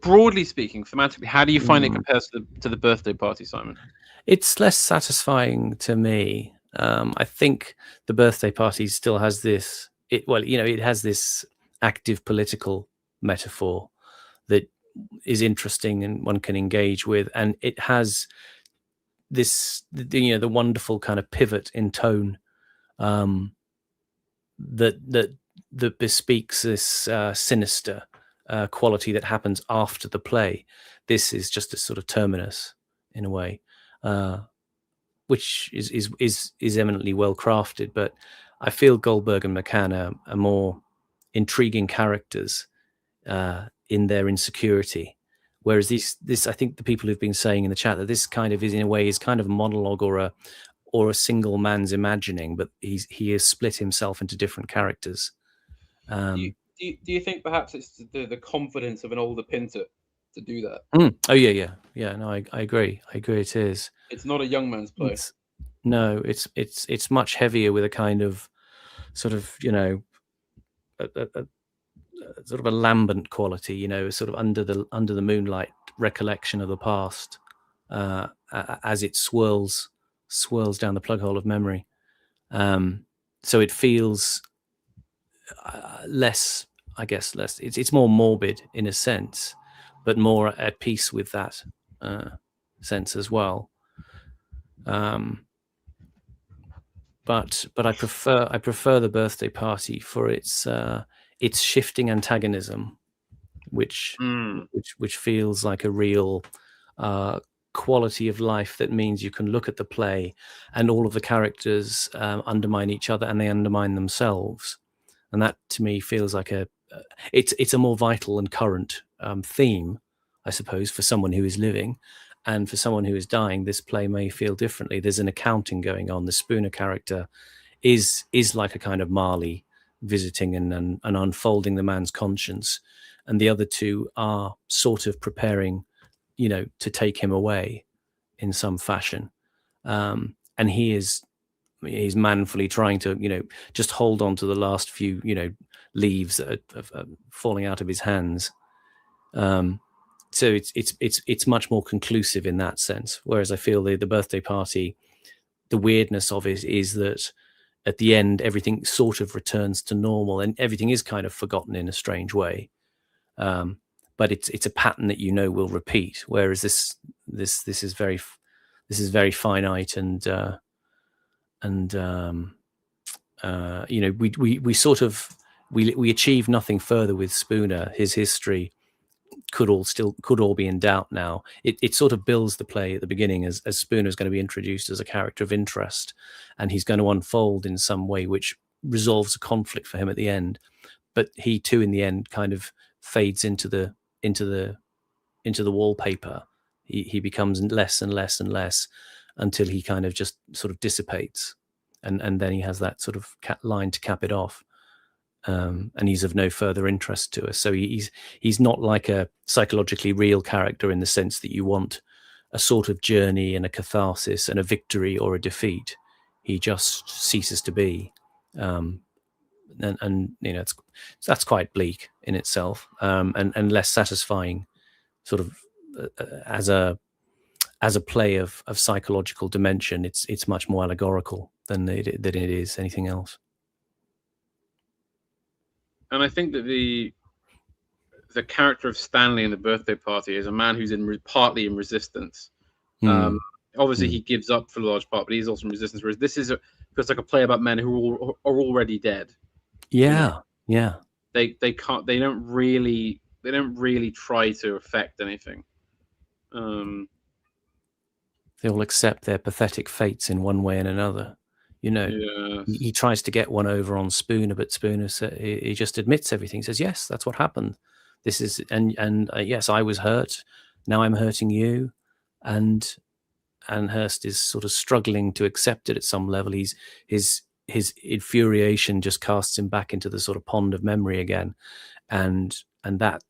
broadly speaking, thematically, how do you find it compares to the birthday party, Simon? It's less satisfying to me. I think the birthday party still has this. It has this active political metaphor that is interesting and one can engage with, and it has this, the wonderful kind of pivot in tone that bespeaks this sinister quality that happens after the play. This is just a sort of terminus in a way, which is eminently well crafted. But I feel Goldberg and McCann are more intriguing characters in their insecurity. Whereas this, I think the people who've been saying in the chat that this kind of is, in a way, is kind of a monologue or a single man's imagining, but he has split himself into different characters. Do you think perhaps it's the confidence of an older Pinter to do that? Oh yeah. No, I agree. It is. It's not a young man's play. It's much heavier, with a kind of sort of a sort of a lambent quality, sort of under the moonlight recollection of the past as it swirls down the plug hole of memory. So it feels less, I guess, it's more morbid in a sense, but more at peace with that sense as well. But I prefer the birthday party for its shifting antagonism, which feels like a real quality of life that means you can look at the play and all of the characters undermine each other and they undermine themselves, and that to me feels like it's a more vital and current theme, I suppose, for someone who is living. And for someone who is dying, this play may feel differently. There's an accounting going on. The Spooner character is like a kind of Marley visiting and unfolding the man's conscience, and the other two are sort of preparing, to take him away in some fashion. And he's manfully trying to, just hold on to the last few, leaves that are falling out of his hands. So it's much more conclusive in that sense. Whereas I feel the birthday party, the weirdness of it is that at the end everything sort of returns to normal and everything is kind of forgotten in a strange way. But it's a pattern that will repeat. Whereas this is very finite and we sort of we achieve nothing further with Spooner. His history could all be in doubt now. It sort of builds the play at the beginning as Spooner is going to be introduced as a character of interest, and he's going to unfold in some way which resolves a conflict for him at the end. But he too, in the end, kind of fades into the wallpaper. He becomes less and less and less until he kind of just sort of dissipates, and then he has that sort of line to cap it off. And he's of no further interest to us. So he's not like a psychologically real character in the sense that you want a sort of journey and a catharsis and a victory or a defeat. He just ceases to be, and that's quite bleak in itself, and less satisfying, sort of as a play of psychological dimension. It's much more allegorical than it is anything else. And I think that the character of Stanley in the birthday party is a man who's partly in resistance. Obviously, he gives up for a large part, but he's also in resistance. Whereas this feels like a play about men who are already dead. Yeah. They can't. They don't really try to affect anything. They all accept their pathetic fates in one way and another. You know, Yes. he tries to get one over on Spooner, but Spooner he just admits everything. He says, "Yes, that's what happened. This is and yes, I was hurt. Now I'm hurting you." And Hurst is sort of struggling to accept it at some level. His infuriation just casts him back into the sort of pond of memory again, and that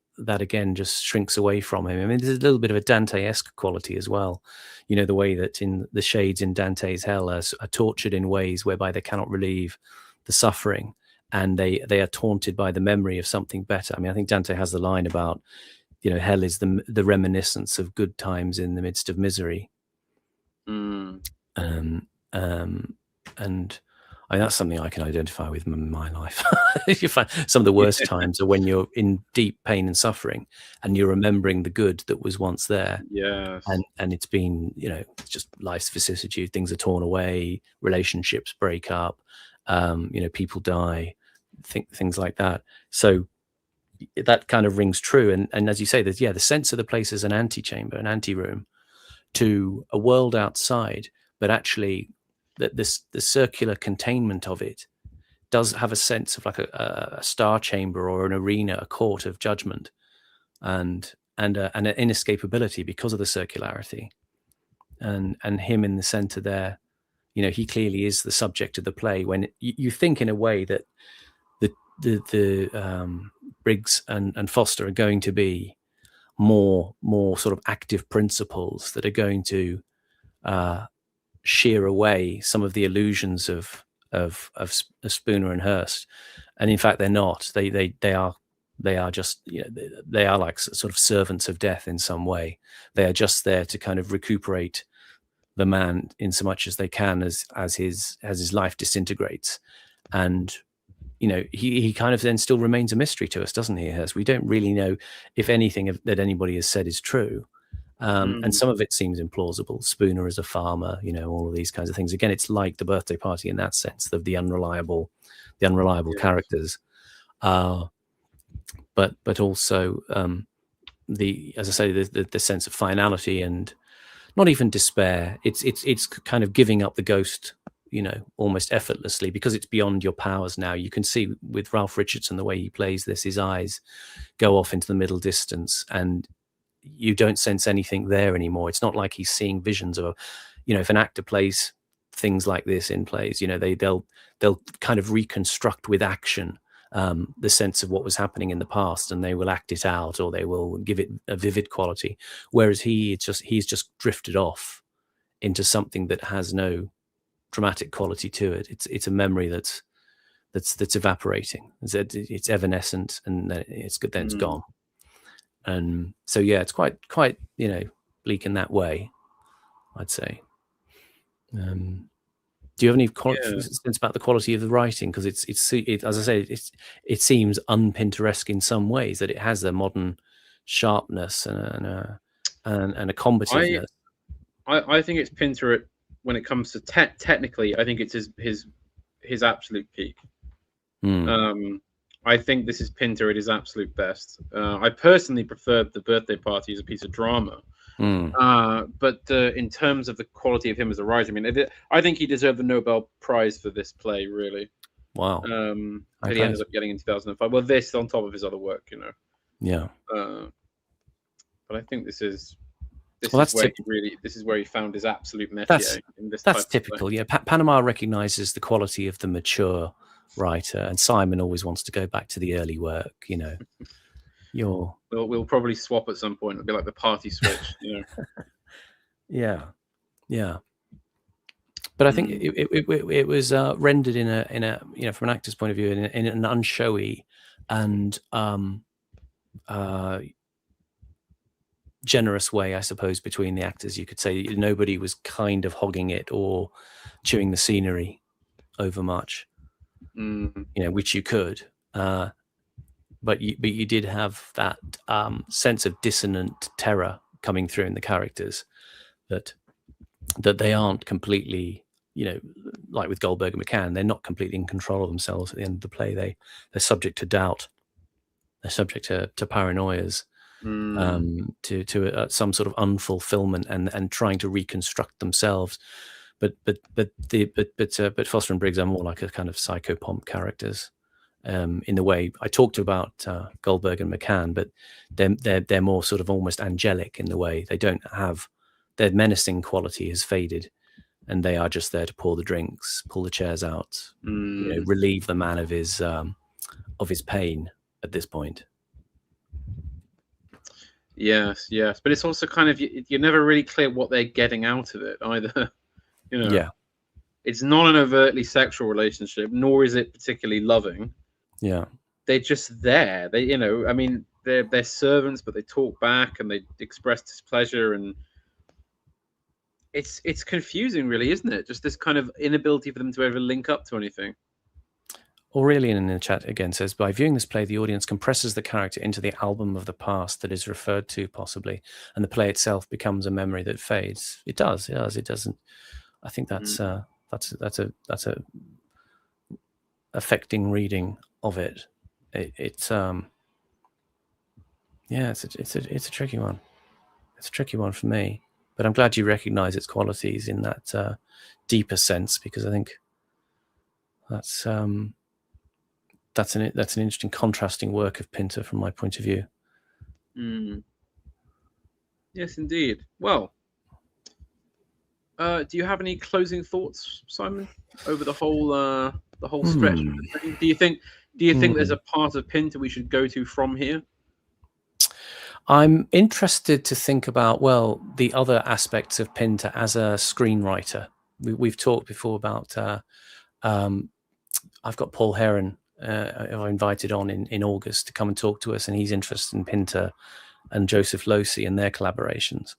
again just shrinks away from him. I mean, there's a little bit of a Dante-esque quality as well. You know, the way that in the shades in Dante's hell are tortured in ways whereby they cannot relieve the suffering, and they are taunted by the memory of something better. I mean, I think Dante has the line about, you know, hell is the reminiscence of good times in the midst of misery. Mm. And that's something I can identify with in my life. You find some of the worst times are when you're in deep pain and suffering, and you're remembering the good that was once there. Yes. And it's been, you know, it's just life's vicissitude. Things are torn away, relationships break up, you know, people die, things like that. So that kind of rings true. And as you say, there's the sense of the place as an antechamber, an anteroom to a world outside, but actually that the circular containment of it does have a sense of like a star chamber or an arena, a court of judgment, and an inescapability because of the circularity, and him in the center there. You know, he clearly is the subject of the play. When you think in a way that the Briggs and Foster are going to be more sort of active principles that are going to shear away some of the illusions of Spooner and Hurst, and in fact they're not. They are just, you know, they are like sort of servants of death in some way. They are just there to kind of recuperate the man in so much as they can as his life disintegrates. And you know, he kind of then still remains a mystery to us, doesn't he, Hurst? We don't really know if anything that anybody has said is true. And some of it seems implausible. Spooner as a farmer, you know, all of these kinds of things. Again, it's like The Birthday Party in that sense, of the unreliable characters. But also as I say, the sense of finality and not even despair. It's kind of giving up the ghost, you know, almost effortlessly, because it's beyond your powers now. You can see with Ralph Richardson, the way he plays this, his eyes go off into the middle distance and you don't sense anything there anymore. It's not like he's seeing visions of, you know, if an actor plays things like this in plays, you know, they'll kind of reconstruct with action the sense of what was happening in the past, and they will act it out, or they will give it a vivid quality. Whereas he's just drifted off into something that has no dramatic quality to it. It's a memory that's evaporating. It's evanescent, and then it's good. Then it's gone. And so it's quite you know, bleak in that way, I'd say. Do you have any sense about the quality of the writing? Because it's as I say, it seems un-Pinteresque in some ways, that it has a modern sharpness and a combativeness. I think it's Pinter when it comes to technically. I think it's his absolute peak. I think this is Pinter at his absolute best. I personally preferred The Birthday Party as a piece of drama. But in terms of the quality of him as a writer, I mean, I think he deserved the Nobel Prize for this play, really. Wow. That he ended up getting in 2005. Well, this on top of his other work, you know. Yeah. But I think this is where he found his absolute métier. That's typical. Yeah, Panama recognizes the quality of the mature writer, and Simon always wants to go back to the early work. You know, we'll probably swap at some point. It'll be like the party switch. You know. Yeah. But I think it was rendered in a you know, from an actor's point of view, in an unshowy and generous way, I suppose, between the actors. You could say nobody was kind of hogging it or chewing the scenery over much. You know, which you could, but you did have that sense of dissonant terror coming through in the characters, that they aren't completely, you know, like with Goldberg and McCann, they're not completely in control of themselves at the end of the play. They're subject to doubt, they're subject to paranoias, to some sort of unfulfillment and trying to reconstruct themselves. But Foster and Briggs are more like a kind of psychopomp characters. In the way I talked about Goldberg and McCann, but they're more sort of almost angelic in the way they don't have their menacing quality has faded, and they are just there to pour the drinks, pull the chairs out, relieve the man of his pain at this point. Yes, but it's also kind of you're never really clear what they're getting out of it either. Yeah, it's not an overtly sexual relationship, nor is it particularly loving. Yeah, they're just there. They, I mean, they're servants, but they talk back and they express displeasure, and it's confusing, really, isn't it? Just this kind of inability for them to ever link up to anything. Aurelian in the chat again says, by viewing this play, the audience compresses the character into the album of the past that is referred to, possibly, and the play itself becomes a memory that fades. It does. It doesn't. I think that's a affecting reading of it. It's a tricky one. It's a tricky one for me, but I'm glad you recognise its qualities in that deeper sense, because I think that's an interesting contrasting work of Pinter from my point of view. Yes, indeed. Well, do you have any closing thoughts, Simon, over the whole stretch? Do you think there's a part of Pinter we should go to from here? I'm interested to think about, well, the other aspects of Pinter as a screenwriter. We've talked before about I've got Paul Heron I invited on in August to come and talk to us, and he's interested in Pinter and Joseph Losey and their collaborations.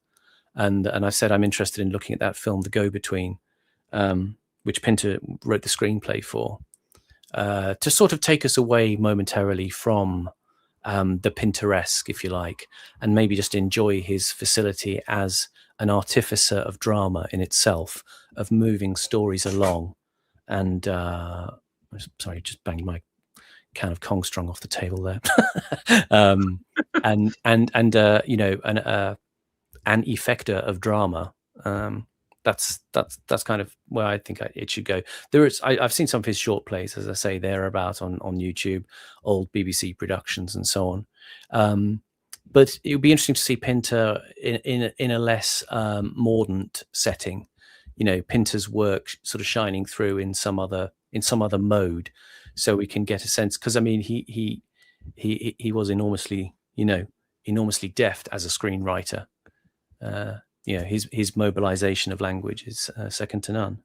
And I said I'm interested in looking at that film, The Go-Between, which Pinter wrote the screenplay for, to sort of take us away momentarily from the Pinteresque, if you like, and maybe just enjoy his facility as an artificer of drama in itself, of moving stories along. And sorry, just banged my can of Kongstrong off the table there. An effector of drama. That's kind of where I think it should go. I've seen some of his short plays, as I say, they're about on YouTube, old BBC productions and so on. But it would be interesting to see Pinter in a less mordant setting. Pinter's work sort of shining through in some other mode, so we can get a sense. Because I mean, he was enormously deft as a screenwriter. His mobilization of language is second to none.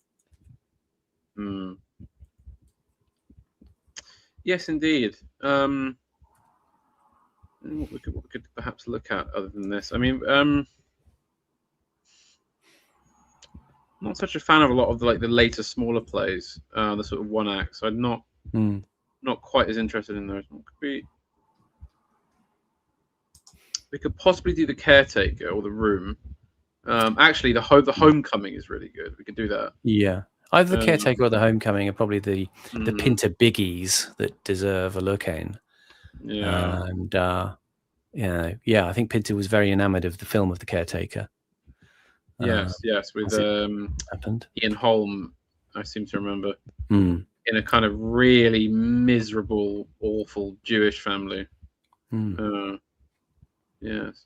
Yes, indeed. What we could perhaps look at other than this. I mean, not such a fan of a lot of the later smaller plays, the sort of one act. So I'm not quite as interested in those. We could possibly do The Caretaker or The Room. Actually, the Homecoming is really good. We could do that. Yeah, either The Caretaker or The Homecoming are probably the Pinter biggies that deserve a look in. Yeah, and I think Pinter was very enamoured of the film of The Caretaker. Yes, with Ian Holm, I seem to remember, in a kind of really miserable, awful Jewish family. Yes.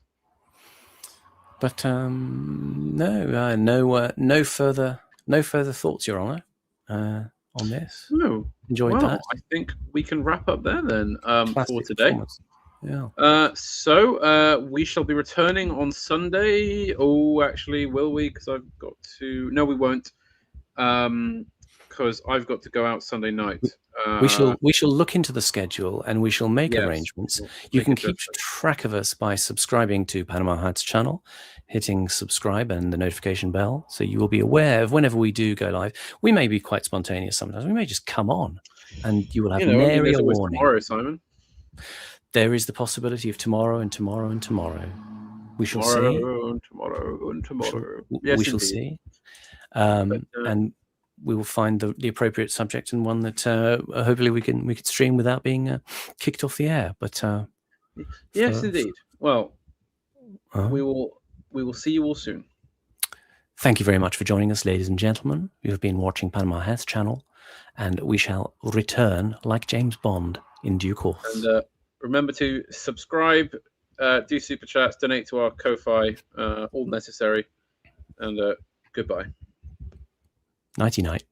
But no further thoughts, Your Honour, on this. No, enjoyed that. I think we can wrap up there then for today. Yeah. So we shall be returning on Sunday. Oh, actually, will we? Because I've got to. No, we won't. Because I've got to go out Sunday night. We shall look into the schedule and we shall make arrangements. You can keep track of us by subscribing to Panama Hat's channel, hitting subscribe and the notification bell, so you will be aware of whenever we do go live. We may be quite spontaneous sometimes. We may just come on, and you will have nary a warning. Tomorrow, Simon. There is the possibility of tomorrow and tomorrow and tomorrow. We shall see. Tomorrow and tomorrow. We shall see. And we will find the appropriate subject and one that hopefully we could stream without being kicked off the air. But yes, indeed. Well, we will see you all soon. Thank you very much for joining us, ladies and gentlemen. You have been watching Panama Health Channel, and we shall return like James Bond in due course. And remember to subscribe, do super chats, donate to our Ko-Fi, all necessary. And goodbye. Nighty night.